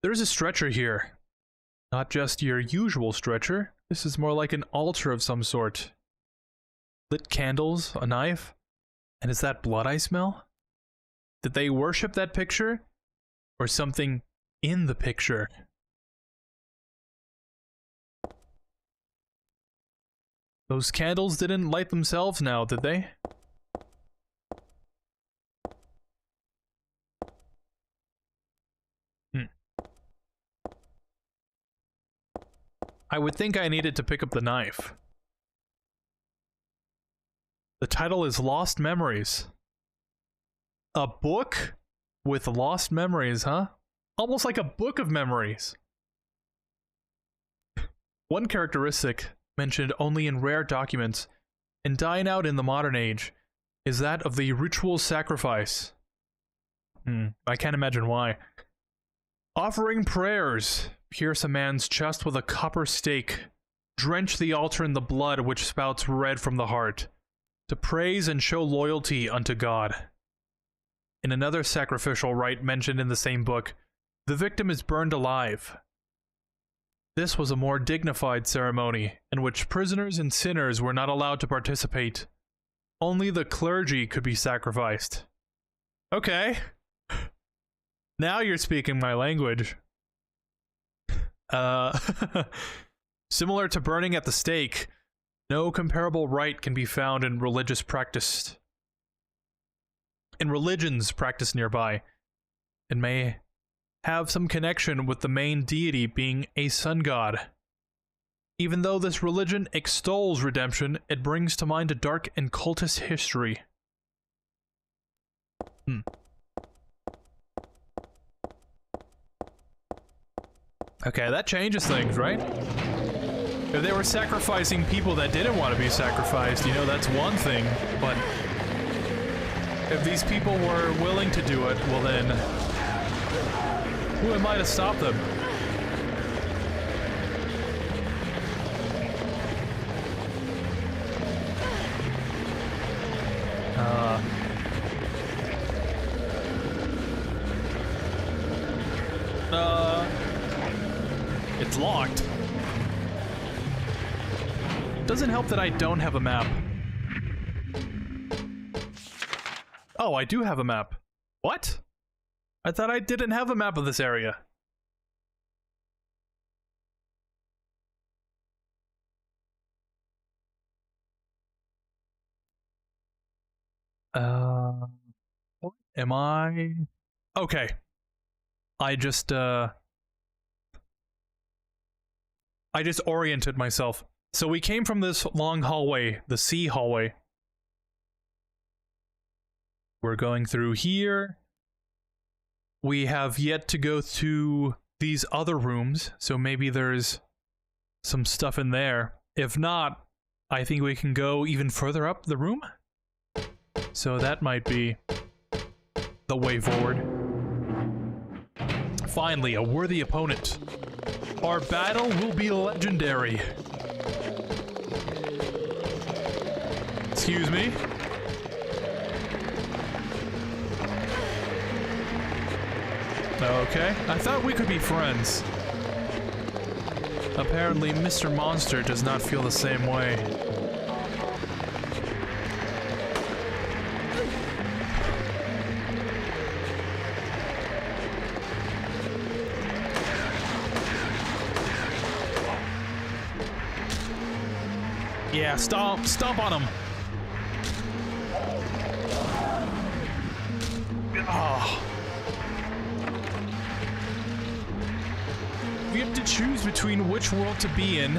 There's a stretcher here. Not just your usual stretcher. This is more like an altar of some sort. Lit candles, a knife. And is that blood I smell? Did they worship that picture? Or something in the picture? Those candles didn't light themselves now, did they? I would think I needed to pick up the knife. The title is Lost Memories. A book with lost memories, huh? Almost like a book of memories. One characteristic mentioned only in rare documents and dying out in the modern age is that of the ritual sacrifice. I can't imagine why. Offering prayers. Pierce a man's chest with a copper stake. Drench the altar in the blood which spouts red from the heart. To praise and show loyalty unto God. In another sacrificial rite mentioned in the same book, the victim is burned alive. This was a more dignified ceremony, in which prisoners and sinners were not allowed to participate. Only the clergy could be sacrificed. Okay. Now you're speaking my language. Similar to burning at the stake, no comparable rite can be found in religions practiced nearby. It may have some connection with the main deity being a sun god. Even though this religion extols redemption, it brings to mind a dark and cultist history. Okay, that changes things, right? If they were sacrificing people that didn't want to be sacrificed, you know, that's one thing, but if these people were willing to do it, well then, who am I to stop them? It's locked. Doesn't help that I don't have a map. Oh, I do have a map. What? I thought I didn't have a map of this area. What am I? Okay. I just oriented myself. So we came from this long hallway, the C hallway. We're going through here. We have yet to go to these other rooms, so maybe there's some stuff in there. If not, I think we can go even further up the room. So that might be the way forward. Finally, a worthy opponent. Our battle will be legendary. Excuse me? Okay, I thought we could be friends. Apparently, Mr. Monster does not feel the same way. Yeah, stomp on him. Oh. We have to choose between which world to be in.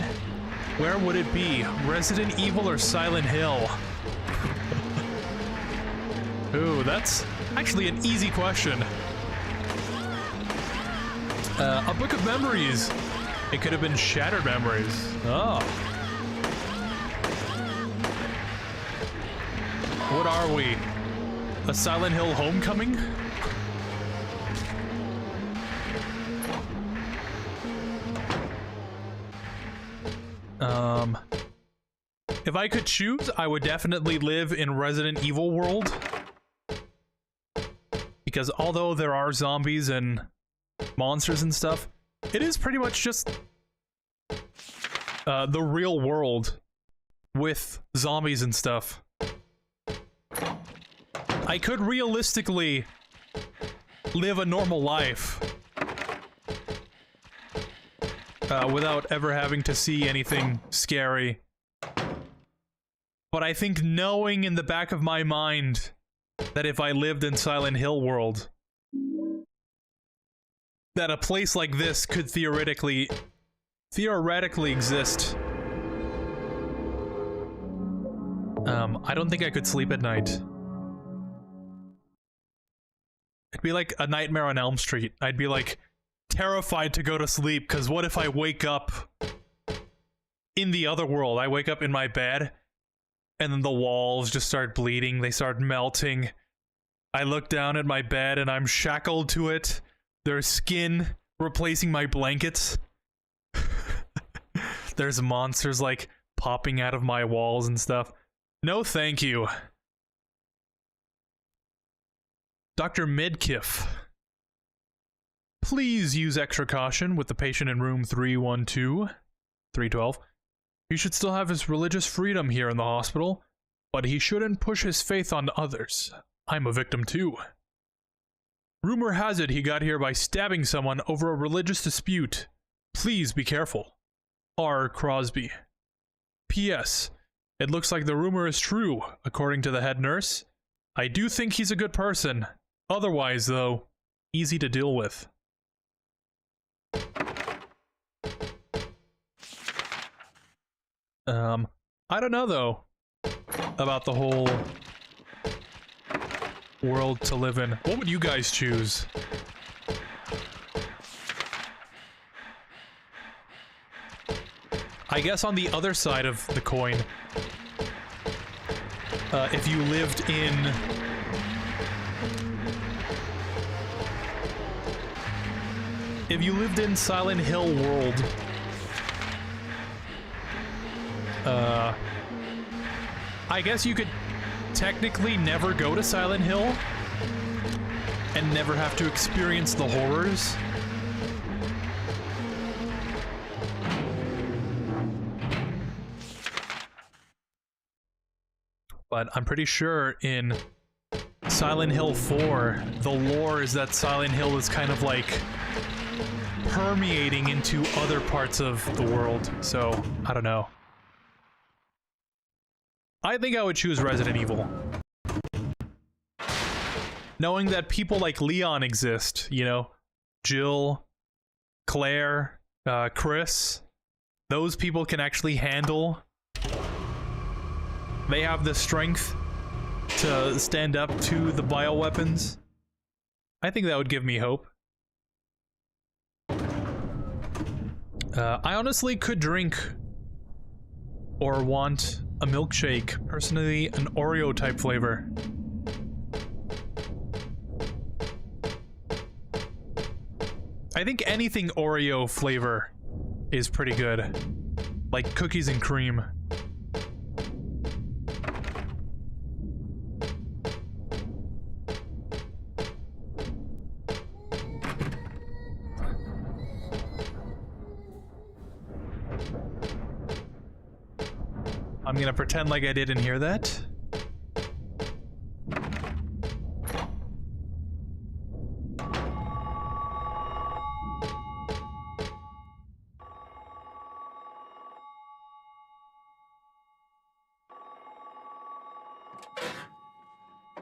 Where would it be? Resident Evil or Silent Hill? Ooh, that's actually an easy question. A Book of Memories. It could have been Shattered Memories. Oh. What are we? A Silent Hill Homecoming? If I could choose, I would definitely live in Resident Evil world. Because although there are zombies and monsters and stuff, it is pretty much just the real world with zombies and stuff. I could realistically live a normal life without ever having to see anything scary. But I think knowing in the back of my mind that if I lived in Silent Hill world, that a place like this could theoretically exist. I don't think I could sleep at night. It'd be like a Nightmare on Elm Street. I'd be like terrified to go to sleep, because what if I wake up in the other world? I wake up in my bed, and then the walls just start bleeding, they start melting. I look down at my bed and I'm shackled to it. There's skin replacing my blankets. There's monsters like popping out of my walls and stuff. No thank you. Dr. Midkiff. Please use extra caution with the patient in room 312. He should still have his religious freedom here in the hospital, but he shouldn't push his faith on others. I'm a victim too. Rumor has it he got here by stabbing someone over a religious dispute. Please be careful. R. Crosby. P.S. It looks like the rumor is true, according to the head nurse. I do think he's a good person. Otherwise, though, easy to deal with. I don't know, though, about the whole world to live in. What would you guys choose? I guess on the other side of the coin, if you lived in... If you lived in Silent Hill world, I guess you could technically never go to Silent Hill and never have to experience the horrors. But I'm pretty sure in Silent Hill 4. The lore is that Silent Hill is kind of like permeating into other parts of the world, so I don't know. I think I would choose Resident Evil. Knowing that people like Leon exist, you know, Jill, Claire, Chris, those people can actually handle. They have the strength to stand up to the bioweapons. I think that would give me hope. I honestly could drink or want a milkshake. Personally, an Oreo type flavor. I think anything Oreo flavor is pretty good. Like cookies and cream. I'm gonna pretend like I didn't hear that.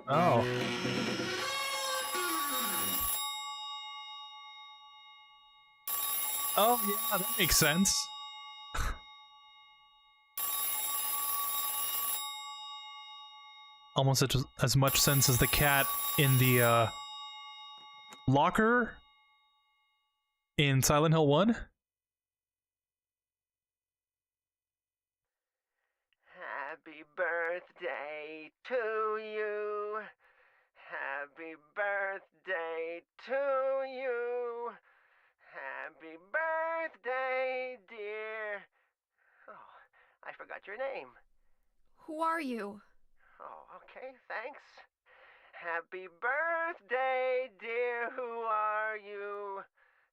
Oh. Oh, yeah, that makes sense. Almost as much sense as the cat in the locker in Silent Hill 1. Happy birthday to you. Happy birthday to you. Happy birthday, dear. Oh, I forgot your name. Who are you? Oh, okay, thanks. Happy birthday, dear, who are you?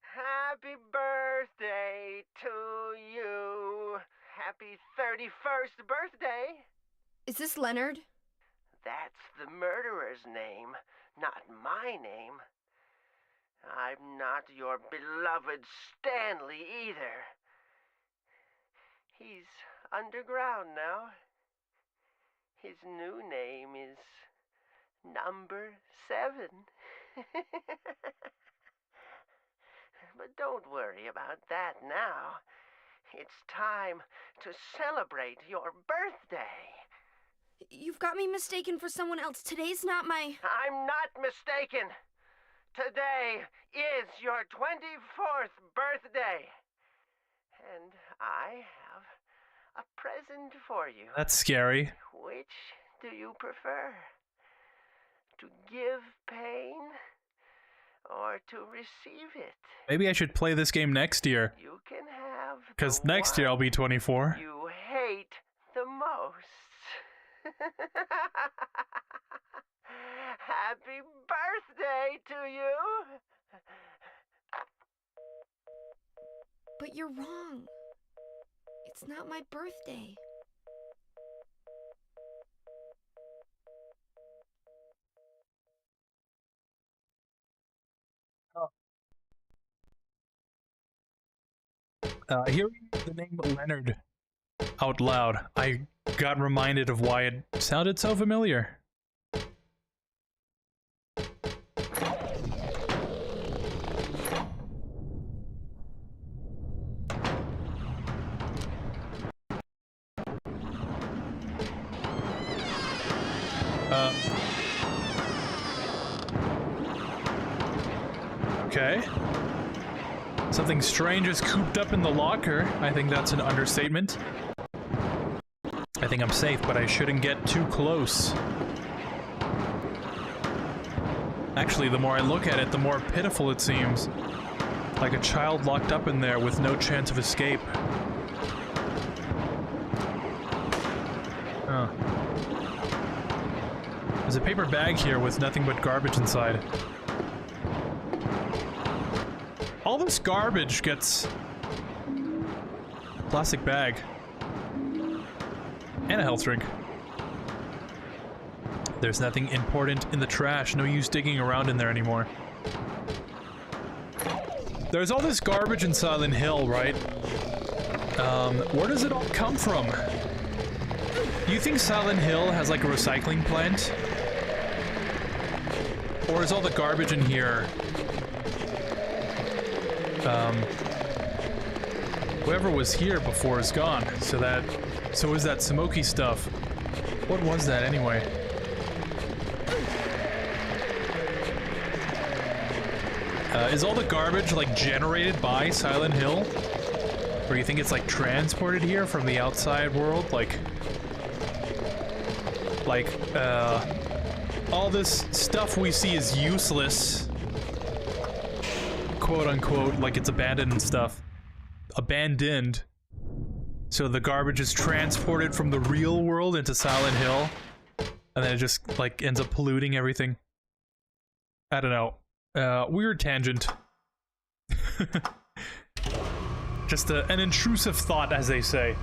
Happy birthday to you. Happy 31st birthday. Is this Leonard? That's the murderer's name, not my name. I'm not your beloved Stanley either. He's underground now. His new name is Number 7. But don't worry about that now. It's time to celebrate your birthday. You've got me mistaken for someone else. Today's not my... I'm not mistaken. Today is your 24th birthday. And I have a present for you. That's scary. Which do you prefer? To give pain or to receive it? Maybe I should play this game next year. You can have Because the next year I'll be one 24. you hate the most. Happy birthday to you. But you're wrong. It's not my birthday. Hearing the name Leonard out loud, I got reminded of why it sounded so familiar. Okay. Something strange is cooped up in the locker. I think that's an understatement. I think I'm safe, but I shouldn't get too close. Actually, the more I look at it, the more pitiful it seems. Like a child locked up in there with no chance of escape. Huh. There's a paper bag here with nothing but garbage inside. All this garbage gets plastic bag and a health drink. There's nothing important in the trash. No use digging around in there anymore. There's all this garbage in Silent Hill, right? Where does it all come from? Do you think Silent Hill has like a recycling plant? Or is all the garbage in here... whoever was here before is gone, so is that smoky stuff. What was that anyway? Is all the garbage like generated by Silent Hill? Or do you think it's like transported here from the outside world? Like, all this stuff we see is useless, quote unquote, like it's abandoned and stuff. Abandoned. So the garbage is transported from the real world into Silent Hill, and then it just like ends up polluting everything. I don't know. Weird tangent. Just an intrusive thought, as they say.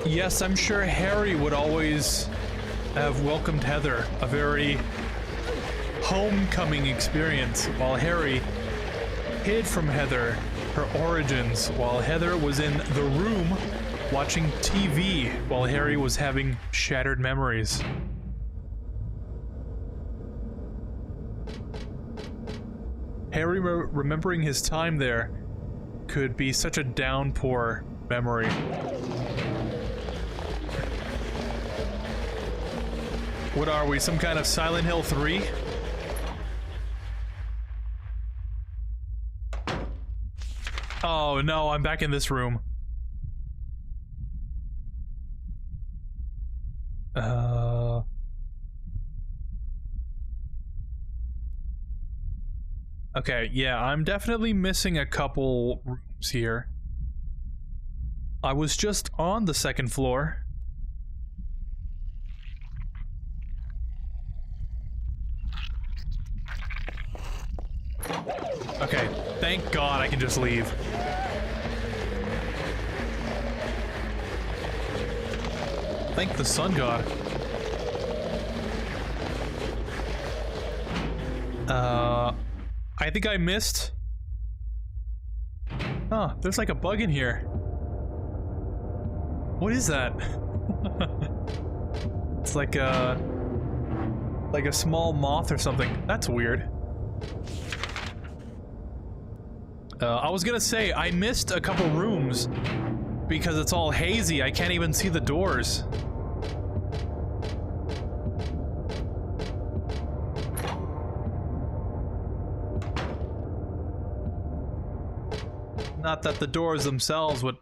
Yes, I'm sure Harry would always have welcomed Heather. A very homecoming experience, while Harry hid from Heather her origins, while Heather was in the room watching TV, while Harry was having shattered memories. Harry remembering his time there could be such a downpour memory. What are we, some kind of Silent Hill 3? Oh no, I'm back in this room. Okay, yeah, I'm definitely missing a couple rooms here. I was just on the second floor. Okay, thank God I can just leave. Thank the sun god. I think I missed. Oh, there's like a bug in here. What is that? It's like a small moth or something. That's weird. I was gonna say, I missed a couple rooms because it's all hazy. I can't even see the doors. Not that the doors themselves would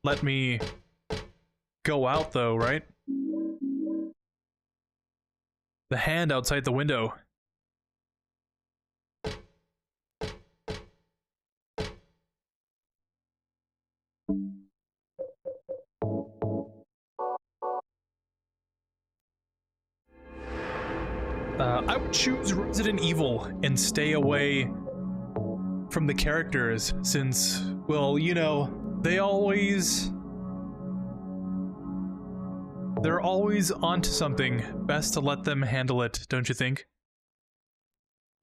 let me go out though, right? The hand outside the window. I would choose Resident Evil and stay away from the characters since, well, you know, they're always onto something. Best to let them handle it, don't you think?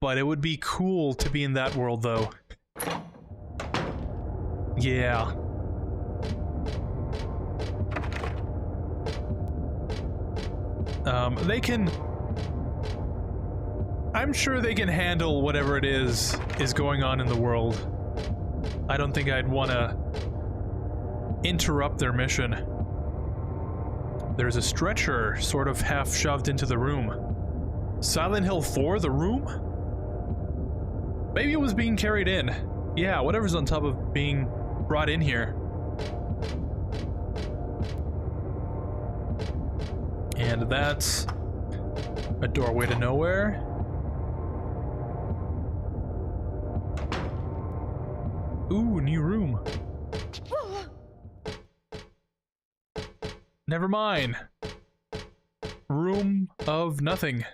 But it would be cool to be in that world, though. Yeah. They can... I'm sure they can handle whatever it is going on in the world. I don't think I'd want to interrupt their mission. There's a stretcher sort of half shoved into the room. Silent Hill 4, the room? Maybe it was being carried in. Yeah, whatever's on top of being brought in here. And that's a doorway to nowhere. Ooh, new room. Never mind. Room of nothing.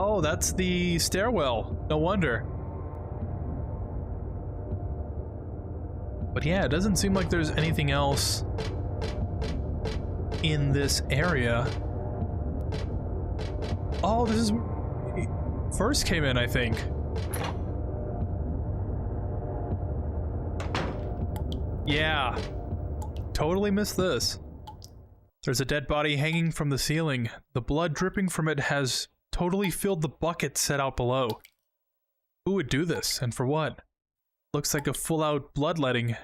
Oh, that's the stairwell. No wonder. But yeah, it doesn't seem like there's anything else in this area. Oh, this is where we first came in, I think. Yeah. Totally missed this. There's a dead body hanging from the ceiling. The blood dripping from it has totally filled the bucket set out below. Who would do this, and for what? Looks like a full-out bloodletting.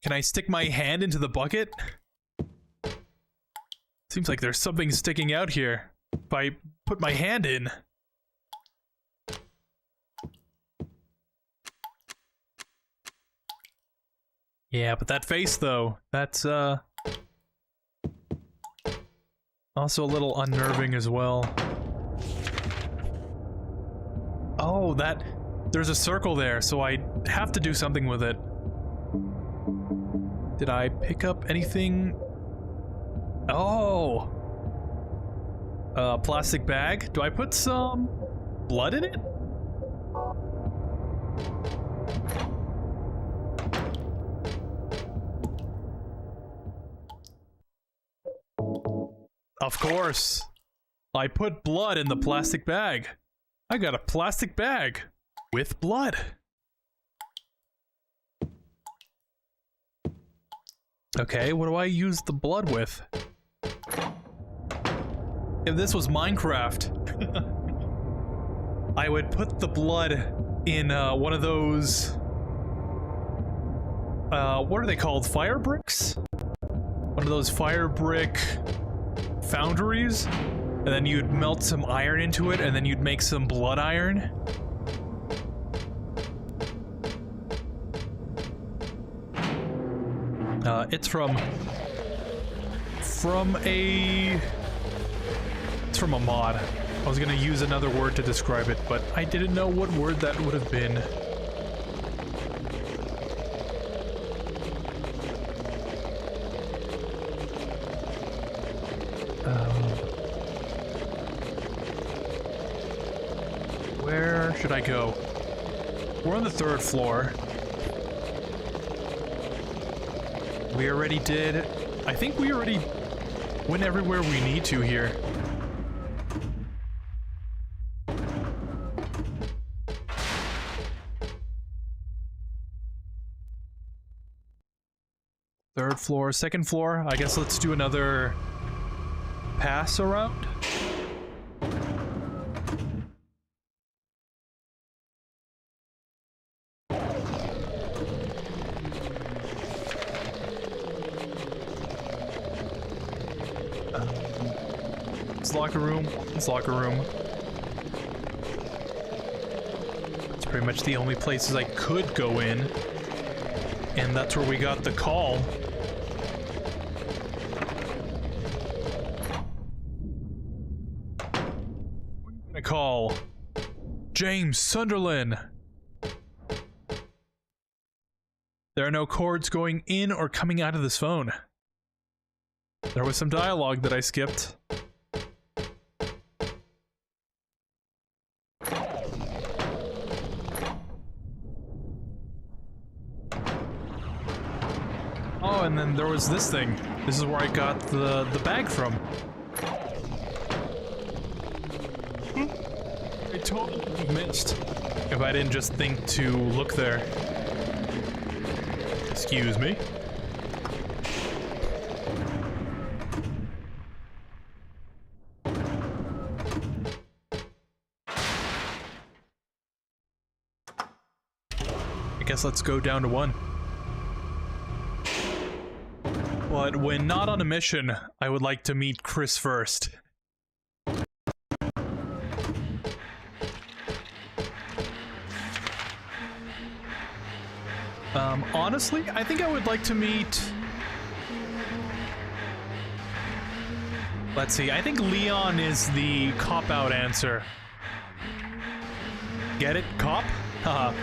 Can I stick my hand into the bucket? Seems like there's something sticking out here. If I put my hand in. Yeah, but that face though, that's also a little unnerving as well. Oh, there's a circle there, so I have to do something with it. Did I pick up anything? Oh! A plastic bag? Do I put some blood in it? Of course. I put blood in the plastic bag. I got a plastic bag with blood. Okay, what do I use the blood with? If this was Minecraft, I would put the blood in one of those... what are they called? Fire bricks? One of those fire brick foundries? And then you'd melt some iron into it, and then you'd make some blood iron. It's from a mod. I was gonna use another word to describe it, but I didn't know what word that would have been. Where should I go? We're on the 3rd floor. We already did... I think we already went everywhere we need to here. Third floor, 2nd floor. I guess let's do another pass around. Locker room. It's locker room. It's pretty much the only places I could go in. And that's where we got the call. We're gonna call James Sunderland. There are no cords going in or coming out of this phone. There was some dialogue that I skipped. Oh, and then there was this thing. This is where I got the bag from. I totally missed if I didn't just think to look there. Excuse me. I guess let's go down to 1. But when not on a mission, I would like to meet Chris first. Honestly, I think I would like to meet... Let's see, I think Leon is the cop-out answer. Get it? Cop? Haha.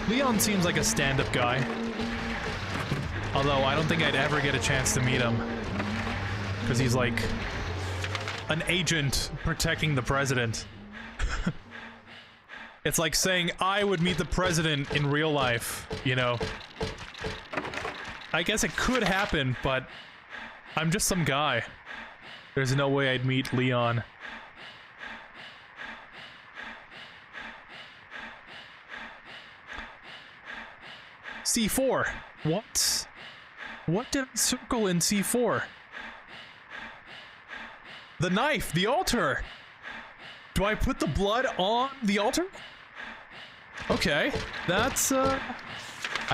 Leon seems like a stand-up guy. Although I don't think I'd ever get a chance to meet him. Because he's like an agent protecting the president. It's like saying I would meet the president in real life, you know? I guess it could happen, but I'm just some guy. There's no way I'd meet Leon. C4. What? What did I circle in C4? The knife, the altar. Do I put the blood on the altar? Okay, that's I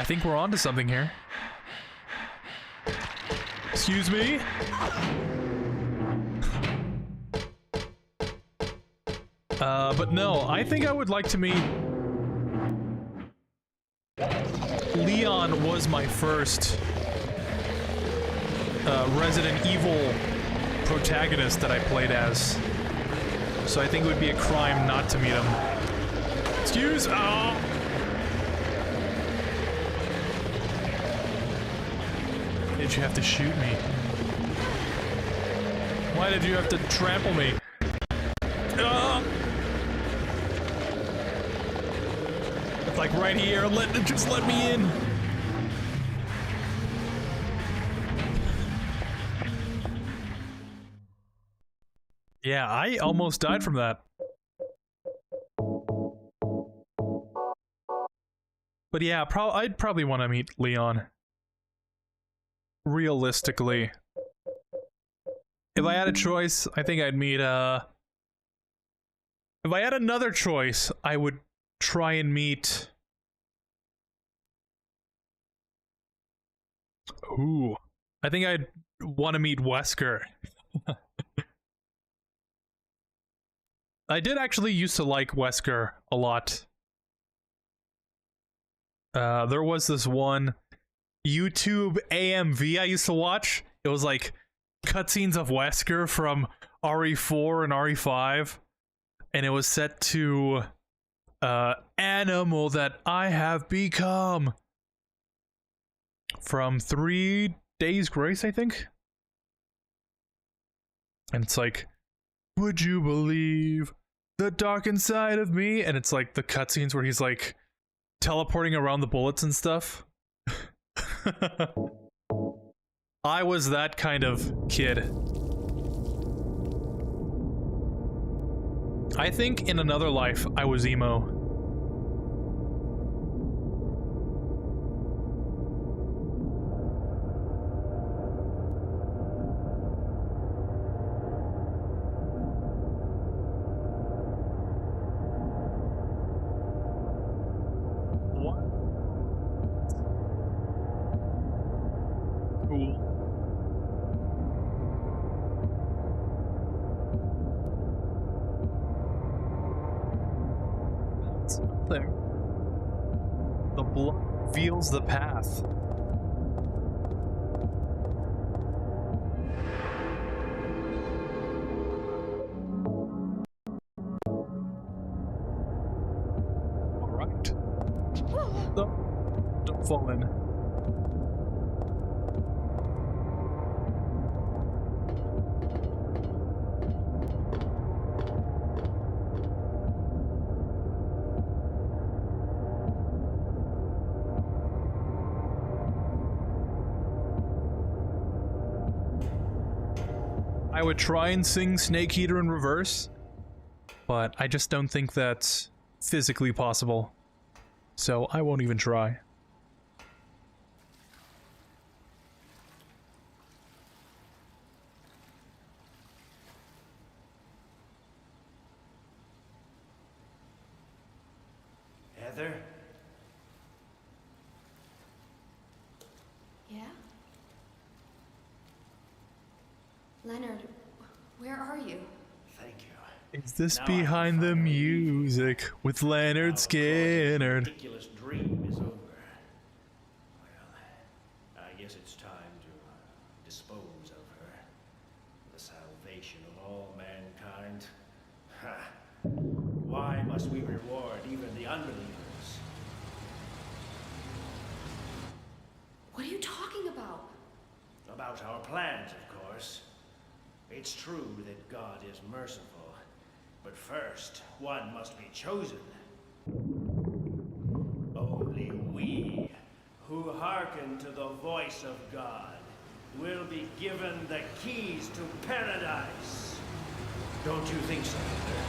think we're onto something here. Excuse me? But no, I think I would like to meet... Leon was my first Resident Evil protagonist that I played as. So I think it would be a crime not to meet him. Excuse... Oh! Did you have to shoot me? Why did you have to trample me? It's like right here, just let me in. Yeah, I almost died from that. But yeah, I'd probably want to meet Leon. Realistically. If I had a choice, I think I'd meet, if I had another choice, I would try and meet... Ooh. I think I'd want to meet Wesker. I did actually used to like Wesker a lot. There was this one YouTube AMV I used to watch. It was like cutscenes of Wesker from RE4 and RE5. And it was set to Animal That I Have Become. From 3 Days Grace, I think? And it's like, would you believe the dark inside of me? And it's like the cutscenes where he's like teleporting around the bullets and stuff. I was that kind of kid. I think in another life I was emo. There. The blood reveals the path. Alright. No, don't fall in. I would try and sing Snake Eater in reverse, but I just don't think that's physically possible. So I won't even try. Heather? Yeah? Leonard, where are you? Thank you. Is this Now I behind the finally- music with Leonard Skinner? This ridiculous dream is over. Well, I guess it's time to dispose of her. The salvation of all mankind. Ha! Why must we reward even the unbelievers. What are you talking about? About our plans, of course. It's true that God is merciful, but first, one must be chosen. Only we, who hearken to the voice of God, will be given the keys to paradise. Don't you think so, Heather?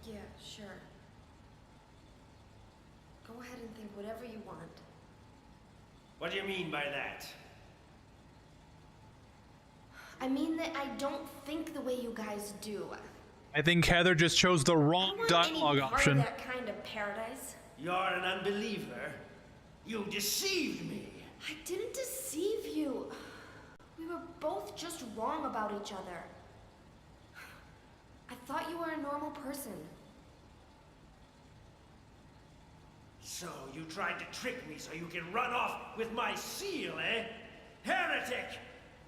Yeah, sure. Go ahead and think whatever you want. What do you mean by that? I mean that I don't think the way you guys do. I think Heather just chose the I wrong don't want dialogue any part option. of that kind of paradise. You're an unbeliever. You deceived me. I didn't deceive you. We were both just wrong about each other. I thought you were a normal person. So you tried to trick me so you can run off with my seal, eh? Heretic!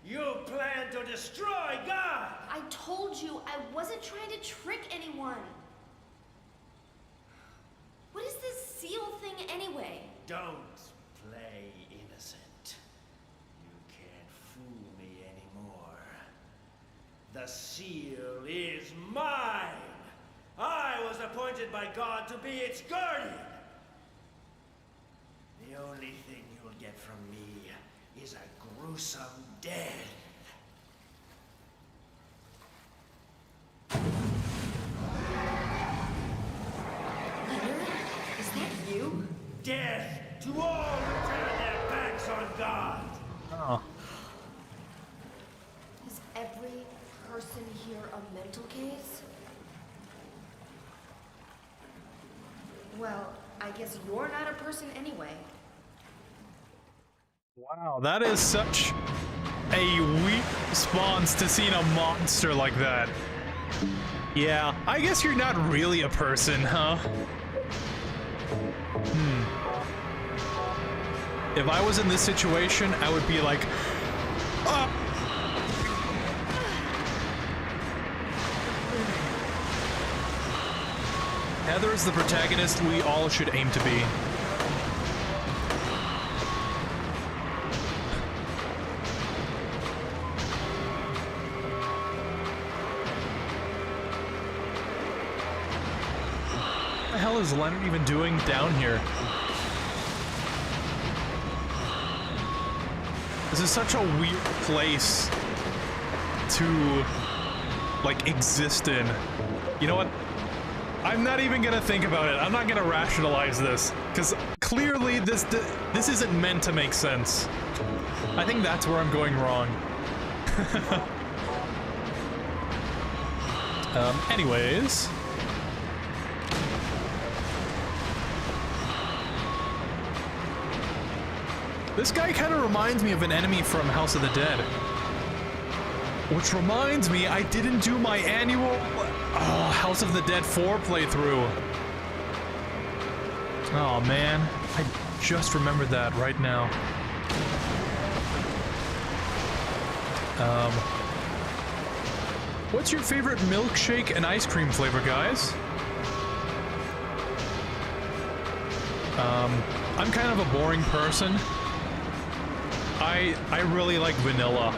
You plan to destroy God! I told you I wasn't trying to trick anyone. What is this seal thing anyway? Don't play innocent. You can't fool me anymore. The seal is mine! I was appointed by God to be its guardian! The only thing you'll get from me is a gruesome death. Leonard? Is that you? Death to all who turn their backs on God! Oh. Is every person here a mental case? Well, I guess you're not a person anyway. Wow, that is such a weak response to seeing a monster like that. Yeah, I guess you're not really a person, huh? If I was in this situation, I would be like, ah! Heather is the protagonist we all should aim to be. What the hell is Leonard even doing down here? This is such a weird place to, like, exist in. You know what? I'm not even gonna think about it. I'm not gonna rationalize this, because clearly this isn't meant to make sense. I think that's where I'm going wrong. Anyways. This guy kind of reminds me of an enemy from House of the Dead. Which reminds me, I didn't do my annual House of the Dead 4 playthrough. Oh man, I just remembered that right now. What's your favorite milkshake and ice cream flavor, guys? I'm kind of a boring person. I really like vanilla.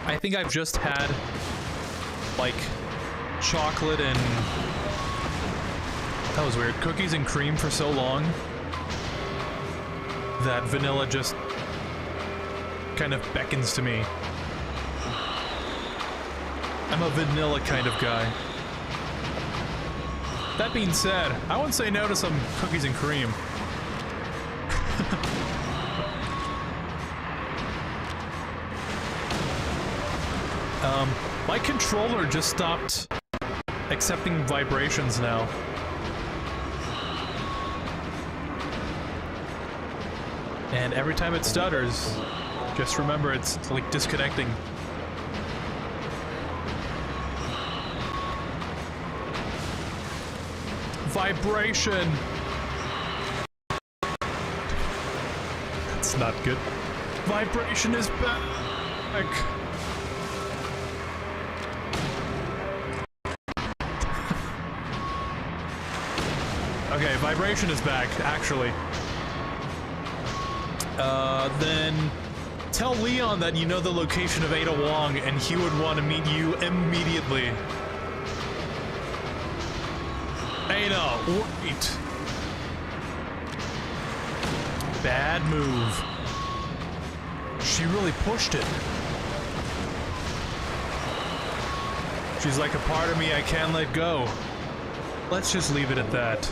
I think I've just had, like, chocolate and... That was weird. Cookies and cream for so long that vanilla just kind of beckons to me. I'm a vanilla kind of guy. That being said, I won't say no to some cookies and cream. My controller just stopped accepting vibrations now. And every time it stutters, just remember it's like disconnecting. Vibration! That's not good. Vibration is back! Okay, vibration is back, actually. Then tell Leon that you know the location of Ada Wong and he would want to meet you immediately. Ada, wait. Bad move. She really pushed it. She's like a part of me I can't let go. Let's just leave it at that.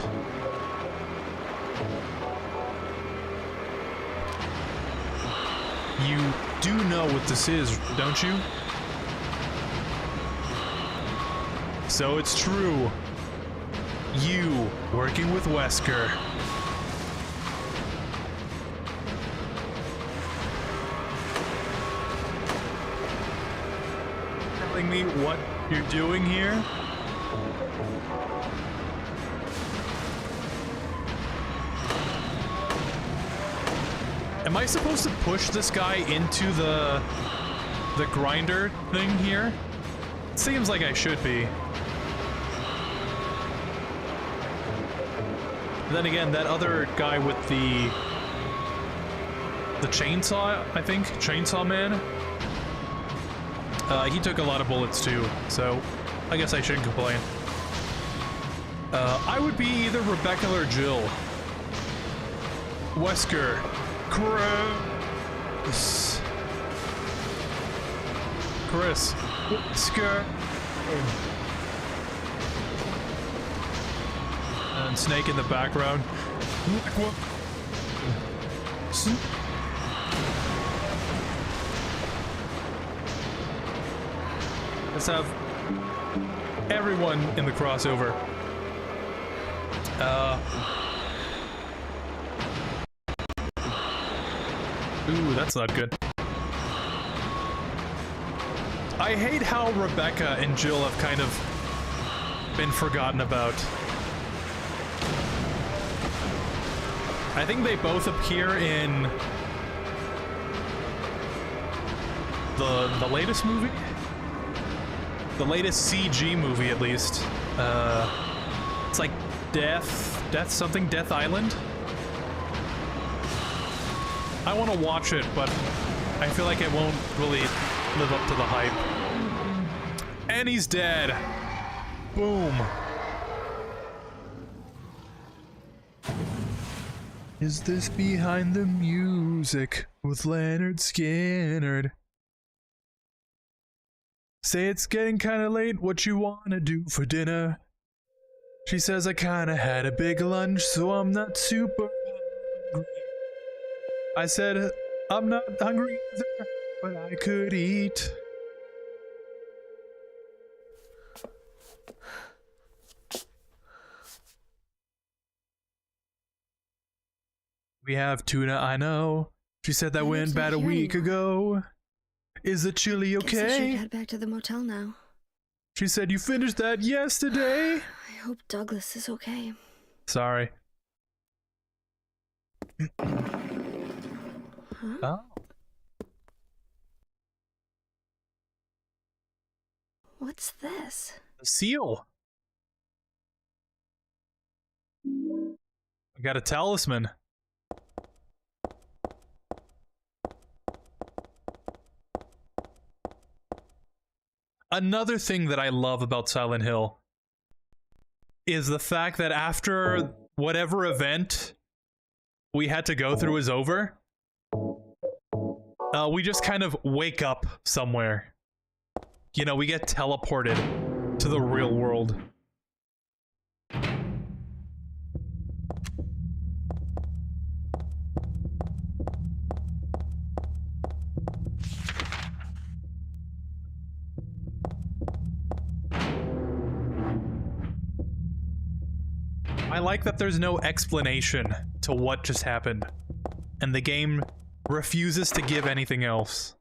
You do know what this is, don't you? So it's true. You working with Wesker. Telling me what you're doing here? Am I supposed to push this guy into the grinder thing here? Seems like I should be. Then again, that other guy with the chainsaw, I think, Chainsaw Man. He took a lot of bullets too, so I guess I shouldn't complain. I would be either Rebecca or Jill. Wesker. Chris. Wesker. And Snake in the background. Let's have everyone in the crossover. Ooh, that's not good. I hate how Rebecca and Jill have kind of been forgotten about. I think they both appear in the latest movie? The latest CG movie, at least. It's like Death Island? I want to watch it, but I feel like it won't really live up to the hype. And he's dead. Boom. Is this Behind the Music with Leonard Skinner? Say it's getting kinda late, what you wanna do for dinner? She says I kinda had a big lunch, so I'm not super hungry. I said I'm not hungry either, but I could eat. We have tuna, I know. She said that went bad a week ago. Is the chili okay? Guess I should head back to the motel now. She said you finished that yesterday. I hope Douglas is okay. Sorry. Huh? Oh. What's this? A seal. I got a talisman. Another thing that I love about Silent Hill is the fact that after whatever event we had to go through is over, we just kind of wake up somewhere. You know, we get teleported to the real world. I like that there's no explanation to what just happened, and the game refuses to give anything else.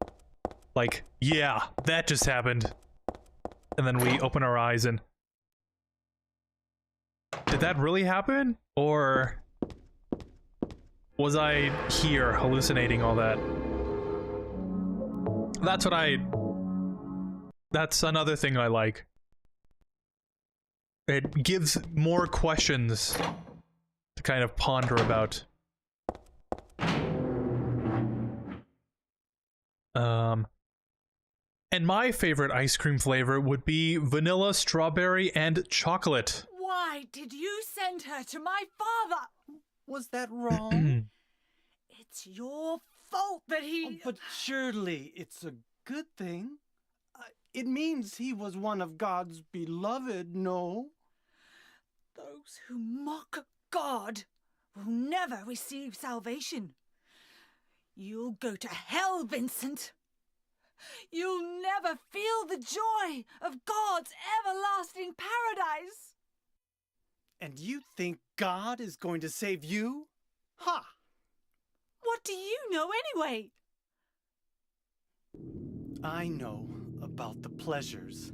Like, yeah, that just happened. And then we open our eyes and... Did that really happen? Or... was I here hallucinating all that? That's another thing I like. It gives more questions to kind of ponder about. And my favorite ice cream flavor would be vanilla, strawberry, and chocolate. Why did you send her to my father? Was that wrong? It's your fault that he... But surely it's a good thing. It means he was one of God's beloved, no? Those who mock God will never receive salvation. You'll go to hell, Vincent. You'll never feel the joy of God's everlasting paradise. And you think God is going to save you? Ha! What do you know anyway? I know about the pleasures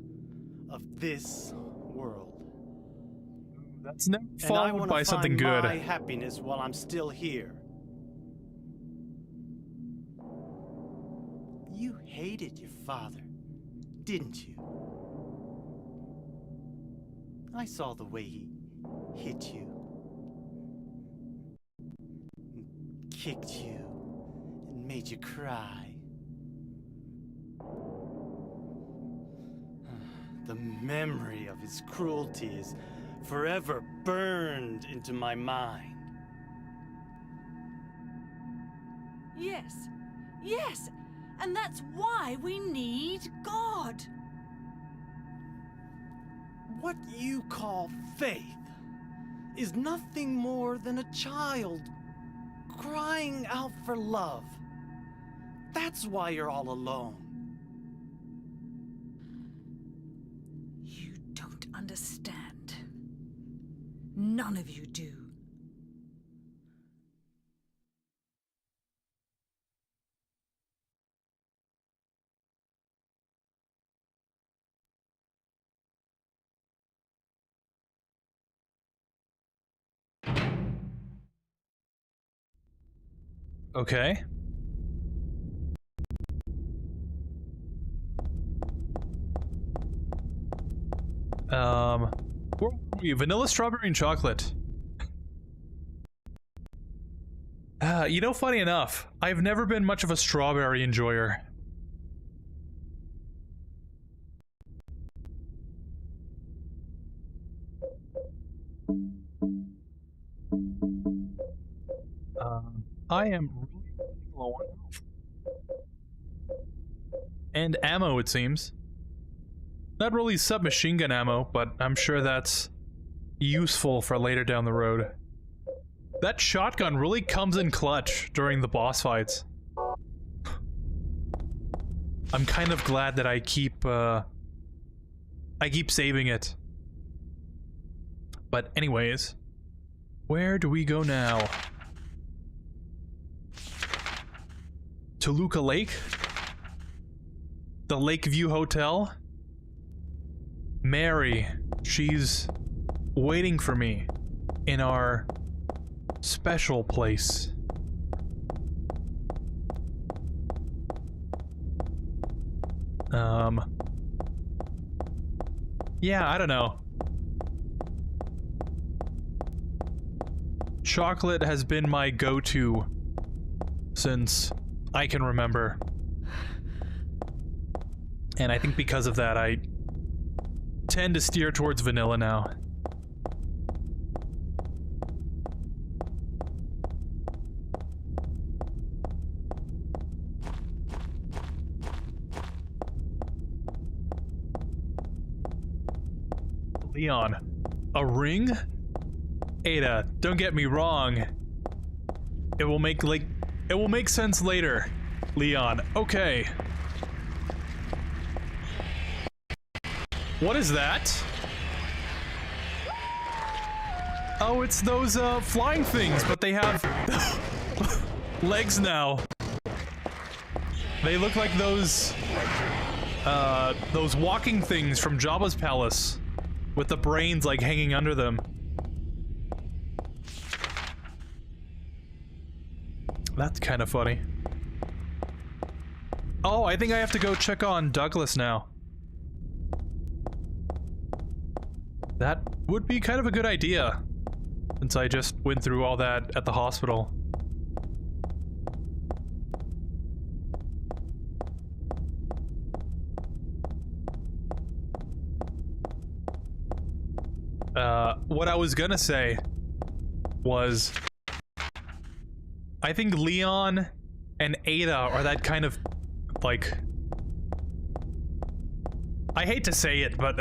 of this world. That's never And I followed want by to something find good. my happiness while I'm still here. You hated your father, didn't you? I saw the way he hit you, and kicked you, and made you cry. The memory of his cruelty is forever burned into my mind. Yes, and that's why we need God. What you call faith is nothing more than a child crying out for love. That's why you're all alone. You don't understand. None of you do. Okay. Where were we? Vanilla, strawberry, and chocolate. You know, funny enough, I've never been much of a strawberry enjoyer. I am really low on health. And ammo, it seems. Not really submachine gun ammo, but I'm sure that's useful for later down the road. That shotgun really comes in clutch during the boss fights. I'm kind of glad that I keep saving it. But anyways, where do we go now? Toluca Lake? The Lakeview Hotel? Mary, she's waiting for me in our special place. Yeah, I don't know. Chocolate has been my go-to since I can remember. And I think because of that, I tend to steer towards vanilla now. Leon, a ring? Ada, don't get me wrong. It will make sense later. Leon, okay. What is that? Oh, it's those flying things, but they have legs now. They look like those walking things from Jabba's palace with the brains like hanging under them. That's kind of funny. Oh, I think I have to go check on Douglas now. That would be kind of a good idea. since I just went through all that at the hospital. What I was gonna say was, I think Leon and Ada are that kind of, like, I hate to say it, but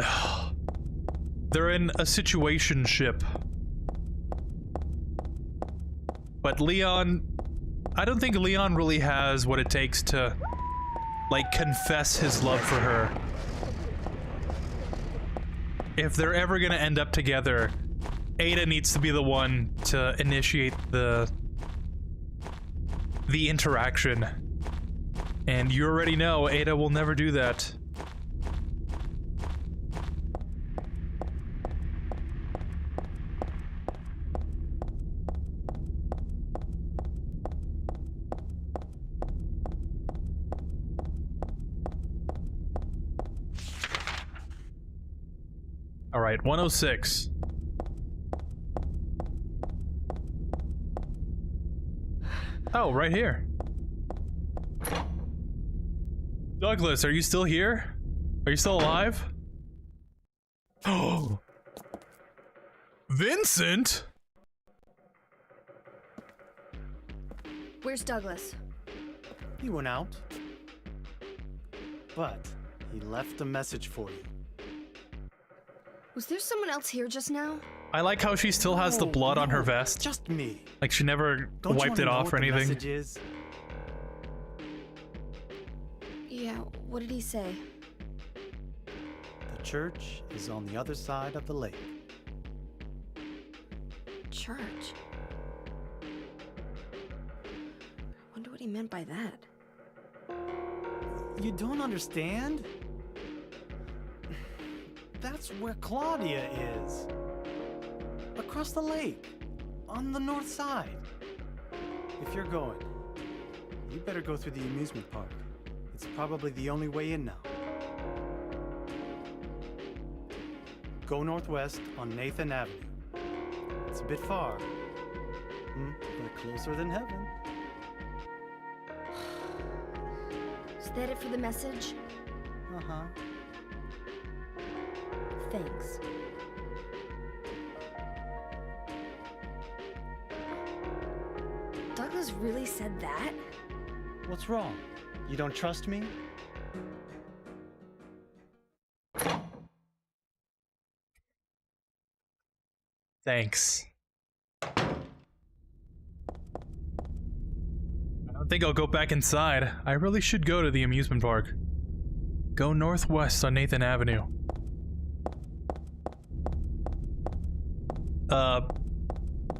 they're in a situationship. But Leon, I don't think Leon really has what it takes to, like, confess his love for her. If they're ever gonna end up together, Ada needs to be the one to initiate the interaction. And you already know Ada will never do that. All right, 106. Oh, right here. Douglas, are you still here? Are you still alive? Oh, Vincent? Where's Douglas? He went out. But he left a message for you. Was there someone else here just now? I like how she still has the blood on her No, vest. Just me. Like she never Don't you wiped wanna it know off what or the anything. message is? Yeah, what did he say? The church is on the other side of the lake. Church? Wonder what he meant by that. You don't understand? That's where Claudia is. Across the lake. On the north side. If you're going, you better go through the amusement park. It's probably the only way in now. Go northwest on Nathan Avenue. It's a bit far, but closer than heaven. Is that it for the message? Uh-huh. Thanks. Douglas really said that? What's wrong? You don't trust me? Thanks. I don't think I'll go back inside. I really should go to the amusement park. Go northwest on Nathan Avenue.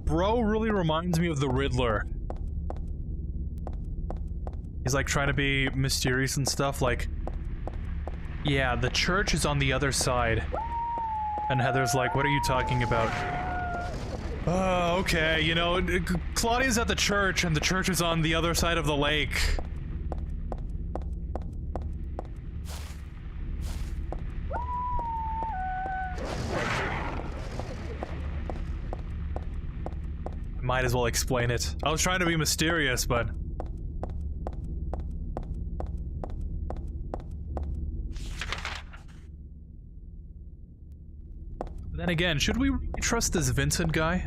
Bro really reminds me of the Riddler. He's like trying to be mysterious and stuff, like, yeah, the church is on the other side. And Heather's like, what are you talking about? Oh, okay, you know, Claudia's at the church and the church is on the other side of the lake. Might as well explain it. I was trying to be mysterious, but... Then again, should we really trust this Vincent guy?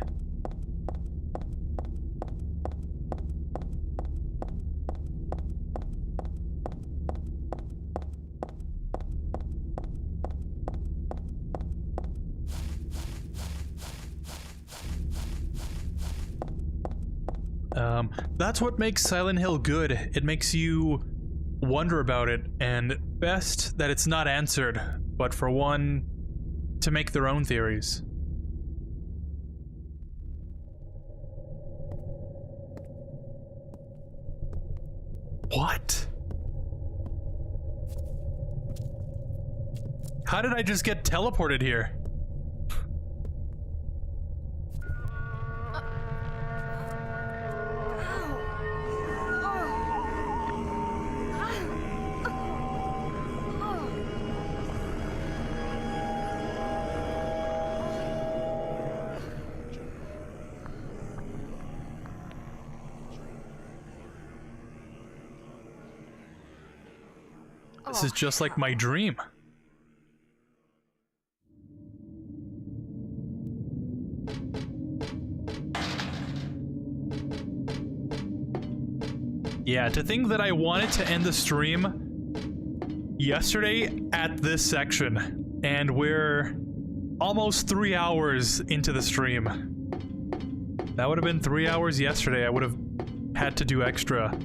That's what makes Silent Hill good. It makes you wonder about it, and best that it's not answered, but for one to make their own theories. What? How did I just get teleported here? This is just like my dream. Yeah, to think that I wanted to end the stream yesterday at this section, and we're almost 3 hours into the stream. That would have been 3 hours yesterday. I would have had to do extra.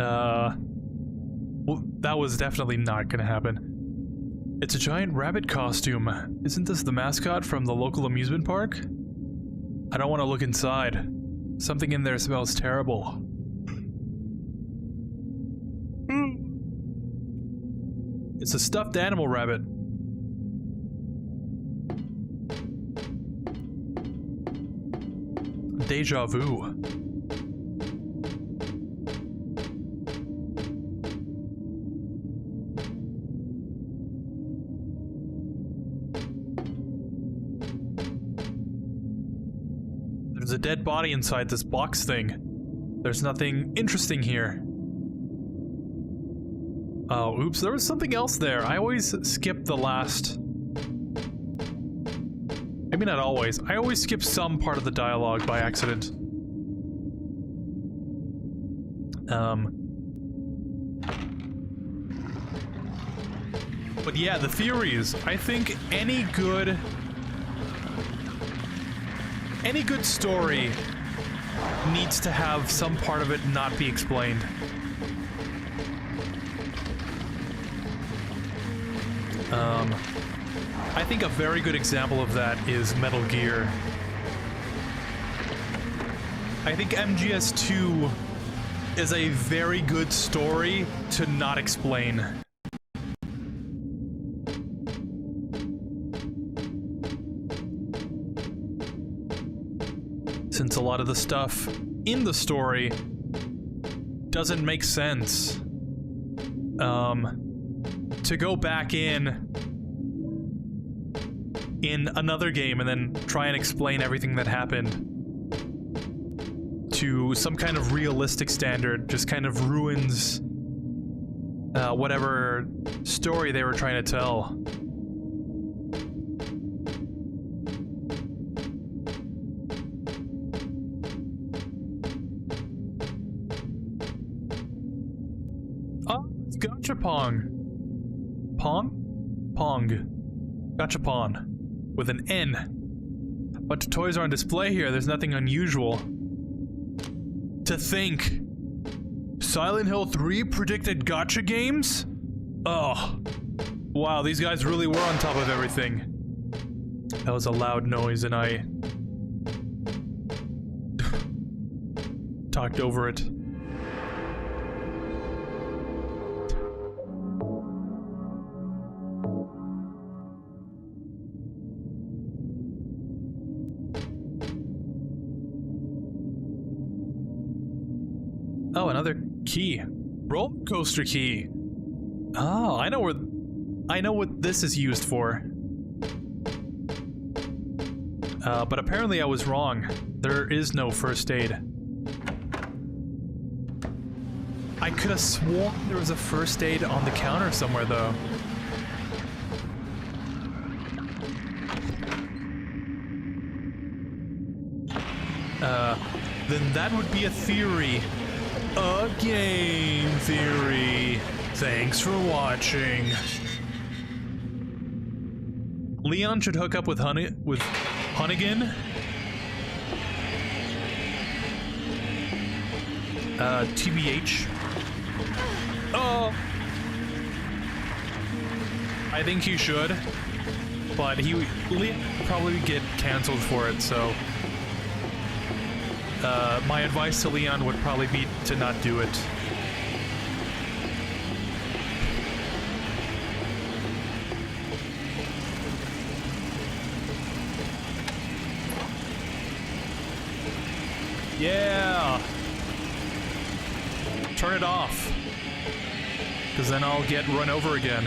Well, that was definitely not gonna happen. It's a giant rabbit costume. Isn't this the mascot from the local amusement park? I don't want to look inside. Something in there smells terrible. It's a stuffed animal rabbit. Deja vu. There's a dead body inside this box thing. There's nothing interesting here. Oh, oops, there was something else there. I always skip the last... I mean, not always. I always skip some part of the dialogue by accident. But yeah, the theories. I think any good story needs to have some part of it not be explained. I think a very good example of that is Metal Gear. I think MGS2 is a very good story to not explain. Since a lot of the stuff in the story doesn't make sense. To go back in another game and then try and explain everything that happened to some kind of realistic standard just kind of ruins whatever story they were trying to tell. Oh, it's Gachapon. Pong? Gachapon. With an N. Bunch of toys are on display here. There's nothing unusual. To think. Silent Hill 3 predicted gacha games? Oh. Wow, these guys really were on top of everything. That was a loud noise and I... talked over it. Oh, another key. Roller coaster key. Oh, I know what this is used for. But apparently I was wrong. There is no first aid. I could have sworn there was a first aid on the counter somewhere, though. Then that would be a theory. A game theory. Thanks for watching. Leon should hook up with Hunnigan. TBH. Oh. I think he should, but Leon would probably get canceled for it, so my advice to Leon would probably be to not do it. Yeah! Turn it off, because then I'll get run over again.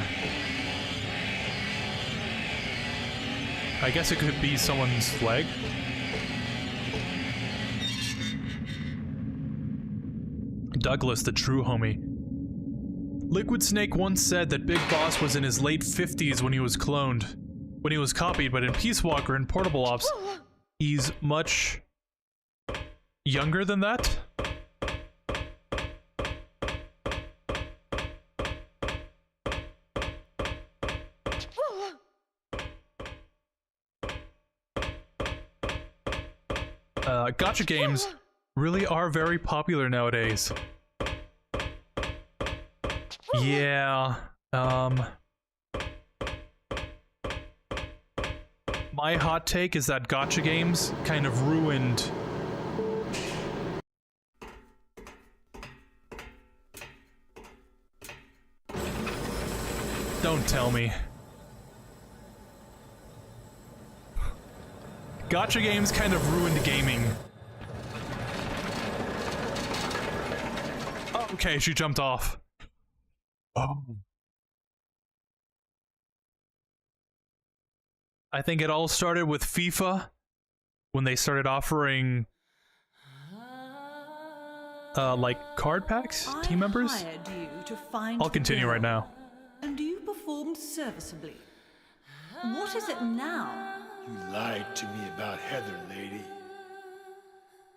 I guess it could be someone's leg. Douglas, the true homie. Liquid Snake once said that Big Boss was in his late 50s when he was cloned. When he was copied, but in Peace Walker and Portable Ops, he's much younger than that. Gacha games really are very popular nowadays. Yeah, my hot take is that gacha games kind of ruined Don't tell me. Gacha games kind of ruined gaming. Oh, okay, she jumped off. Oh. I think it all started with FIFA when they started offering like card packs, team members. Hired you to find I'll continue the right now. And you performed serviceably. What is it now? You lied to me about Heather, lady.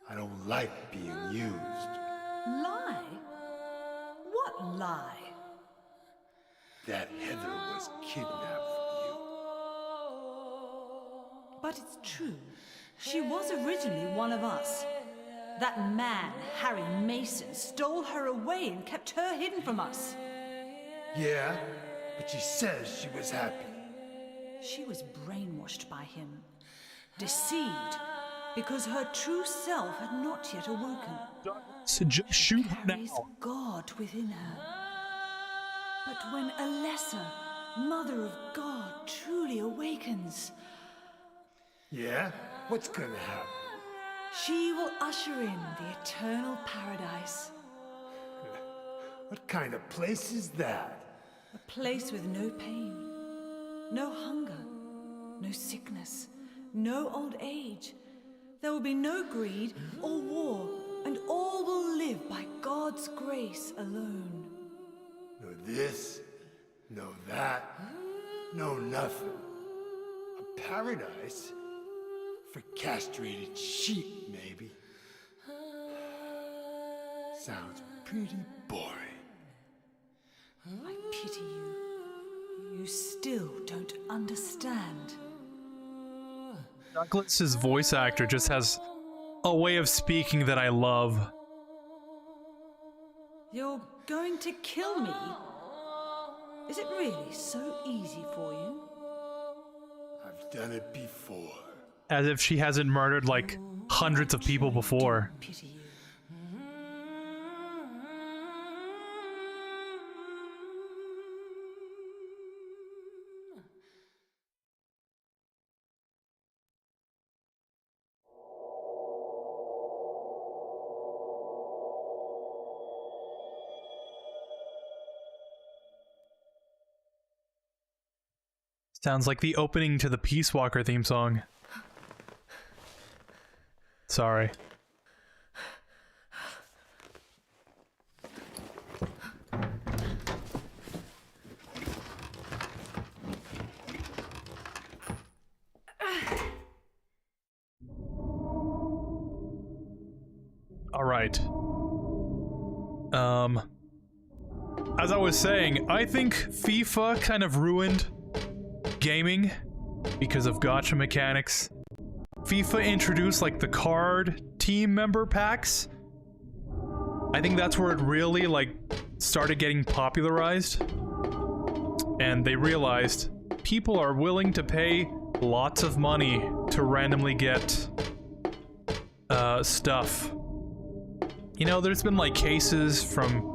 I don't like being used. Lie? What lie? That Heather was kidnapped from you. But it's true. She was originally one of us. That man, Harry Mason, stole her away and kept her hidden from us. Yeah, but she says she was happy. She was brainwashed by him, deceived, because her true self had not yet awoken. So just shoot her Carries now. God within her. But when Alessa, Mother of God, truly awakens, Yeah? What's gonna happen? she will usher in the eternal paradise. What kind of place is that? A place with no pain, no hunger, no sickness, no old age. There will be no greed or war, and all will live by God's grace alone. No this, no that, no nothing. A paradise? For castrated sheep, maybe. Sounds pretty boring. I pity you. You still don't understand. Douglas's voice actor just has a way of speaking that I love. You're going to kill me? Is it really so easy for you? I've done it before. As if she hasn't murdered like hundreds of people before. Pity you. Sounds like the opening to the Peace Walker theme song. Sorry. All right. As I was saying, I think FIFA kind of ruined gaming because of gacha mechanics. FIFA introduced like the card team member packs. I think that's where it really like started getting popularized. And they realized people are willing to pay lots of money to randomly get stuff. You know, there's been like cases from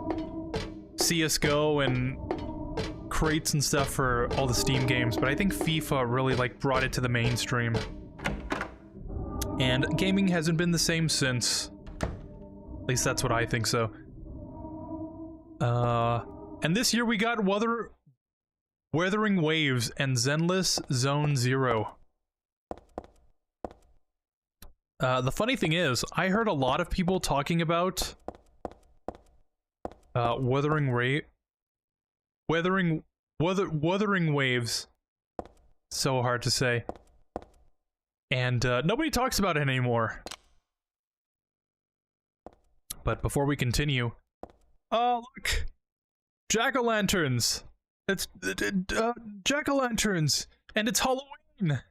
CSGO and crates and stuff for all the Steam games, but I think FIFA really like brought it to the mainstream. And gaming hasn't been the same since. At least that's what I think so. And this year we got Weathering Waves and Zenless Zone Zero. The funny thing is, I heard a lot of people talking about Wuthering Waves. So hard to say. And nobody talks about it anymore. But before we continue, oh look, jack-o'-lanterns. It's jack-o'-lanterns, and it's Halloween.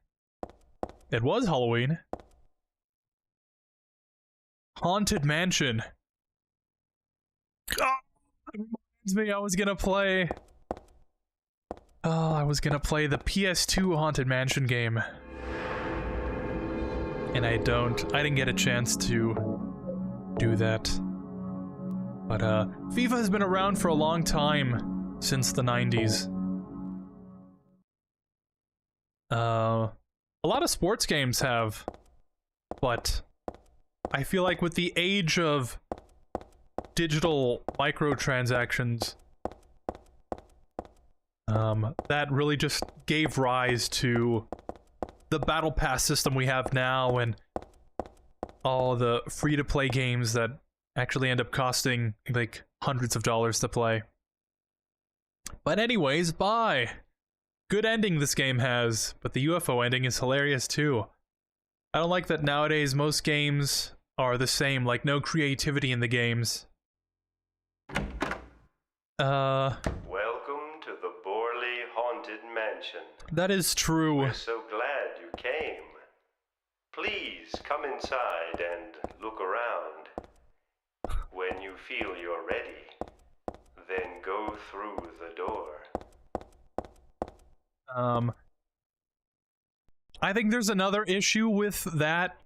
It was Halloween. Haunted Mansion. Oh, that reminds me, I was gonna play. Oh, I was gonna play the PS2 Haunted Mansion game. And I didn't get a chance to do that. But FIFA has been around for a long time, since the 90s. A lot of sports games have, but I feel like with the age of digital microtransactions, that really just gave rise to the Battle Pass system we have now and all the free-to-play games that actually end up costing like hundreds of dollars to play. But anyways, bye! Good ending this game has, but the UFO ending is hilarious too. I don't like that nowadays most games are the same, like no creativity in the games. Welcome to the Borley Haunted Mansion. That is true. We're so glad you came. Please come inside and look around. When you feel you're ready, then go through the door. I think there's another issue with that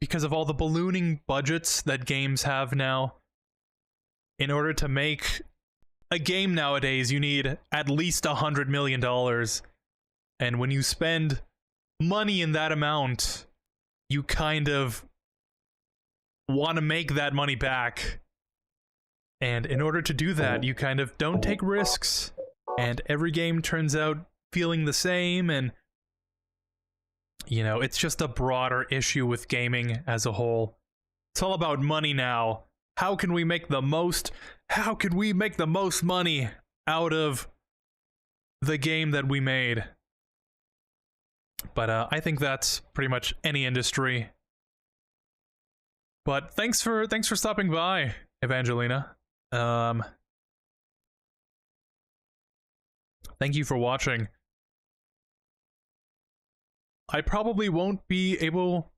because of all the ballooning budgets that games have now. In order to make a game nowadays, you need at least $100 million. And when you spend money in that amount, you kind of want to make that money back. And in order to do that, you kind of don't take risks. And every game turns out feeling the same, and you know, it's just a broader issue with gaming as a whole. It's all about money now. How can we make the most money out of the game that we made? But I think that's pretty much any industry. But thanks for stopping by, Evangelina. Thank you for watching. I probably won't be able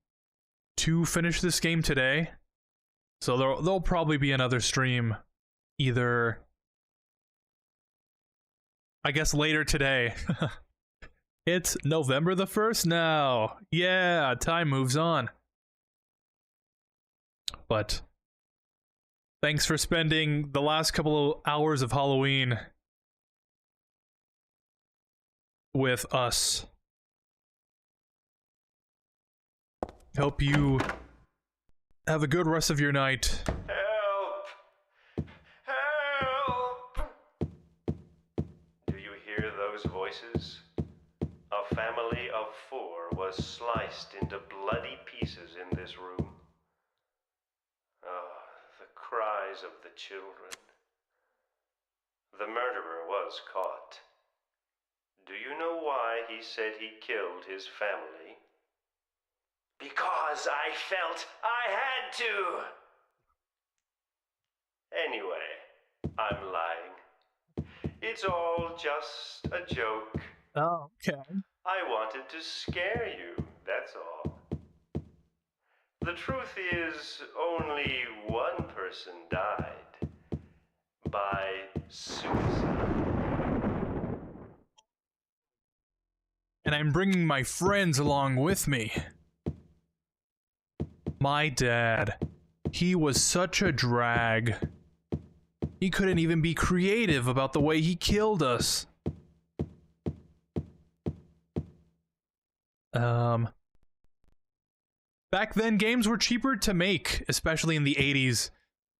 to finish this game today, so there'll probably be another stream either, I guess, later today. It's November the 1st now. Yeah, time moves on. But thanks for spending the last couple of hours of Halloween with us. Hope you have a good rest of your night. Help! Help! Do you hear those voices? A family of 4 was sliced into bloody pieces in this room. Ah, the cries of the children. The murderer was caught. Do you know why he said he killed his family? Because I felt I had to! Anyway, I'm lying. It's all just a joke. Oh, okay. I wanted to scare you, that's all. The truth is, only one person died. By suicide. And I'm bringing my friends along with me. My dad. He was such a drag. He couldn't even be creative about the way he killed us. Back then, games were cheaper to make, especially in the 80s.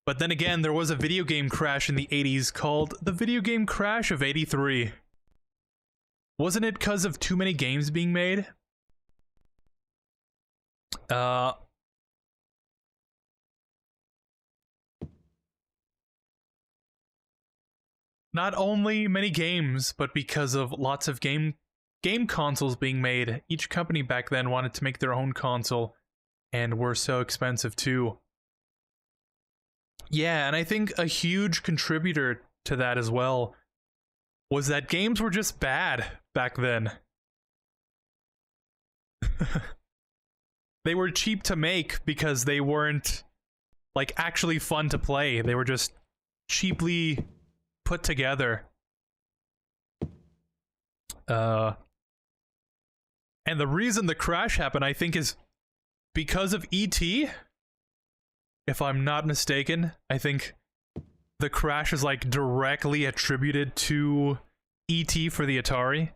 But then again, there was a video game crash in the 80s called the Video Game Crash of '83. Wasn't it because of too many games being made? not only many games, but because of lots of game consoles being made, each company back then wanted to make their own console, and were so expensive too. Yeah, and I think a huge contributor to that as well was that games were just bad back then. They were cheap to make because they weren't, like, actually fun to play. They were just cheaply put together. And the reason the crash happened, I think, is because of E.T. If I'm not mistaken, I think the crash is, like, directly attributed to E.T. for the Atari.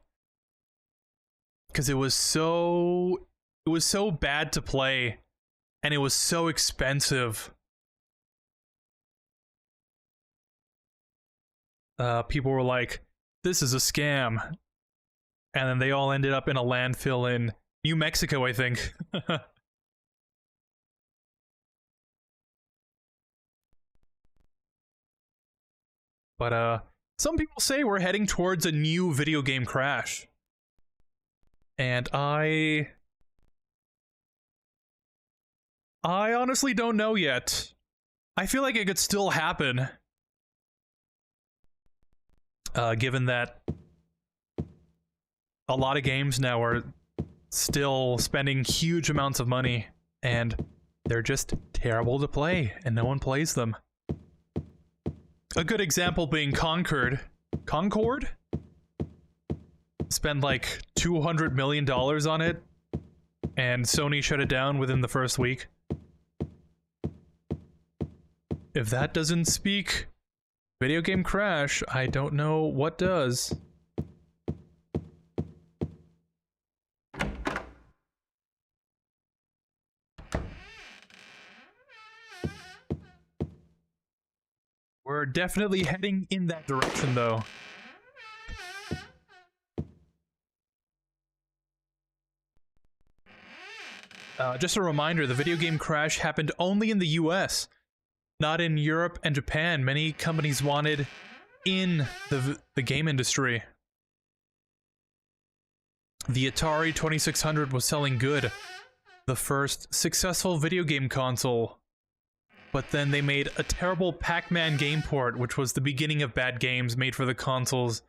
Because it was so bad to play, and it was so expensive. People were like, this is a scam. And then they all ended up in a landfill in New Mexico, I think. But, some people say we're heading towards a new video game crash. And I honestly don't know yet. I feel like it could still happen. Given that a lot of games now are still spending huge amounts of money, and they're just terrible to play, and no one plays them. A good example being Concord. Spent like $200 million on it, and Sony shut it down within the first week. If that doesn't speak video game crash, I don't know what does. We're definitely heading in that direction, though. Just a reminder, the video game crash happened only in the US, not in Europe and Japan. Many companies wanted in the game industry. The Atari 2600 was selling good, the first successful video game console. But then they made a terrible Pac-Man game port, which was the beginning of bad games made for the consoles.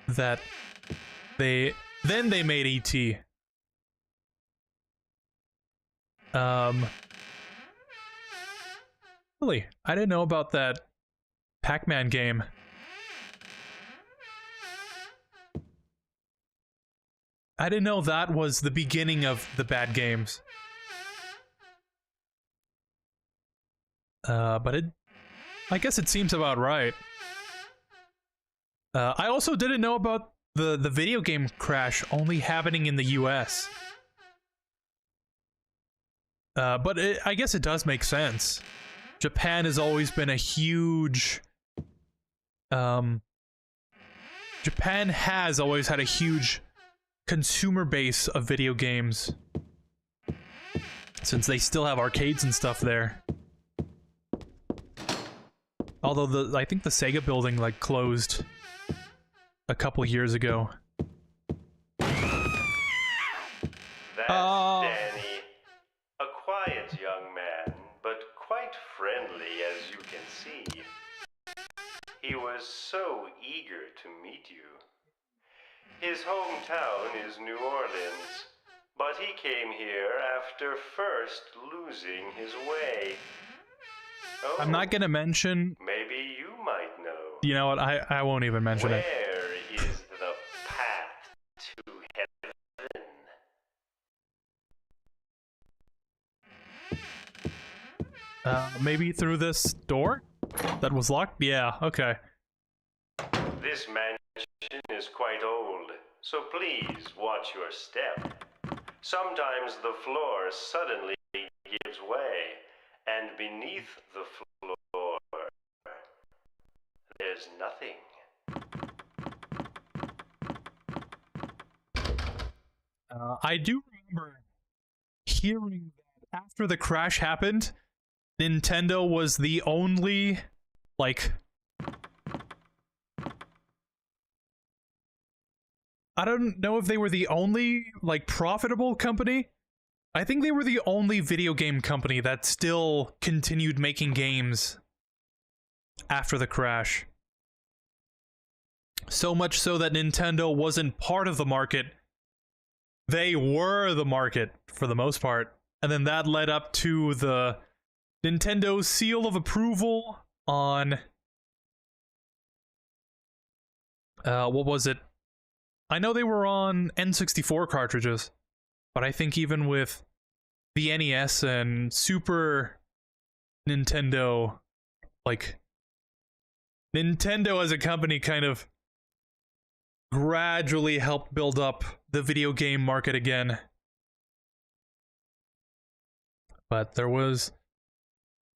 Then they made E.T. Really, I didn't know about that Pac-Man game. I didn't know that was the beginning of the bad games. But I guess it seems about right. I also didn't know about the video game crash only happening in the US. But I guess it does make sense. Japan has always been a huge... Japan has always had a huge consumer base of video games, since they still have arcades and stuff there. Although I think the Sega building, like, closed a couple years ago. That's Danny. A quiet young man, but quite friendly, as you can see. He was so eager to meet you. His hometown is New Orleans, but he came here after first losing his way. Oh, I'm not gonna mention... Maybe you might know. You know what, I won't even mention it. Where is the path to heaven? Maybe through this door? That was locked? Yeah, okay. This mansion is quite old, so please watch your step. Sometimes the floor suddenly gives way, and beneath the floor, there's nothing. I do remember hearing that after the crash happened, Nintendo was the only, like, I don't know if they were the only, like, profitable company. I think they were the only video game company that still continued making games after the crash. So much so that Nintendo wasn't part of the market. They were the market for the most part. And then that led up to the Nintendo seal of approval on... what was it? I know they were on N64 cartridges, but I think even with the NES and Super Nintendo, like, Nintendo as a company kind of gradually helped build up the video game market again. But there was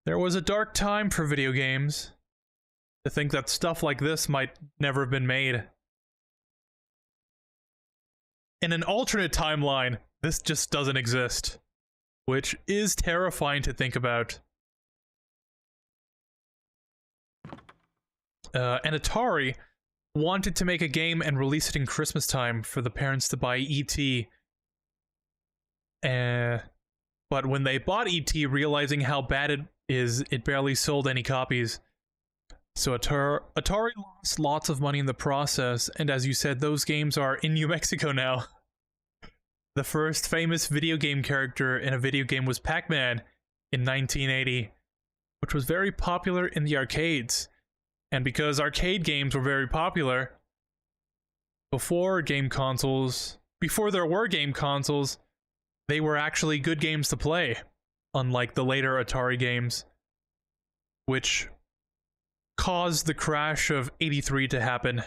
a dark time for video games. To think that stuff like this might never have been made. In an alternate timeline, this just doesn't exist, which is terrifying to think about. And Atari wanted to make a game and release it in Christmas time for the parents to buy E.T. But when they bought E.T., realizing how bad it is, it barely sold any copies. So Atari lost lots of money in the process, and as you said, those games are in New Mexico now. The first famous video game character in a video game was Pac-Man in 1980, which was very popular in the arcades. And because arcade games were very popular, before there were game consoles, they were actually good games to play, unlike the later Atari games, which caused the crash of '83 to happen.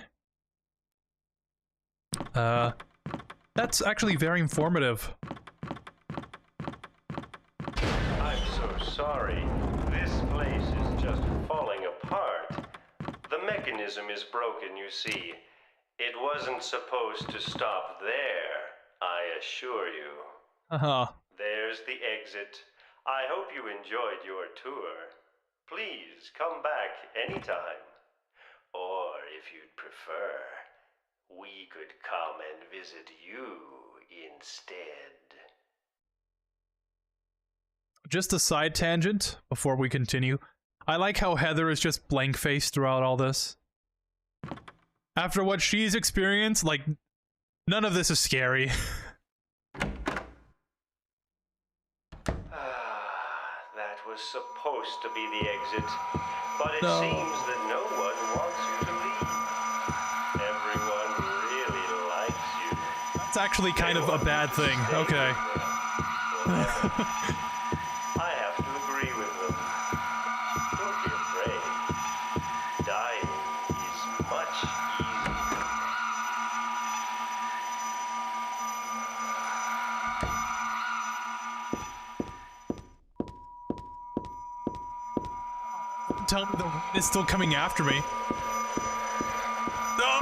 That's actually very informative. I'm so sorry. This place is just falling apart. The mechanism is broken, you see. It wasn't supposed to stop there, I assure you. There's the exit. I hope you enjoyed your tour. Please come back anytime. Or if you'd prefer, we could come and visit you instead. Just a side tangent before we continue. I like how Heather is just blank-faced throughout all this. After what she's experienced, like, none of this is scary. That was supposed to be the exit, but it seems that no one wants you to leave. Everyone really likes you. That's actually kind of a bad thing. Okay. I have to agree with them. Don't be afraid. Dying is much easier. Tell me the rain is still coming after me. No!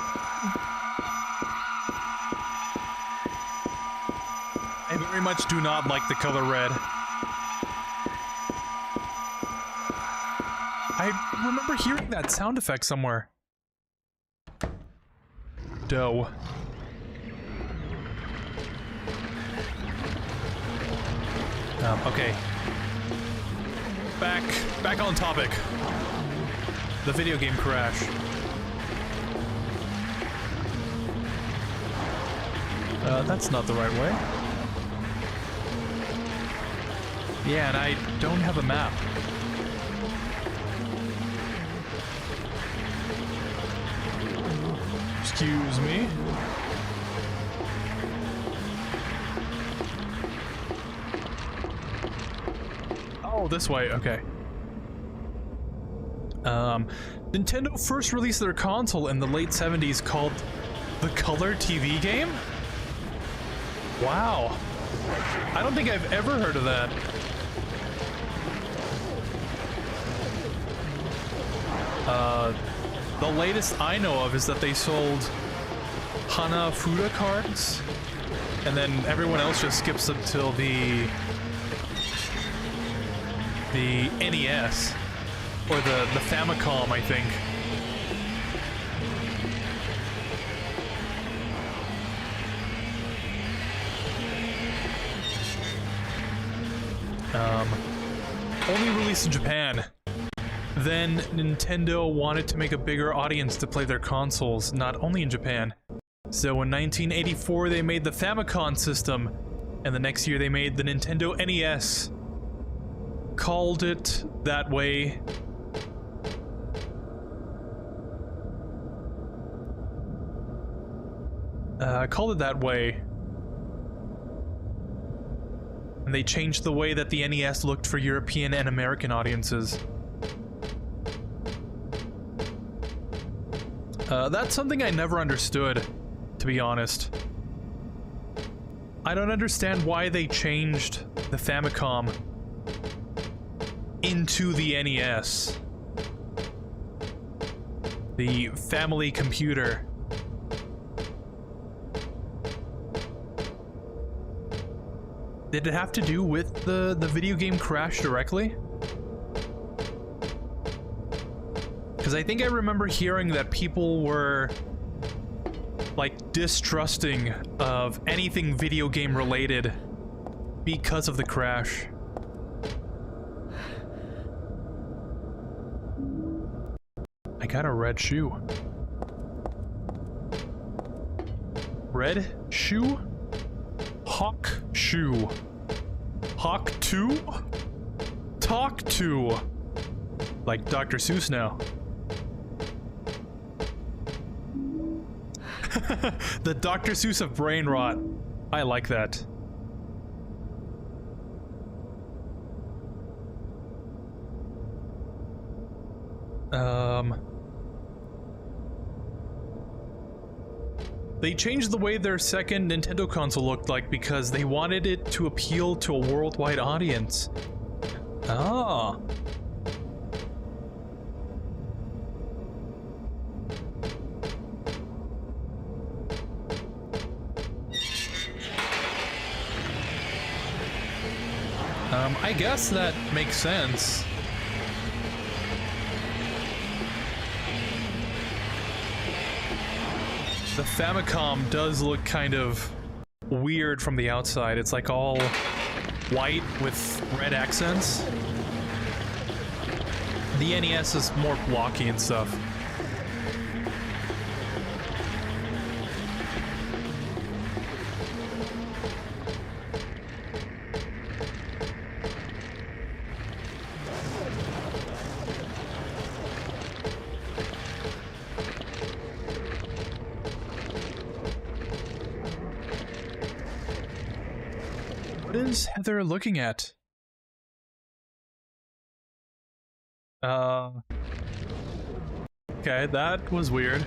I very much do not like the color red. I remember hearing that sound effect somewhere. Doe. Okay. Back on topic. The video game crash. That's not the right way. Yeah, and I don't have a map. Excuse me. Oh, this way, okay. Nintendo first released their console in the late 70s called the Color TV game? Wow. I don't think I've ever heard of that. The latest I know of is that they sold Hanafuda cards, and then everyone else just skips up till the NES, or the Famicom, I think. only released in Japan. Then Nintendo wanted to make a bigger audience to play their consoles, not only in Japan. So in 1984 they made the Famicom system, and the next year they made the Nintendo NES. Called it that way. Called it that way. And they changed the way that the NES looked for European and American audiences. That's something I never understood, to be honest. I don't understand why they changed the Famicom into the NES. The family computer. Did it have to do with the video game crash directly? Because I think I remember hearing that people were, like, distrusting of anything video game related because of the crash. I got a red shoe. Red shoe? Hawk shoe. Hawk 2? Talk to. Like Dr. Seuss now. The Dr. Seuss of brain rot. I like that. They changed the way their second Nintendo console looked like because they wanted it to appeal to a worldwide audience. Ah. I guess that makes sense. The Famicom does look kind of weird from the outside. It's like all white with red accents. The NES is more blocky and stuff. What is Heather looking at? Okay, that was weird.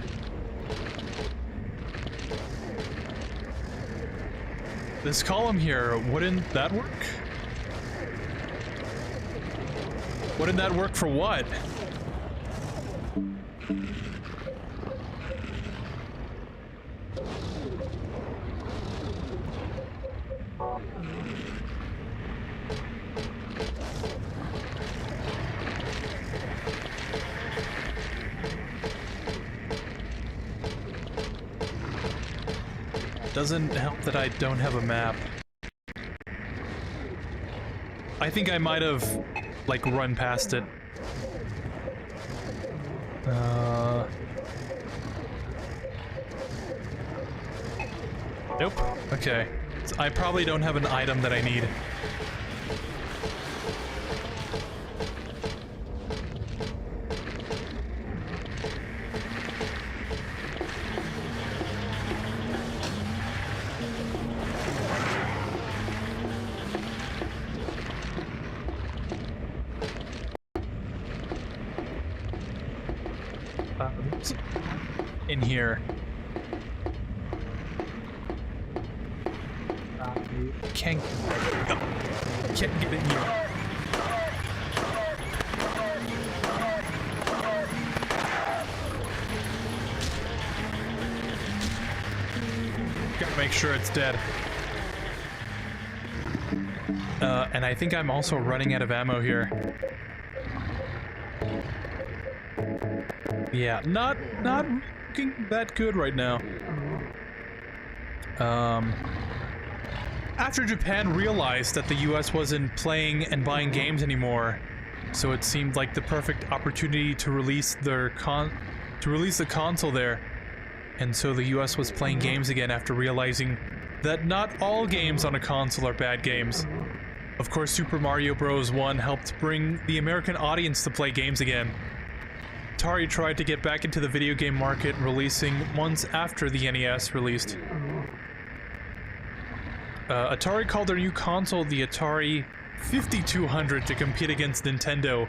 This column here, wouldn't that work? Wouldn't that work for what? Doesn't help that I don't have a map. I think I might have, like, run past it. Nope. Okay. So I probably don't have an item that I need. In here. Can't get in here. Gotta make sure it's dead. And I think I'm also running out of ammo here. Yeah, not looking that good right now. After Japan realized that the US wasn't playing and buying games anymore, So it seemed like the perfect opportunity to release the console there. And so the US was playing games again after realizing that not all games on a console are bad games. Of course, Super Mario Bros. 1 helped bring the American audience to play games again. Atari tried to get back into the video game market, releasing months after the NES released. Atari called their new console the Atari 5200 to compete against Nintendo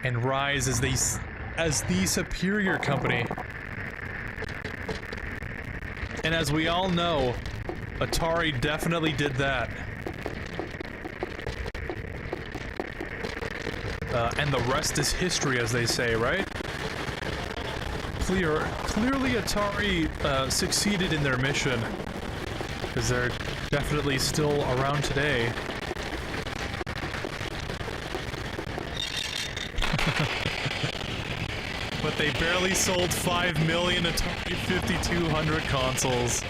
and rise as the superior company. And as we all know, Atari definitely did that. And the rest is history, as they say, right? Clearly Atari succeeded in their mission, because they're definitely still around today. But they barely sold 5 million Atari 5200 consoles.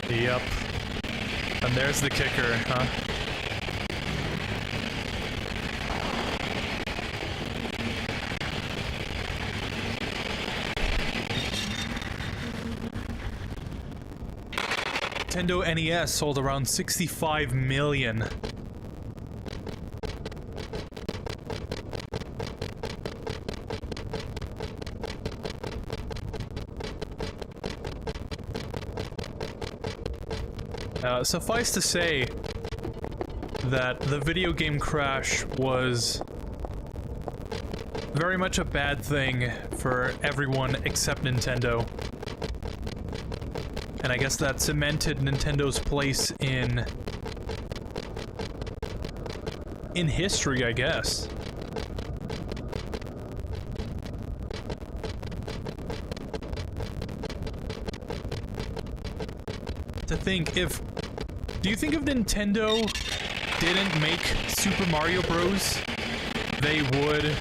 Yep. And there's the kicker, huh? Nintendo NES sold around 65 million. Suffice to say that the video game crash was very much a bad thing for everyone except Nintendo. And I guess that cemented Nintendo's place in history, I guess. To think, do you think if Nintendo didn't make Super Mario Bros., they would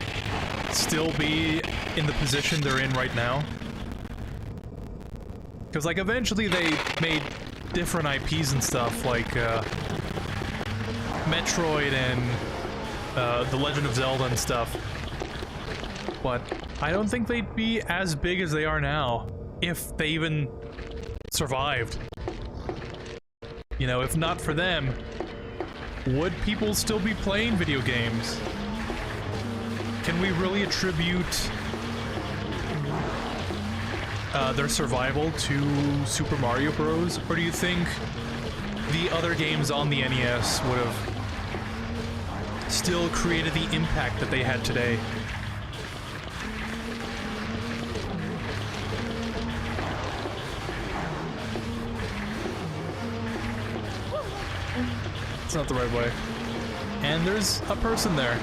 still be in the position they're in right now? Because, like, eventually they made different IPs and stuff, like, Metroid and, The Legend of Zelda and stuff. But I don't think they'd be as big as they are now, if they even survived. You know, if not for them, would people still be playing video games? Can we really attribute their survival to Super Mario Bros? Or do you think the other games on the NES would have still created the impact that they had today? It's not the right way. And there's a person there.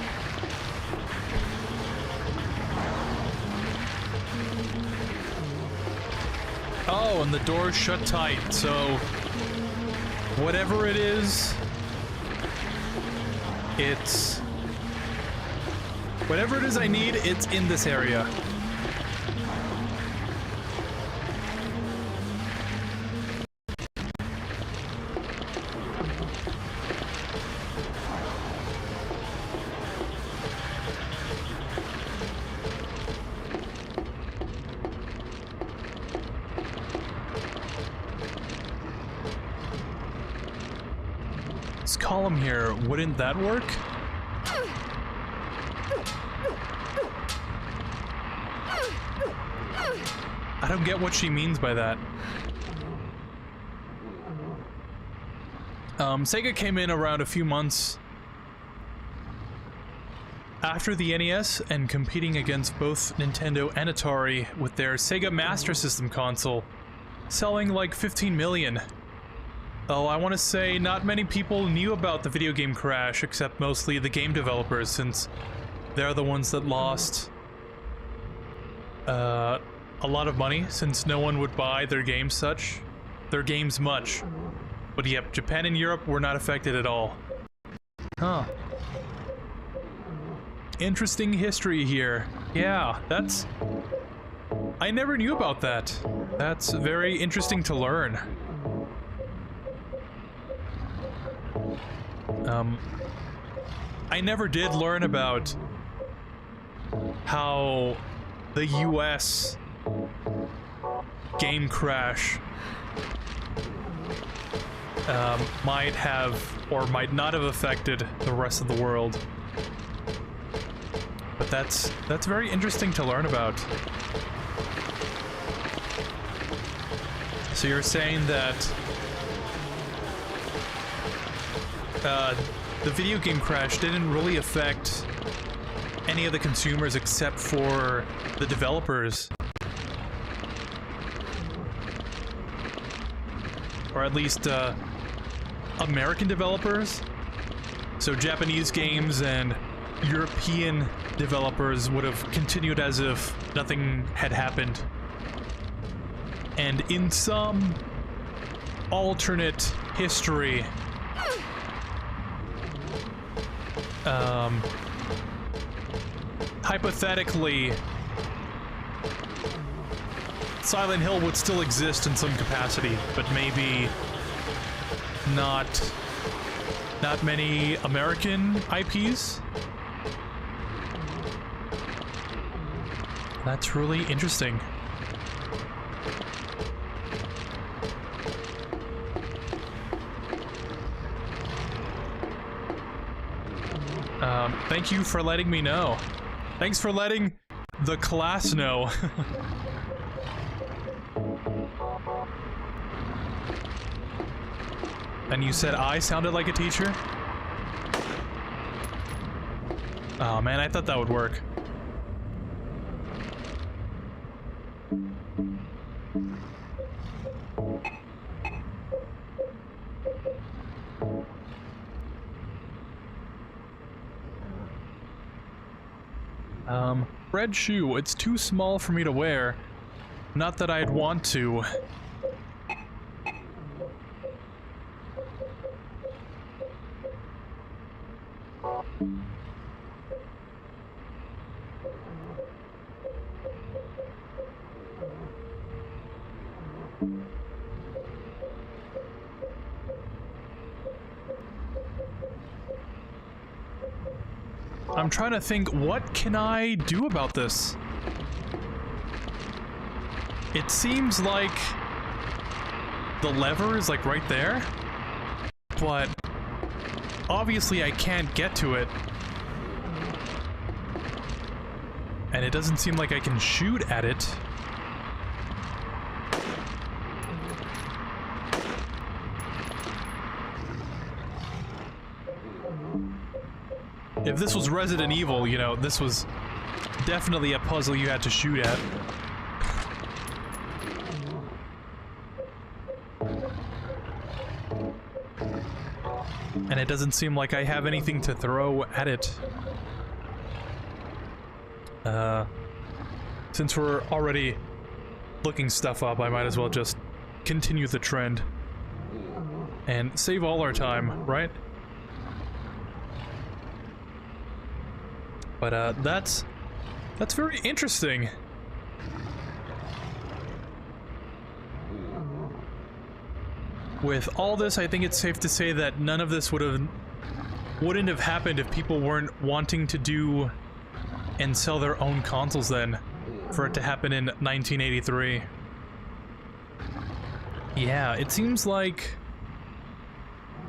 Oh, and the door's shut tight, so whatever it is, whatever it is I need, it's in this area. Column here, wouldn't that work? I don't get what she means by that. Sega came in around a few months after the NES and competing against both Nintendo and Atari with their Sega Master System console, selling like 15 million. Oh, I want to say not many people knew about the video game crash, except mostly the game developers, since they're the ones that lost a lot of money, since no one would buy their games much. But yep, Japan and Europe were not affected at all. Huh. Interesting history here. Yeah, I never knew about that. That's very interesting to learn. I never did learn about how the US game crash might have or might not have affected the rest of the world. But that's very interesting to learn about. So you're saying that the video game crash didn't really affect any of the consumers except for the developers. Or at least American developers. So Japanese games and European developers would have continued as if nothing had happened. And in some alternate history, hypothetically, Silent Hill would still exist in some capacity, but maybe not many American IPs. That's really interesting. Thank you for letting me know. Thanks for letting the class know. And you said I sounded like a teacher? Oh man, I thought that would work. Red shoe. It's too small for me to wear. Not that I'd want to. I'm trying to think, what can I do about this? It seems like the lever is like right there, but obviously I can't get to it. And it doesn't seem like I can shoot at it. If this was Resident Evil, you know, this was definitely a puzzle you had to shoot at. And it doesn't seem like I have anything to throw at it. Since we're already looking stuff up, I might as well just continue the trend. And save all our time, right? But that's very interesting. With all this, I think it's safe to say that none of this wouldn't have happened if people weren't wanting to do and sell their own consoles then, for it to happen in 1983. Yeah, it seems like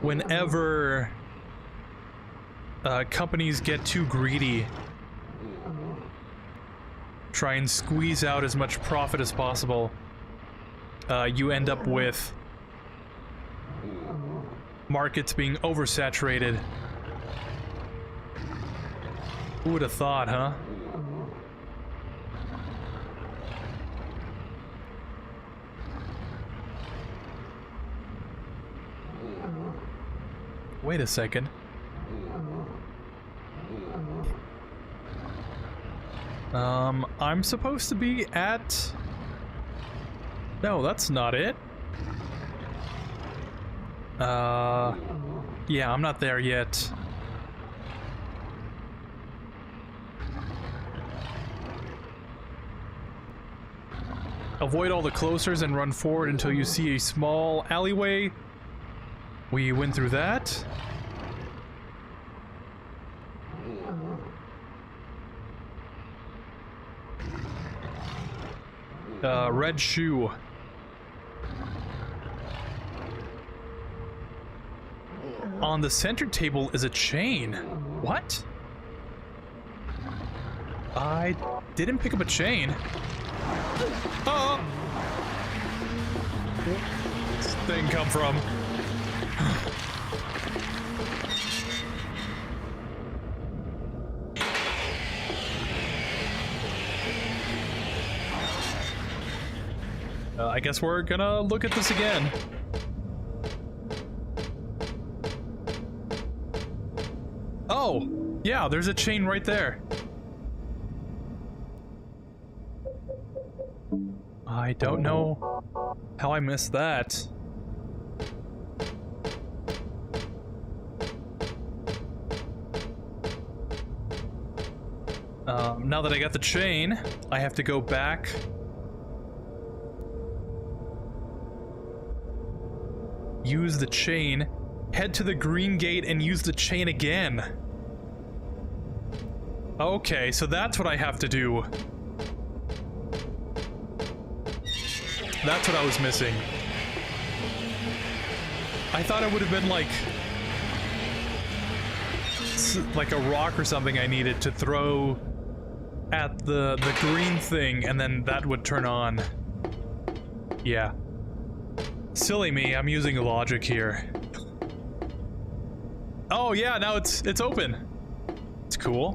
whenever companies get too greedy, try and squeeze out as much profit as possible, you end up with markets being oversaturated. Who would have thought, huh? Wait a second. I'm supposed to be at... No, that's not it. Yeah, I'm not there yet. Avoid all the closers and run forward until you see a small alleyway. We went through that. Red shoe. On the center table is a chain. What? I didn't pick up a chain. Oh! Where'd this thing come from? I guess we're gonna look at this again. Oh, yeah, there's a chain right there. I don't know how I missed that. Now that I got the chain, I have to go back. Use the chain, head to the green gate and use the chain again. Okay, so that's what I have to do. That's what I was missing. I thought it would have been like a rock or something I needed to throw at the green thing and then that would turn on. Yeah. Silly me, I'm using logic here. Oh yeah, now it's open. It's cool.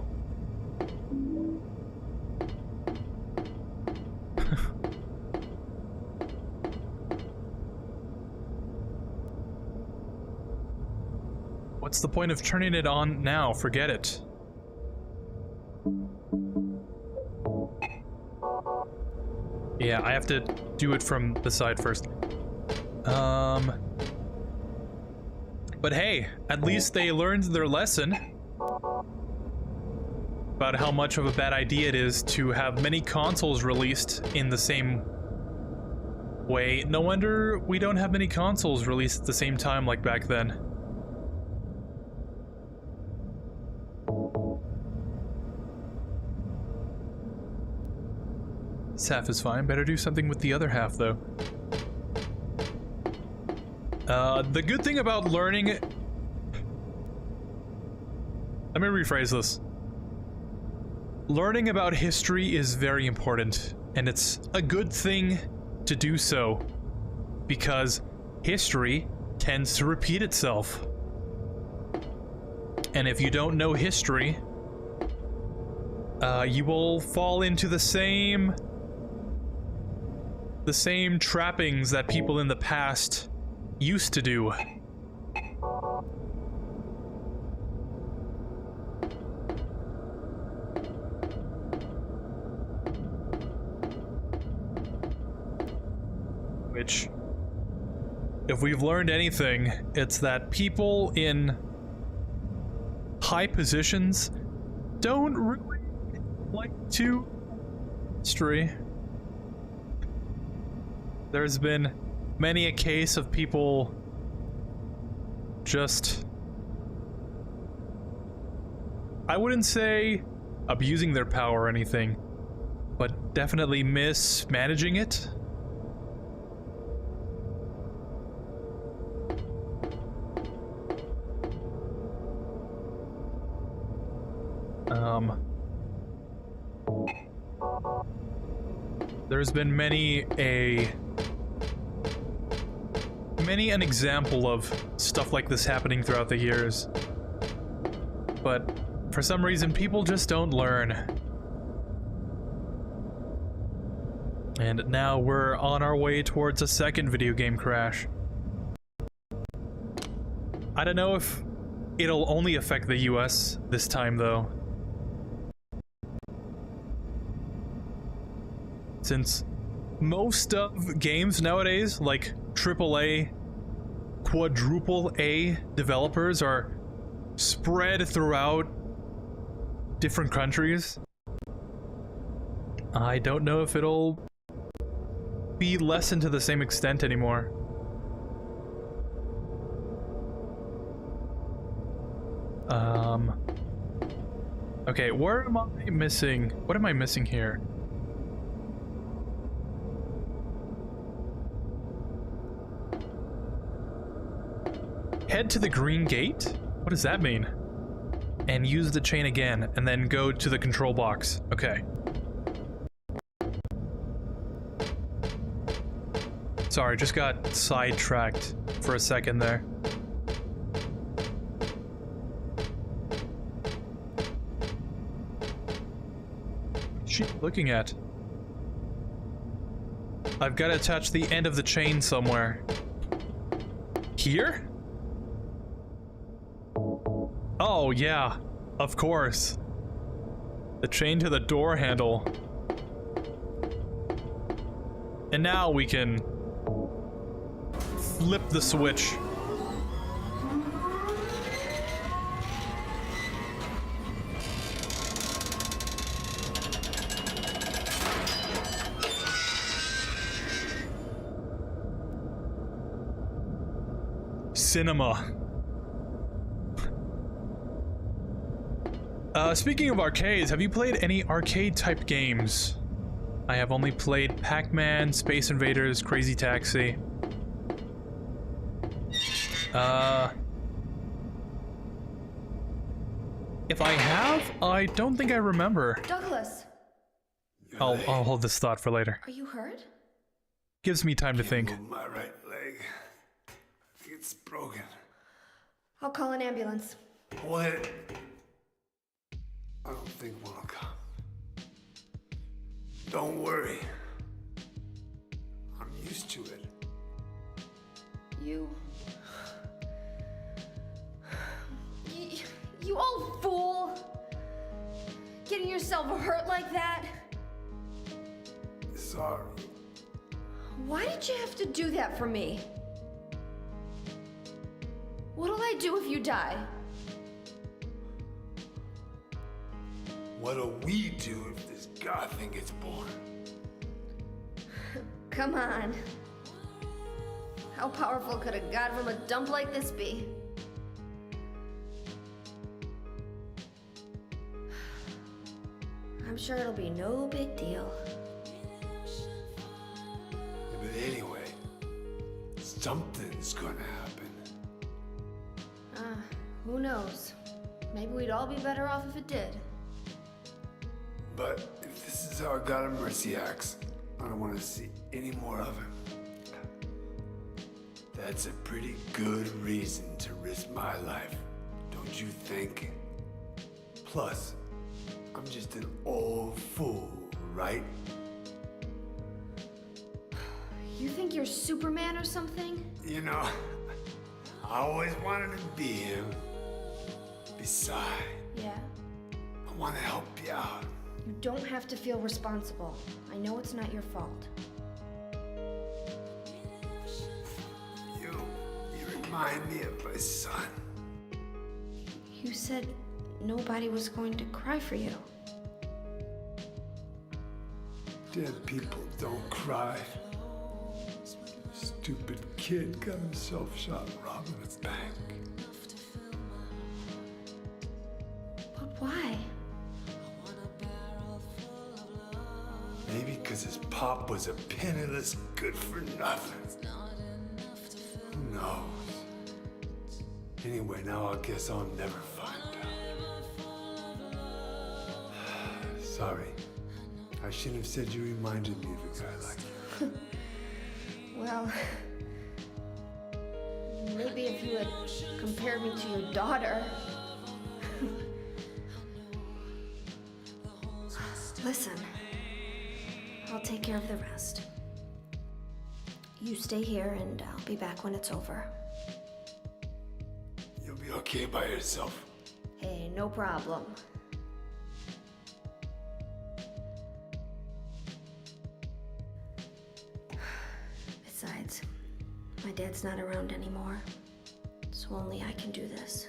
What's the point of turning it on now? Forget it. Yeah, I have to do it from the side first. But hey, at least they learned their lesson about how much of a bad idea it is to have many consoles released in the same way. No wonder we don't have many consoles released at the same time like back then. This half is fine. Better do something with the other half, though. The good thing about learning... Let me rephrase this. Learning about history is very important, and it's a good thing to do so, because history tends to repeat itself. And if you don't know history, you will fall into the same trappings that people in the past used to do. Which, if we've learned anything, it's that people in high positions don't really like to history. There's been many a case of people just, I wouldn't say abusing their power or anything, but definitely mismanaging it. There's been many an example of stuff like this happening throughout the years. But for some reason, people just don't learn. And now we're on our way towards a second video game crash. I don't know if it'll only affect the US this time, though. Since most of games nowadays, like AAA, quadruple A developers are spread throughout different countries, I don't know if it'll be lessened to the same extent anymore. Okay, where am I missing? What am I missing here? head to the green gate? What does that mean? And use the chain again, and then go to the control box. Okay. Sorry, just got sidetracked for a second there. What's she looking at? I've got to attach the end of the chain somewhere. Here? Oh, yeah. Of course. The chain to the door handle. And now we can flip the switch. Cinema. Speaking of arcades, have you played any arcade-type games? I have only played Pac-Man, Space Invaders, Crazy Taxi. If I have, I don't think I remember. Douglas, I'll hold this thought for later. are you hurt? Gives me time to think. Move my right leg. I think it's broken. I'll call an ambulance. What? I don't think one will come. Don't worry. I'm used to it. You old fool! Getting yourself hurt like that? Sorry. Why did you have to do that for me? What'll I do if you die? What'll we do if this god thing gets born? Come on. How powerful could a god from a dump like this be? I'm sure it'll be no big deal. Yeah, but anyway, something's gonna happen. Who knows? Maybe we'd all be better off if it did. But if this is how God of Mercy acts, I don't want to see any more of him. That's a pretty good reason to risk my life, don't you think? Plus, I'm just an old fool, right? You think you're Superman or something? You know, I always wanted to be him. Besides, Yeah. I want to help you out. You don't have to feel responsible. I know it's not your fault. You remind me of my son. You said nobody was going to cry for you. Dead people don't cry. Stupid kid got himself shot robbing a bank. But why? Maybe because his pop was a penniless good-for-nothing. Who knows? Anyway, now I guess I'll never find out. Sorry. I shouldn't have said you reminded me of a guy like you. Well, maybe if you had compared me to your daughter. Listen, I'll take care of the rest. You stay here and I'll be back when it's over. You'll be okay by yourself. Hey, no problem. Besides, my dad's not around anymore, so only I can do this.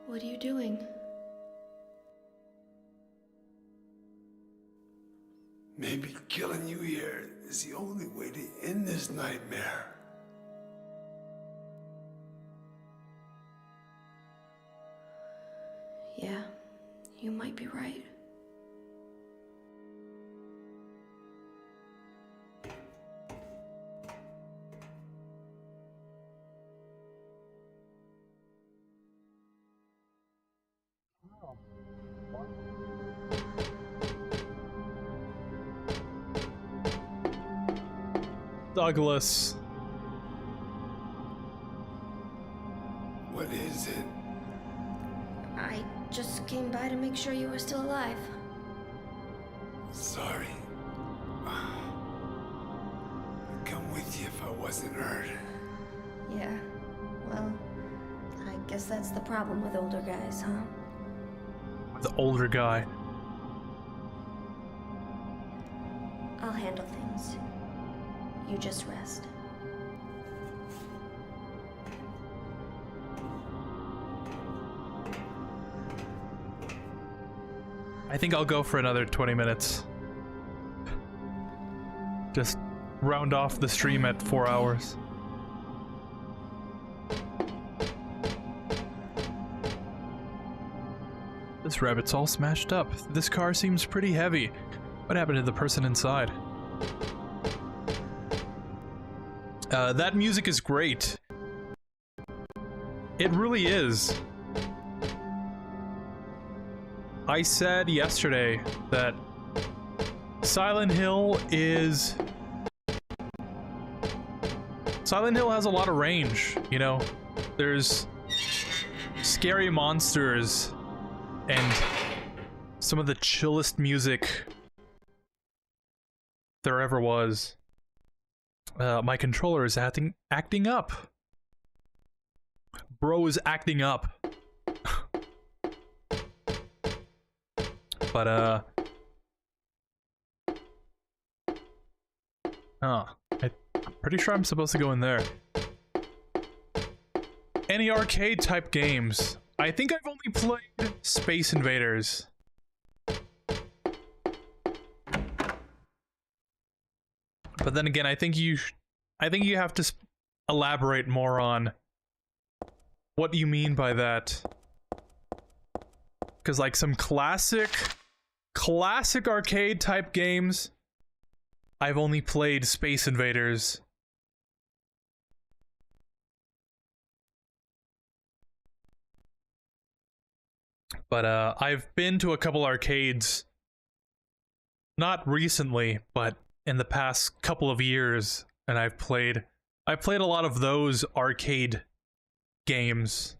What are you doing? Maybe killing you here is the only way to end this nightmare. Yeah, you might be right. Douglas. What is it? I just came by to make sure you were still alive. Sorry. I'd come with you if I wasn't hurt. Yeah, well, I guess that's the problem with older guys, huh? The older guy. I'll handle things. You just rest. I think I'll go for another 20 minutes. Just round off the stream at 4 hours. This rabbit's all smashed up. This car seems pretty heavy. What happened to the person inside? That music is great. It really is. I said yesterday that Silent Hill has a lot of range, you know? There's scary monsters and some of the chillest music there ever was. My controller is acting up. Bro is acting up. But, I'm pretty sure I'm supposed to go in there. Any arcade type games? I think I've only played Space Invaders. But then again, I think you have to elaborate more on what you mean by that. Because like some classic arcade type games, I've only played Space Invaders. But I've been to a couple arcades, not recently, but in the past couple of years, and I played a lot of those arcade games.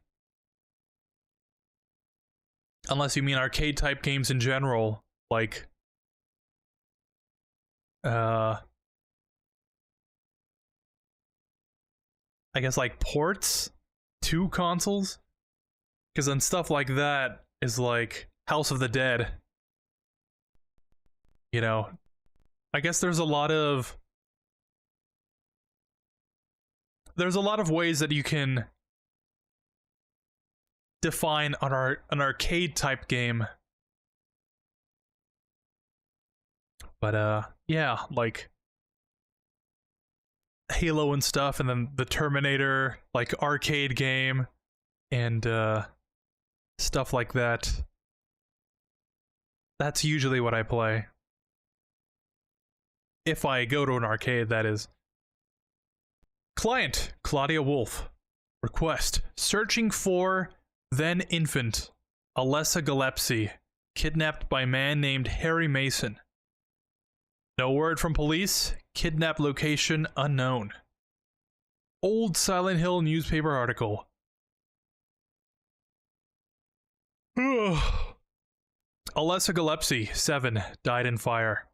Unless you mean arcade type games in general, like I guess like ports to consoles, because then stuff like that is like House of the Dead. You know, I guess there's a lot of ways that you can define an arcade type game. But yeah, like Halo and stuff, and then the Terminator like arcade game and stuff like that. That's usually what I play. If I go to an arcade, that is. Client, Claudia Wolf. Request, searching for then infant, Alessa Gillespie, kidnapped by man named Harry Mason. No word from police, kidnap location unknown. Old Silent Hill newspaper article. Alessa Gillespie, 7, died in fire.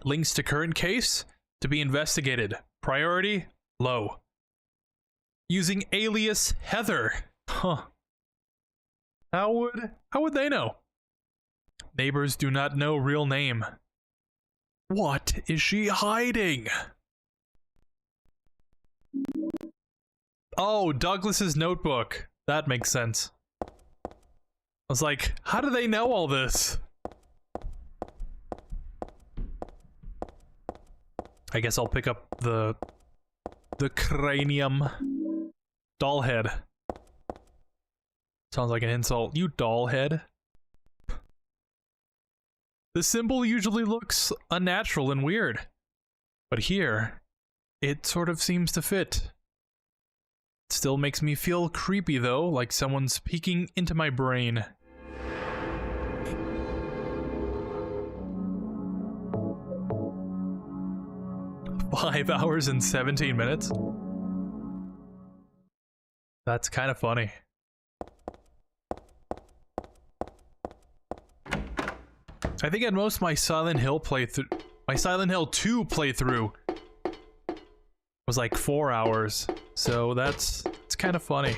Links to current case to be investigated. Priority low. Using alias Heather. Huh. How would they know? Neighbors do not know real name. What is she hiding? Oh, Douglas's notebook. That makes sense. I was like, how do they know all this? I guess I'll pick up the cranium doll head. Sounds like an insult. You doll head. The symbol usually looks unnatural and weird, but here, it sort of seems to fit. It still makes me feel creepy though, like someone's peeking into my brain. "5 hours and 17 minutes? That's kind of funny. I think at most my Silent Hill 2 playthrough was like 4 hours, so it's kind of funny.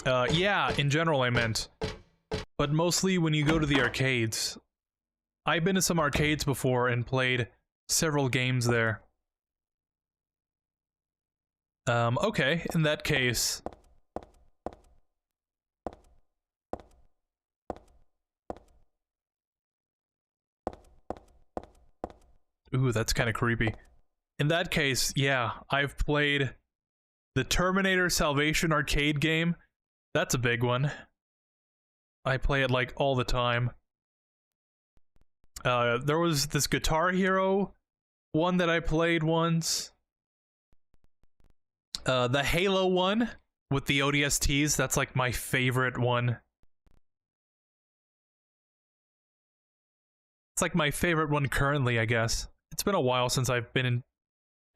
Yeah, in general I meant, but mostly when you go to the arcades. I've been to some arcades before and played several games there. Okay, in that case... Ooh, that's kind of creepy. In that case, yeah, I've played the Terminator Salvation arcade game. That's a big one. I play it like all the time. There was this Guitar Hero one that I played once. The Halo one with the ODSTs, that's like my favorite one. It's like my favorite one currently, I guess. It's been a while since I've been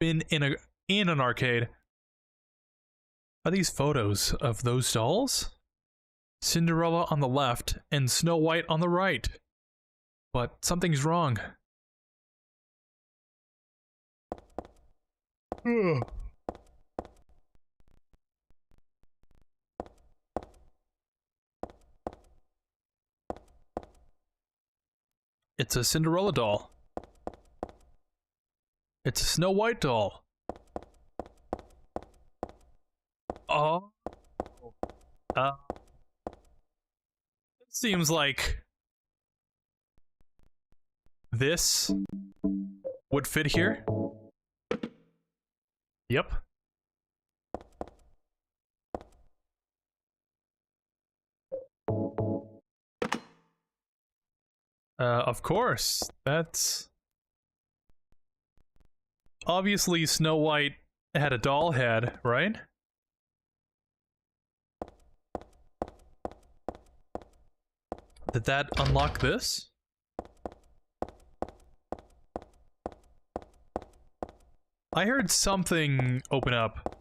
in an arcade. Are these photos of those dolls? Cinderella on the left and Snow White on the right. But something's wrong. Ugh. It's a Cinderella doll. It's a Snow White doll. Oh. It seems like this would fit here. Yep. Of course. That's... Obviously Snow White had a doll head, right? Did that unlock this? I heard something open up.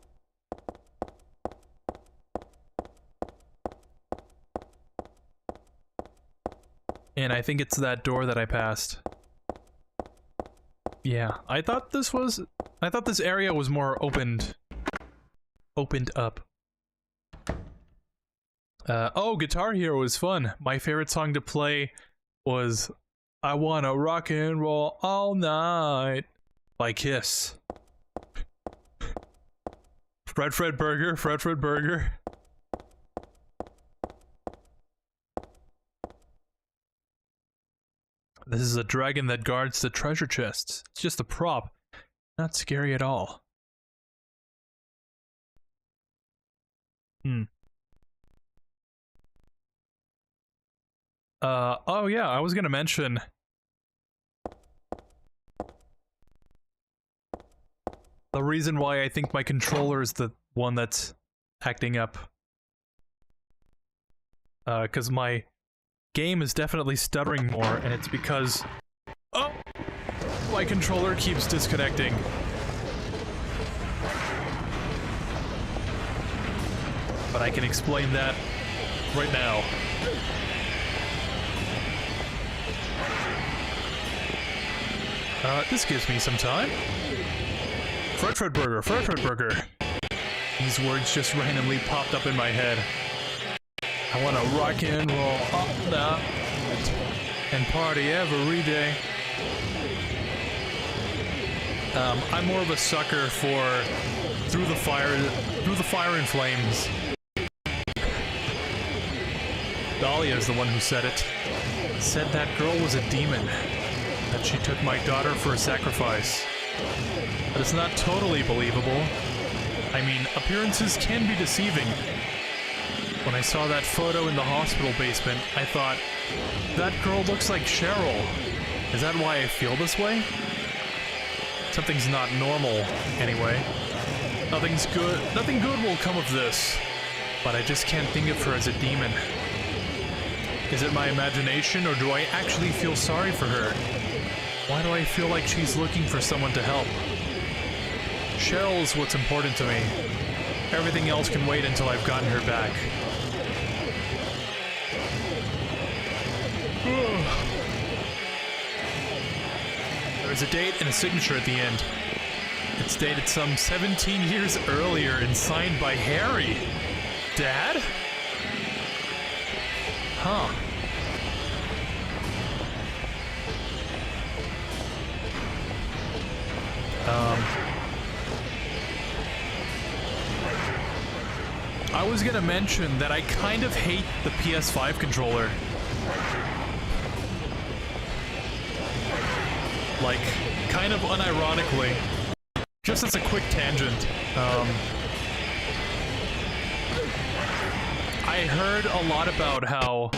And I think it's that door that I passed. Yeah, I thought this area was more opened up. Oh, Guitar Hero was fun. My favorite song to play was I Wanna Rock and Roll All Night by Kiss. Fred Burger. This is a dragon that guards the treasure chests. It's just a prop. Not scary at all. Oh yeah, I was gonna mention... the reason why I think my controller is the one that's acting up. 'Cause my game is definitely stuttering more, and it's because... Oh! My controller keeps disconnecting. But I can explain that right now. This gives me some time. Fred Burger. These words just randomly popped up in my head. I wanna rock and roll all night and party every day. I'm more of a sucker for Through the Fire and Flames. Dahlia is the one who said it. Said that girl was a demon. That she took my daughter for a sacrifice. But it's not totally believable. I mean, appearances can be deceiving. When I saw that photo in the hospital basement, I thought, that girl looks like Cheryl. Is that why I feel this way? Something's not normal, anyway. Nothing good will come of this. But I just can't think of her as a demon. Is it my imagination, or do I actually feel sorry for her? Why do I feel like she's looking for someone to help? Cheryl's what's important to me. Everything else can wait until I've gotten her back. There's a date and a signature at the end. It's dated some 17 years earlier and signed by Harry. Dad? Huh. I was gonna mention that I kind of hate the PS5 controller. Like, kind of unironically. Just as a quick tangent, I heard a lot about how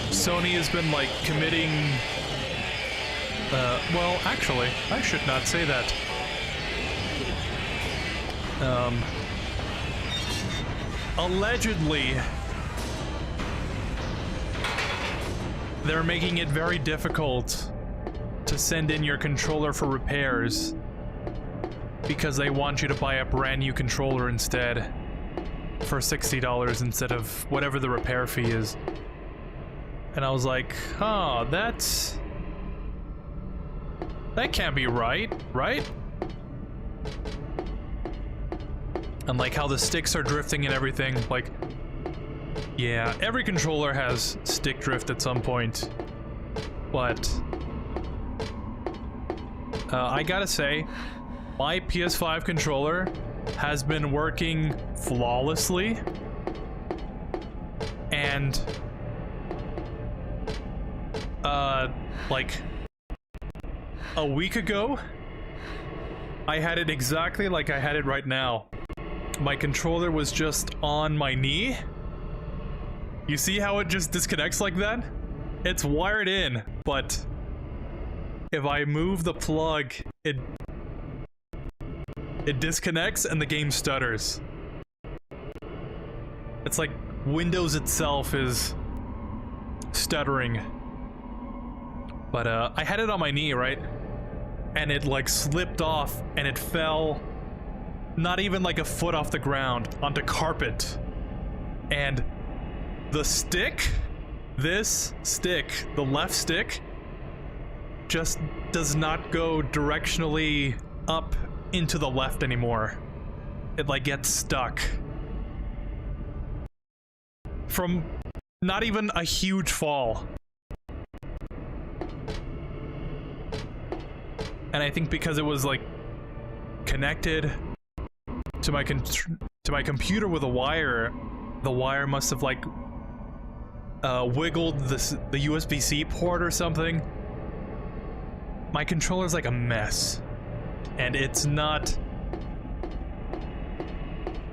Sony has been, like, committing... well, actually, I should not say that. Allegedly, they're making it very difficult to send in your controller for repairs because they want you to buy a brand new controller instead for $60 instead of whatever the repair fee is. And I was like, huh, that can't be right? And like how the sticks are drifting and everything, like, yeah, every controller has stick drift at some point, but I gotta say, my PS5 controller has been working flawlessly, and like a week ago, I had it exactly like I had it right now. My controller was just on my knee. You see how it just disconnects like that? It's wired in, but if I move the plug, it disconnects and the game stutters. It's like Windows itself is stuttering. But I had it on my knee, right? And it like slipped off and it fell not even like a foot off the ground onto carpet. And the stick, this stick, the left stick, just does not go directionally up into the left anymore. It like gets stuck. From not even a huge fall. And I think because it was like connected to my computer with a wire, the wire must have like wiggled the USB-C port or something. My controller's like a mess. And it's not...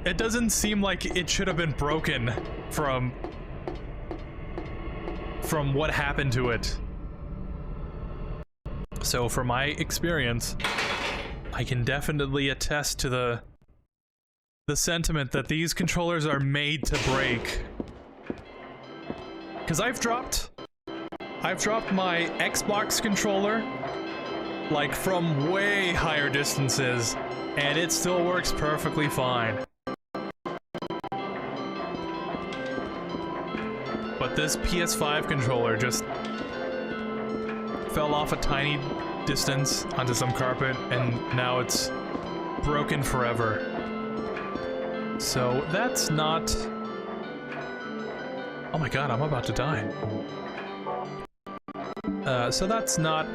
It doesn't seem like it should have been broken from what happened to it. So from my experience, I can definitely attest to the sentiment that these controllers are made to break. Because I've dropped my Xbox controller like from way higher distances, and it still works perfectly fine. But this PS5 controller just fell off a tiny distance onto some carpet, and now it's broken forever. So that's not... Oh my god, I'm about to die. So that's not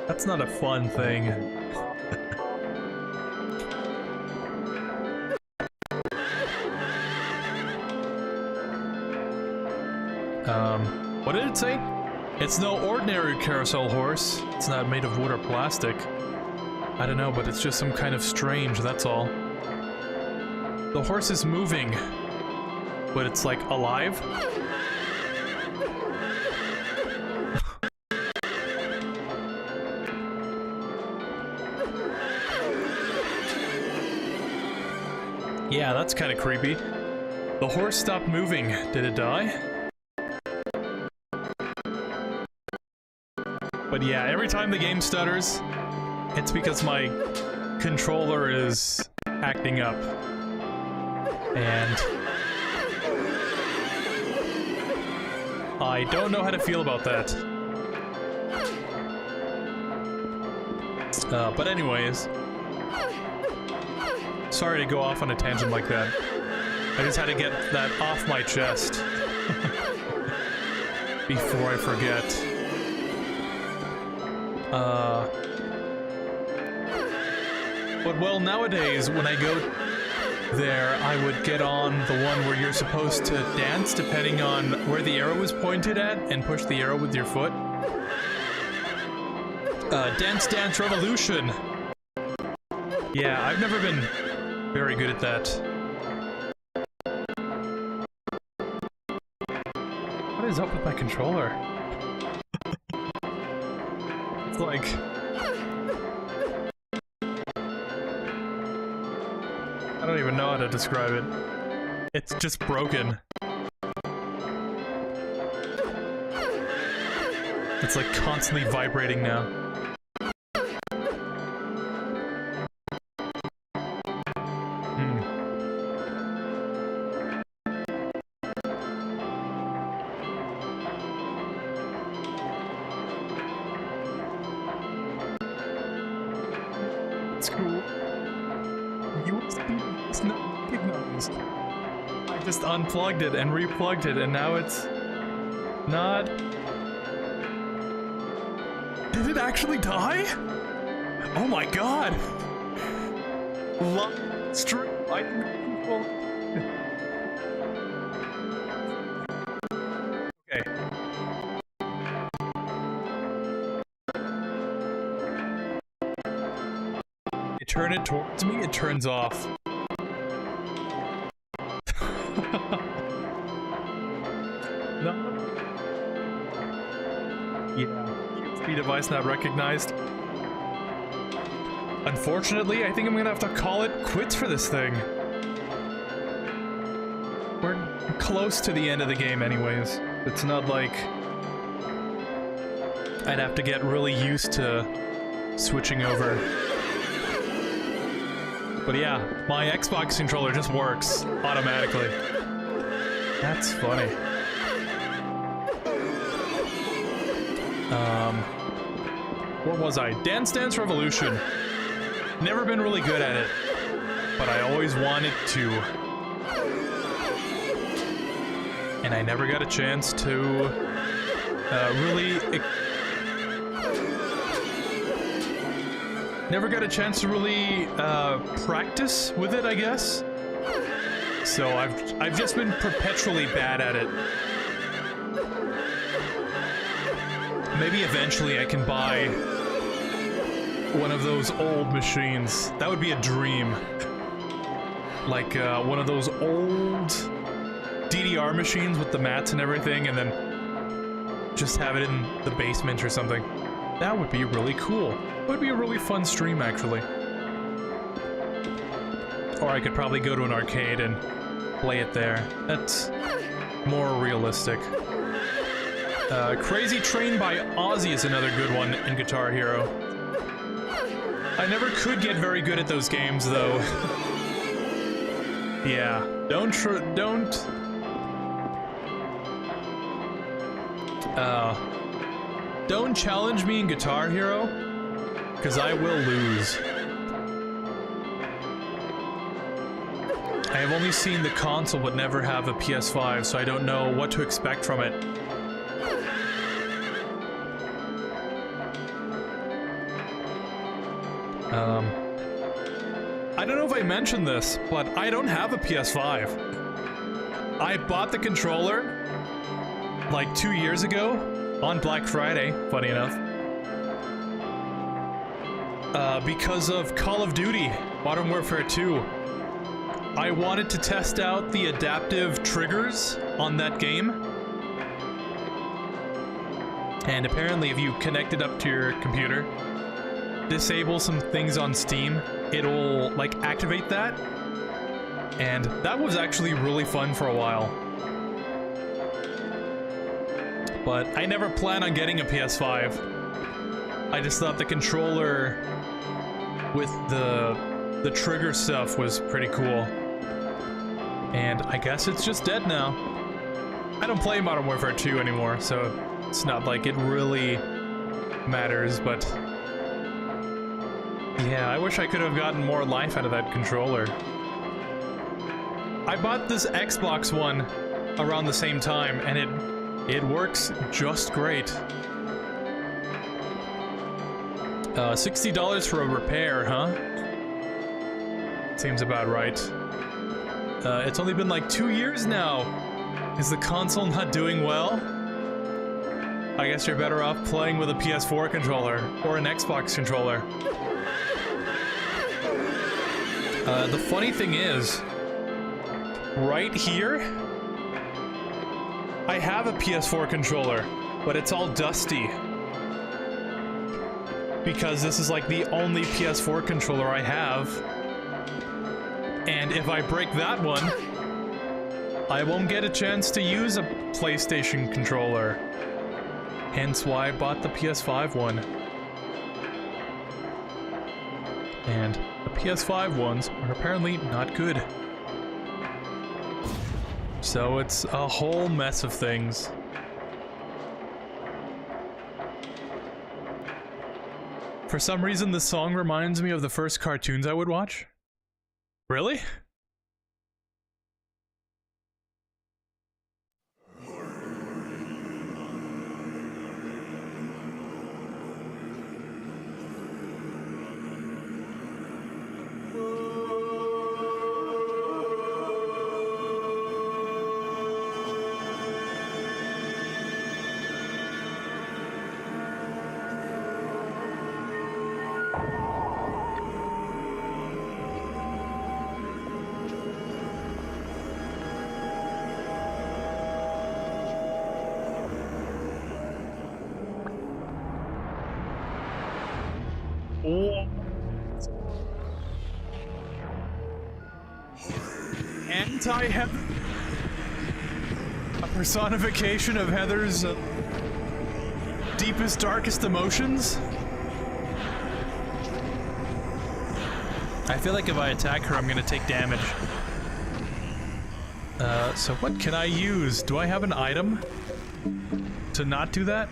a fun thing. What did it say? It's no ordinary carousel horse. It's not made of wood or plastic. I don't know, but it's just some kind of strange, that's all. The horse is moving, but it's like alive? Yeah, that's kind of creepy. The horse stopped moving. Did it die? But yeah, every time the game stutters, it's because my controller is acting up. And I don't know how to feel about that. But anyways, sorry to go off on a tangent like that. I just had to get that off my chest before I forget. But well, nowadays, when I go there, I would get on the one where you're supposed to dance depending on where the arrow is pointed at and push the arrow with your foot. Dance Dance Revolution! Yeah, I've never been very good at that. What is up with my controller? It's like... I don't even know how to describe it. It's just broken. It's like constantly vibrating now. It's cool. USB is not recognized. I just unplugged it and replugged it, and now it's not. Did it actually die? Oh my god! Stream. I control. Okay. You turn it towards me, it turns off. No. Yeah. USB device not recognized. Unfortunately, I think I'm gonna have to call it quits for this thing. We're close to the end of the game anyways. It's not like I'd have to get really used to switching over. But yeah, my Xbox controller just works automatically. That's funny. What was I? Dance Dance Revolution. Never been really good at it, but I always wanted to. And I never got a chance to really practice with it, I guess. So I've just been perpetually bad at it. Maybe eventually I can buy one of those old machines. That would be a dream. Like one of those old DDR machines with the mats and everything, and then just have it in the basement or something. That would be really cool. It would be a really fun stream, actually. Or I could probably go to an arcade and play it there. That's more realistic. Crazy Train by Ozzy is another good one in Guitar Hero. I never could get very good at those games, though. Yeah, don't challenge me in Guitar Hero, because I will lose. I have only seen the console but never have a PS5, so I don't know what to expect from it. I don't know if I mentioned this, but I don't have a PS5. I bought the controller like 2 years ago on Black Friday, funny enough. because of Call of Duty Modern Warfare 2. I wanted to test out the adaptive triggers on that game. And apparently if you connect it up to your computer, disable some things on Steam, it'll like activate that. And that was actually really fun for a while. But I never plan on getting a PS5. I just thought the controller with the trigger stuff was pretty cool. And I guess it's just dead now. I don't play Modern Warfare 2 anymore, so it's not like it really matters, but yeah, I wish I could have gotten more life out of that controller. I bought this Xbox One around the same time, and it works just great. $60 for a repair, huh? Seems about right. It's only been like 2 years now. Is the console not doing well? I guess you're better off playing with a PS4 controller or an Xbox controller. The funny thing is, right here, I have a PS4 controller, but it's all dusty. Because this is like the only PS4 controller I have. And if I break that one, I won't get a chance to use a PlayStation controller. Hence why I bought the PS5 one. And the PS5 ones are apparently not good. So it's a whole mess of things. For some reason, this song reminds me of the first cartoons I would watch. Really? Anti-Heather? A personification of Heather's deepest, darkest emotions? I feel like if I attack her, I'm gonna take damage. So what can I use? Do I have an item to not do that?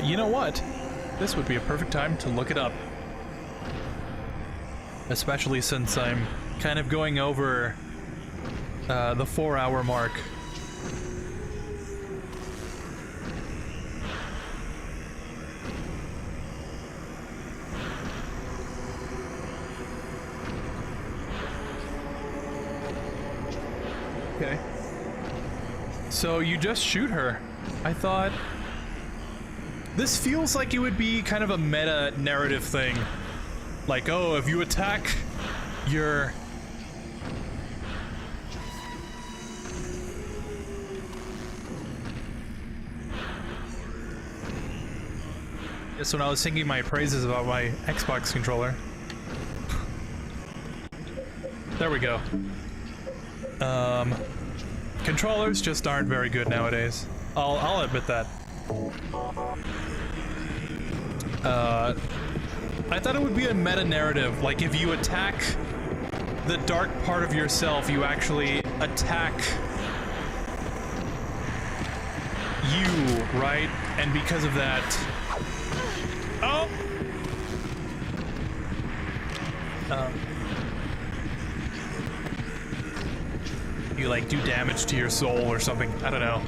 You know what? This would be a perfect time to look it up. Especially since I'm kind of going over the 4-hour mark. Okay. So you just shoot her. I thought... This feels like it would be kind of a meta-narrative thing. Like, oh, if you attack your... Just when I was singing my praises about my Xbox controller. There we go. Controllers just aren't very good nowadays. I'll admit that. I thought it would be a meta-narrative, like if you attack the dark part of yourself, you actually attack you, right? And because of that... Oh! You like do damage to your soul or something, I don't know.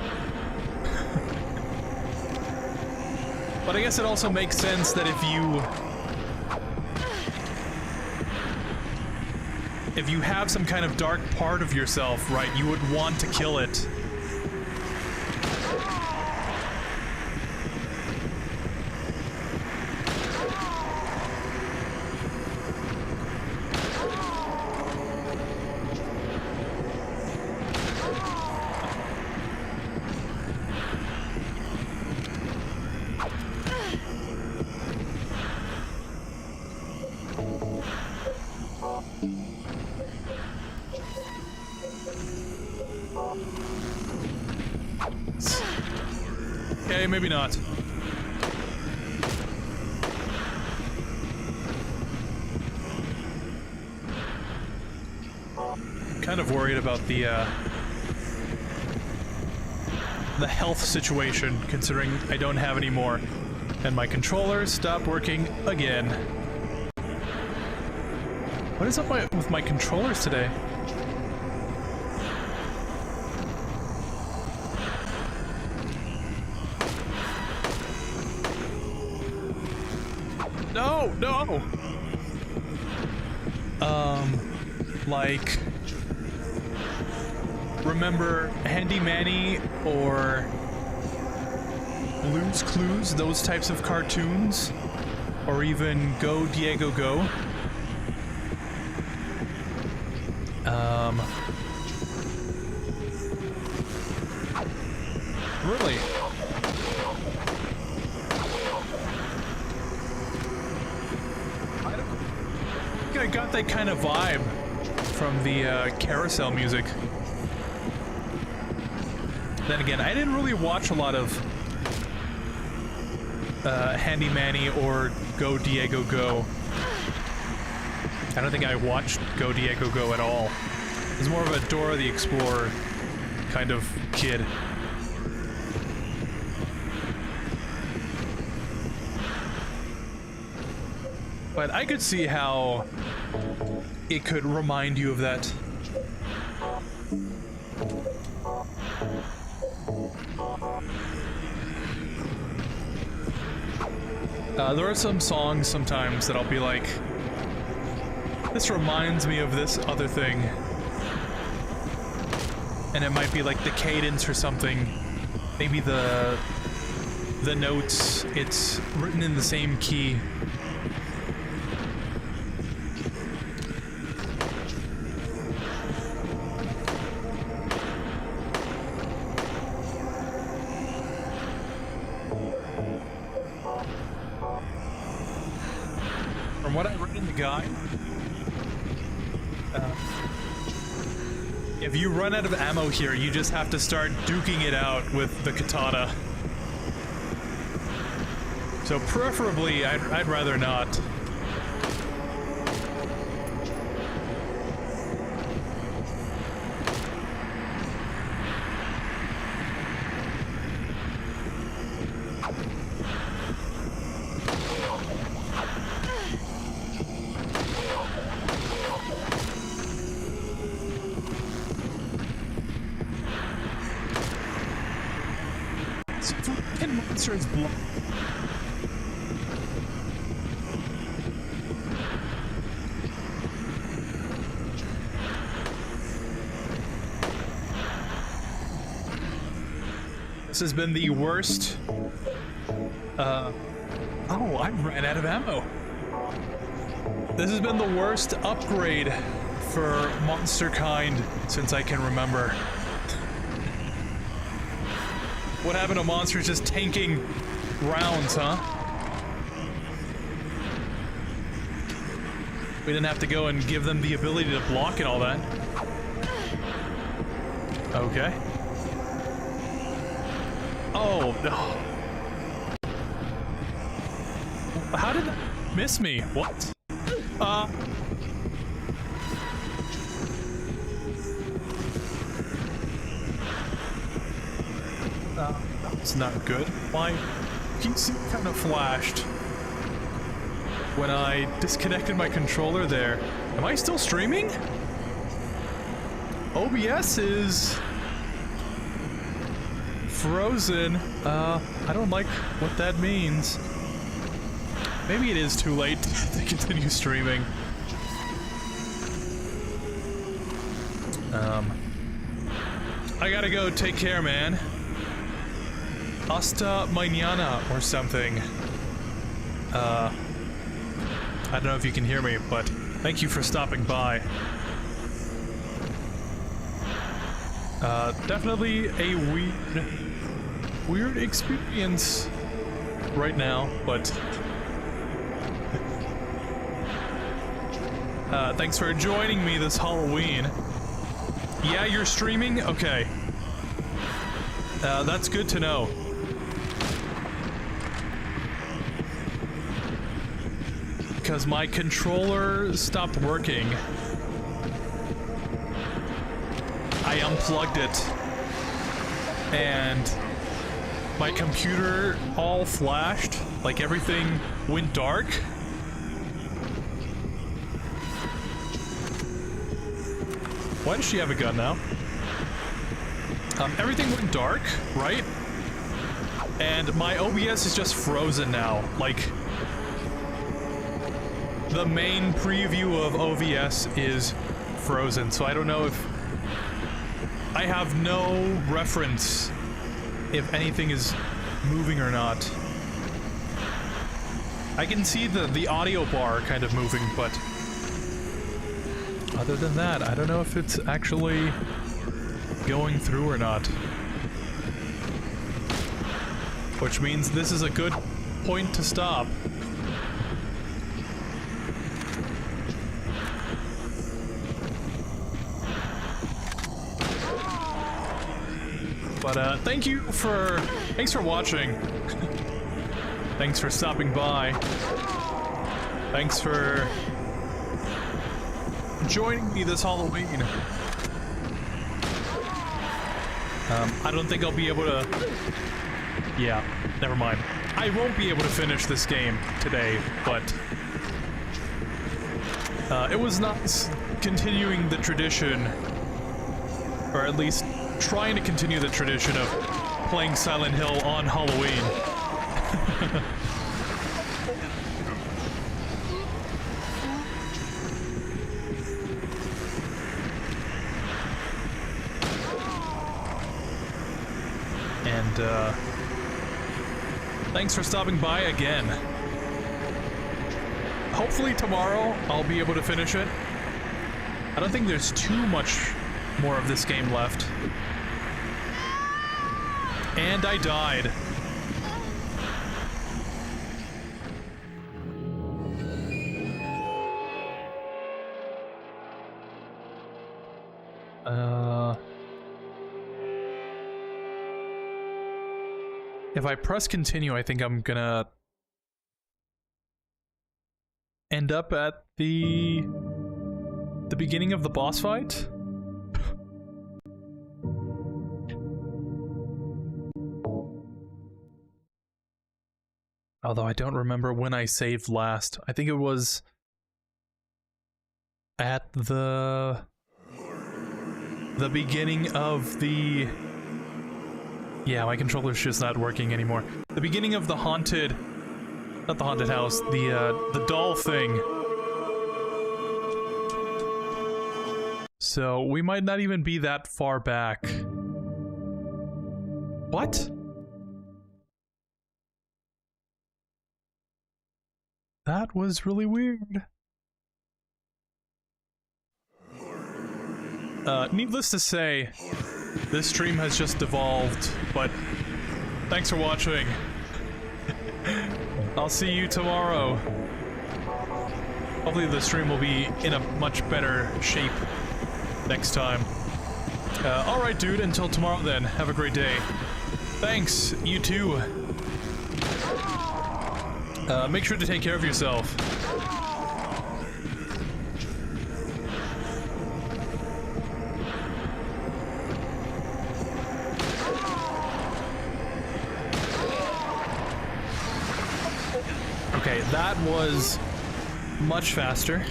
But I guess it also makes sense that if you... if you have some kind of dark part of yourself, right, you would want to kill it. Okay, maybe not. Kind of worried about the health situation, considering I don't have any more. And my controller stopped working again. What is up with my controllers today? No, no! Like... Remember Handy Manny or Blue's Clues, those types of cartoons? Or even Go Diego Go? Really? I got that kind of vibe from the carousel music. Then again, I didn't really watch a lot of Handy Manny or Go Diego Go. I don't think I watched Go Diego Go at all. I was more of a Dora the Explorer kind of kid. But I could see how it could remind you of that. There are some songs sometimes that I'll be like, this reminds me of this other thing. And it might be like the cadence or something. Maybe the notes, it's written in the same key. From what I read in the guide, if you run out of ammo here, you just have to start duking it out with the katana. So preferably, I'd rather not. Monsters block. This has been the worst. Oh, I ran out of ammo. This has been the worst upgrade for monster kind since I can remember. What happened to monsters just tanking rounds, huh? We didn't have to go and give them the ability to block and all that. Okay. Oh, no. How did that miss me? What? That's not good. My PC kind of flashed when I disconnected my controller there. Am I still streaming? OBS is frozen. I don't like what that means. Maybe it is too late to continue streaming. I gotta go. Take care, man. Hasta mañana or something. I don't know if you can hear me, but thank you for stopping by. Definitely a weird experience right now, but thanks for joining me this Halloween. Yeah, you're streaming? Okay. That's good to know. Because my controller stopped working. I unplugged it. And my computer all flashed. Like everything went dark. Why does she have a gun now? Everything went dark, right? And my OBS is just frozen now. Like, the main preview of OBS is frozen, so I don't know if... I have no reference if anything is moving or not. I can see the audio bar kind of moving, but... other than that, I don't know if it's actually going through or not. Which means this is a good point to stop. But thanks for watching. Thanks for stopping by. Thanks for joining me this Halloween. I don't think I'll be able to... yeah, never mind. I won't be able to finish this game today, but... it was nice continuing the tradition, or at least trying to continue the tradition of playing Silent Hill on Halloween. And, thanks for stopping by again. Hopefully tomorrow I'll be able to finish it. I don't think there's too much more of this game left. And I died. If I press continue, I think I'm gonna end up at the beginning of the boss fight. Although I don't remember when I saved last. I think it was at the beginning of the... yeah, my controller's just not working anymore. The beginning of the haunted... not the haunted house, the doll thing. So we might not even be that far back. What? That was really weird. Needless to say, this stream has just devolved, but thanks for watching. I'll see you tomorrow. Hopefully the stream will be in a much better shape next time. Alright dude, until tomorrow then, have a great day. Thanks, you too. Make sure to take care of yourself. Okay, that was much faster.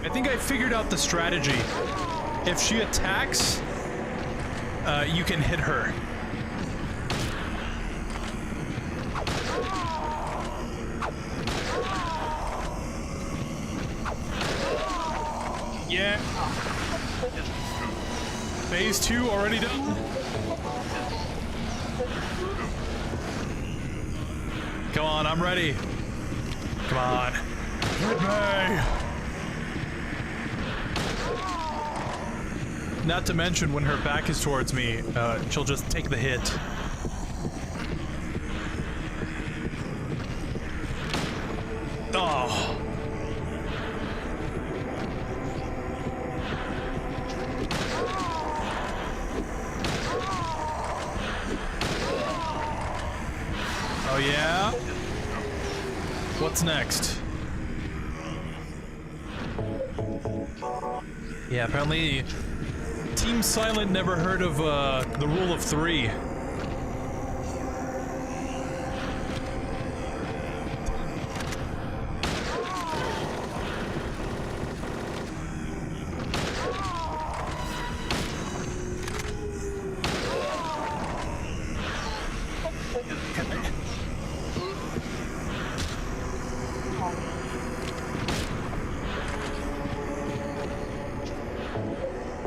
I think I figured out the strategy. If she attacks, you can hit her. Yeah. Phase 2 already done. Come on, I'm ready. Come on. Hit me. Not to mention, when her back is towards me, she'll just take the hit. Oh. Oh yeah? What's next? Yeah, apparently Team Silent never heard of the rule of 3.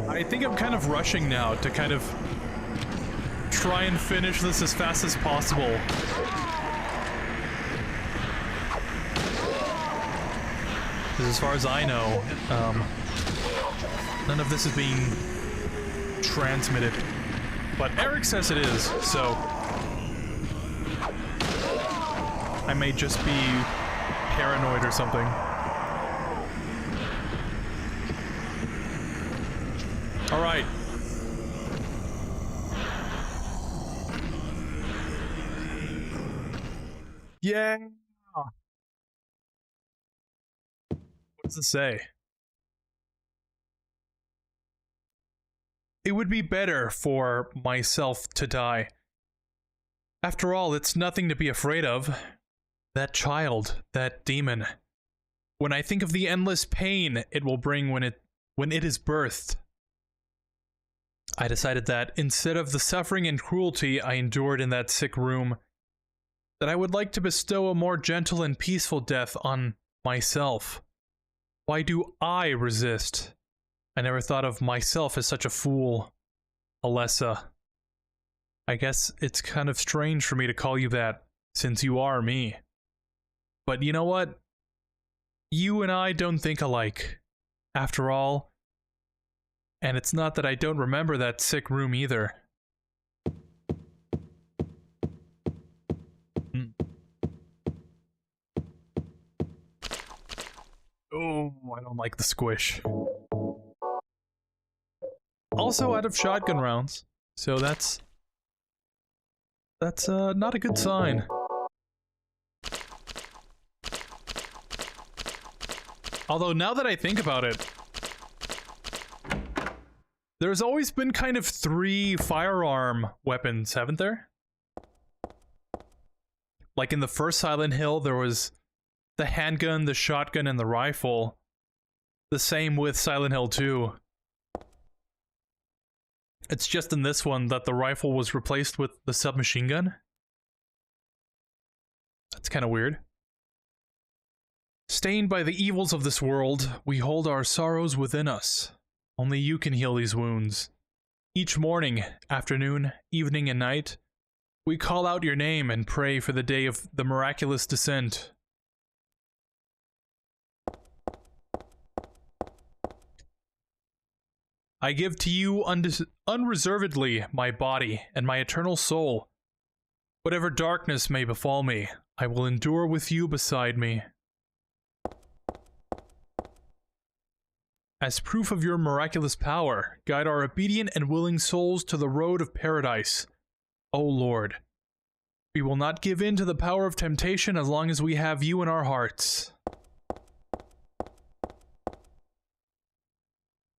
I think I'm kind of rushing now to kind of try and finish this as fast as possible. Because as far as I know, none of this is being transmitted. But Eric says it is, so I may just be paranoid or something. All right. Yeah. What does it say? It would be better for myself to die. After all, it's nothing to be afraid of. That child, that demon. When I think of the endless pain it will bring when it is birthed, I decided that instead of the suffering and cruelty I endured in that sick room, that I would like to bestow a more gentle and peaceful death on myself. Why do I resist? I never thought of myself as such a fool. Alessa. I guess it's kind of strange for me to call you that, since you are me. But you know what? You and I don't think alike. After all, and it's not that I don't remember that sick room either. Oh, I don't like the squish. Also out of shotgun rounds, so that's not a good sign. Although now that I think about it, there's always been kind of 3 firearm weapons, haven't there? Like in the first Silent Hill, there was the handgun, the shotgun, and the rifle. The same with Silent Hill 2. It's just in this one that the rifle was replaced with the submachine gun. That's kind of weird. Stained by the evils of this world, we hold our sorrows within us. Only you can heal these wounds. Each morning, afternoon, evening, and night, we call out your name and pray for the day of the miraculous descent. I give to you unreservedly my body and my eternal soul. Whatever darkness may befall me, I will endure with you beside me. As proof of your miraculous power, guide our obedient and willing souls to the road of paradise. O Lord, we will not give in to the power of temptation as long as we have you in our hearts.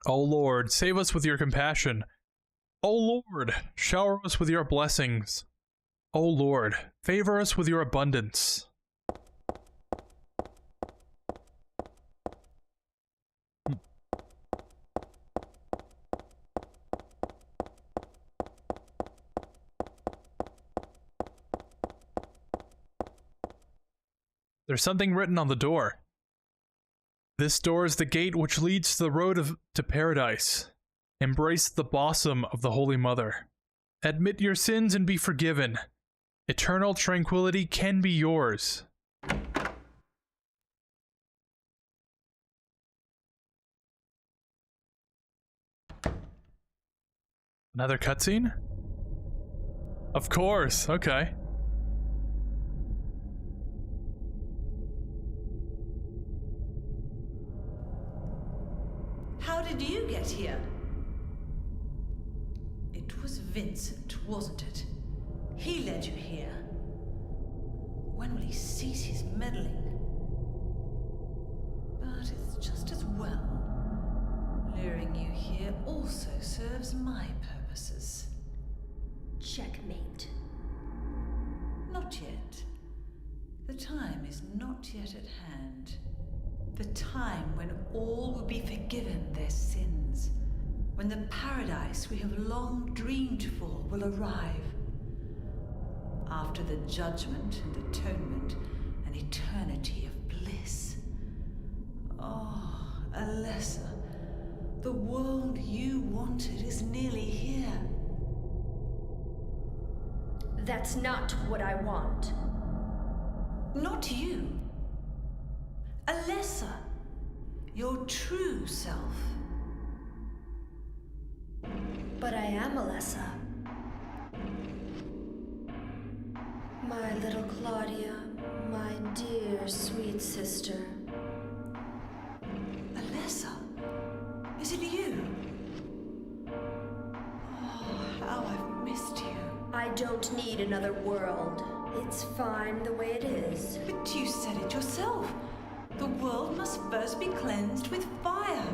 O Lord, save us with your compassion. O Lord, shower us with your blessings. O Lord, favor us with your abundance. There's something written on the door. This door is the gate which leads to the road to paradise. Embrace the bosom of the Holy Mother. Admit your sins and be forgiven. Eternal tranquility can be yours. Another cutscene? Of course, okay. How did you get here? It was Vincent, wasn't it? He led you here. When will he cease his meddling? But it's just as well. Luring you here also serves my purposes. Checkmate. Not yet. The time is not yet at hand. The time when all will be forgiven their sins. When the paradise we have long dreamed for will arrive. After the judgment and atonement, an eternity of bliss. Oh, Alessa, the world you wanted is nearly here. That's not what I want. Not you. Alessa, your true self. But I am Alessa. My little Claudia, my dear sweet sister. Alessa, is it you? Oh, how I've missed you. I don't need another world. It's fine the way it is. But you said it yourself. The world must first be cleansed with fire.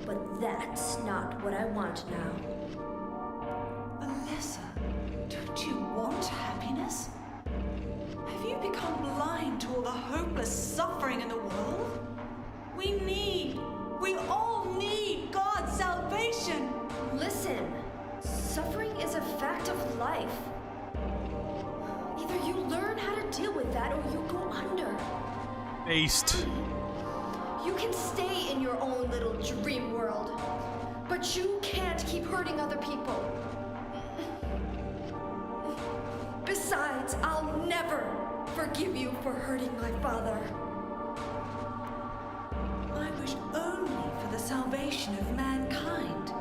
But that's not what I want now. Alessa, don't you want happiness? Have you become blind to all the hopeless suffering in the world? We all need God's salvation. Listen, suffering is a fact of life. Either you learn how to deal with that or you go under. Based. You can stay in your own little dream world, but you can't keep hurting other people. Besides, I'll never forgive you for hurting my father. I wish only for the salvation of mankind.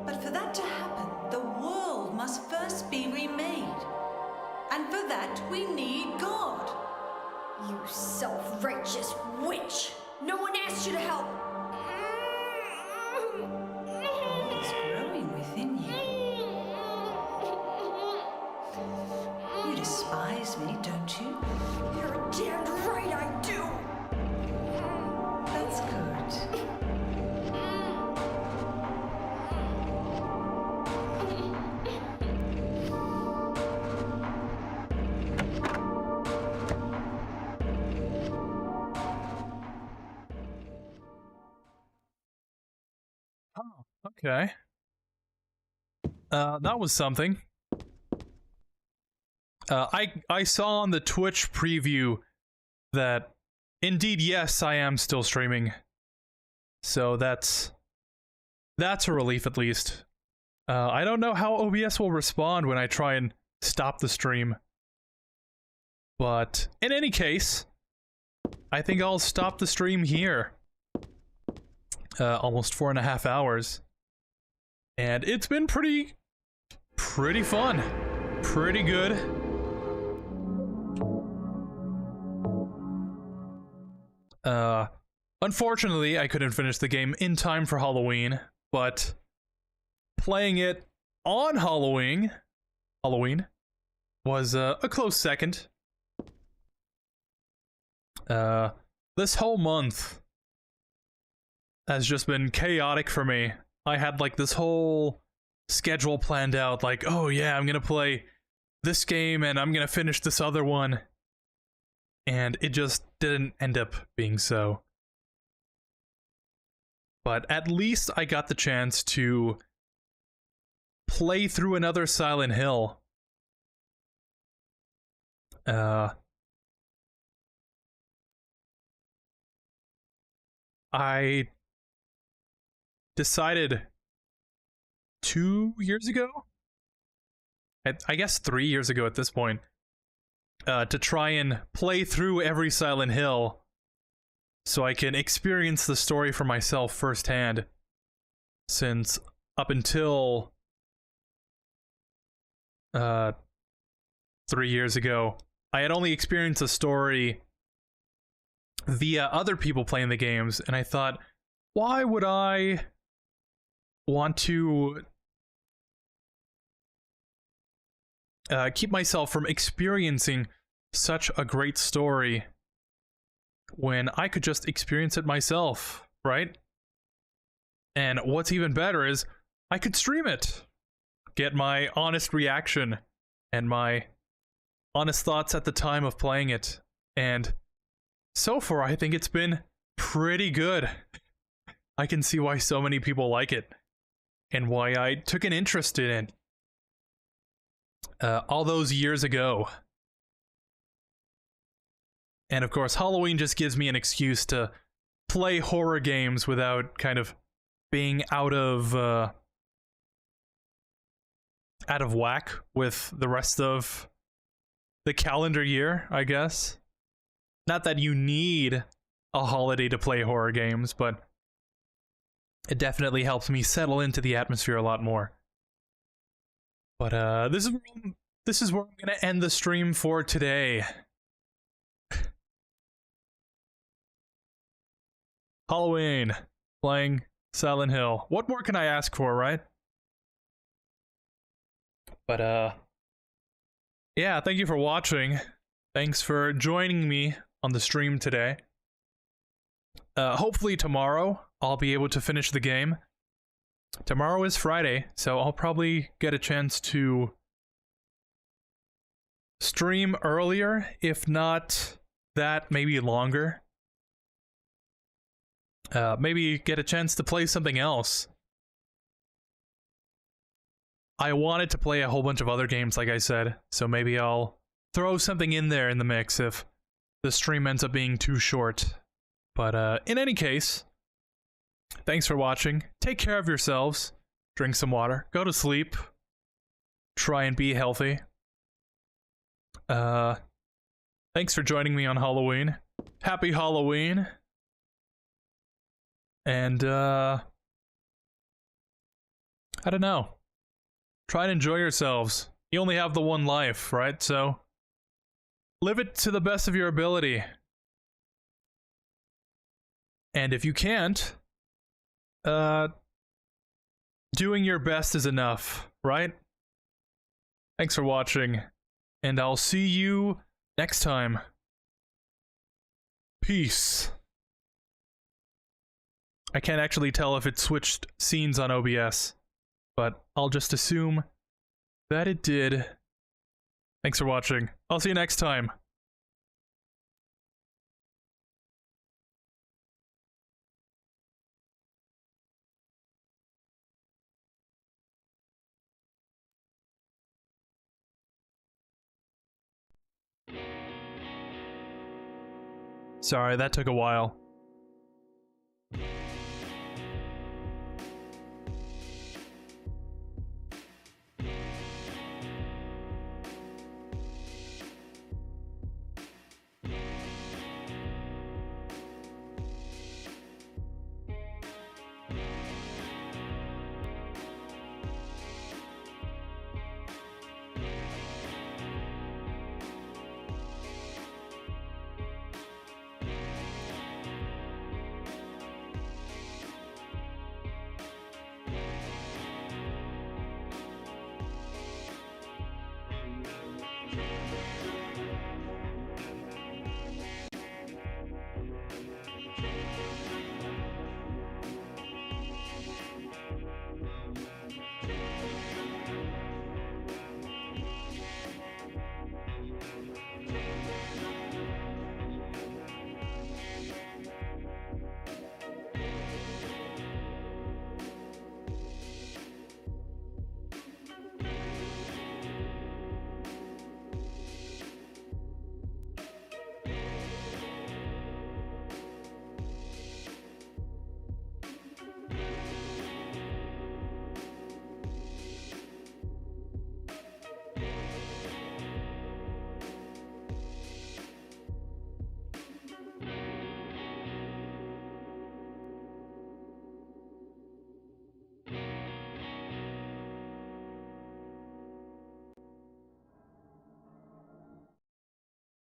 But for that to happen, the world must first be remade. And for that, we need God. You self-righteous witch! No one asked you to help! It's growing within you. You despise me, don't you? You're damned right I do! That's good. Okay. That was something. I saw on the Twitch preview that indeed, yes, I am still streaming. So that's a relief at least. I don't know how OBS will respond when I try and stop the stream. But in any case, I think I'll stop the stream here. Almost 4.5 hours. And it's been pretty fun. Pretty good. Unfortunately, I couldn't finish the game in time for Halloween, but playing it on Halloween was a close second. This whole month has just been chaotic for me. I had like this whole schedule planned out, like, oh yeah, I'm gonna play this game and I'm gonna finish this other one. And it just didn't end up being so. But at least I got the chance to play through another Silent Hill. I decided 2 years ago, I guess 3 years ago at this point, to try and play through every Silent Hill so I can experience the story for myself firsthand, since up until 3 years ago, I had only experienced the story via other people playing the games, and I thought, why would I want to keep myself from experiencing such a great story when I could just experience it myself, right? And what's even better is I could stream it, get my honest reaction and my honest thoughts at the time of playing it. And so far, I think it's been pretty good. I can see why so many people like it and why I took an interest in it all those years ago. And of course, Halloween just gives me an excuse to play horror games without kind of being out of whack with the rest of the calendar year, I guess. Not that you need a holiday to play horror games, but it definitely helps me settle into the atmosphere a lot more. But this is where I'm gonna end the stream for today. Halloween, playing Silent Hill. What more can I ask for, right? But yeah, thank you for watching. Thanks for joining me on the stream today. Hopefully tomorrow I'll be able to finish the game. Tomorrow is Friday, so I'll probably get a chance to stream earlier, if not that, maybe longer. Maybe get a chance to play something else. I wanted to play a whole bunch of other games, like I said, so maybe I'll throw something in there in the mix if the stream ends up being too short. But in any case, thanks for watching. Take care of yourselves. Drink some water. Go to sleep. Try and be healthy. Thanks for joining me on Halloween. Happy Halloween. And, I don't know. Try and enjoy yourselves. You only have the one life, right? So, live it to the best of your ability. And if you can't, doing your best is enough, right? Thanks for watching, and I'll see you next time. Peace. I can't actually tell if it switched scenes on OBS, but I'll just assume that it did. Thanks for watching. I'll see you next time. Sorry, that took a while.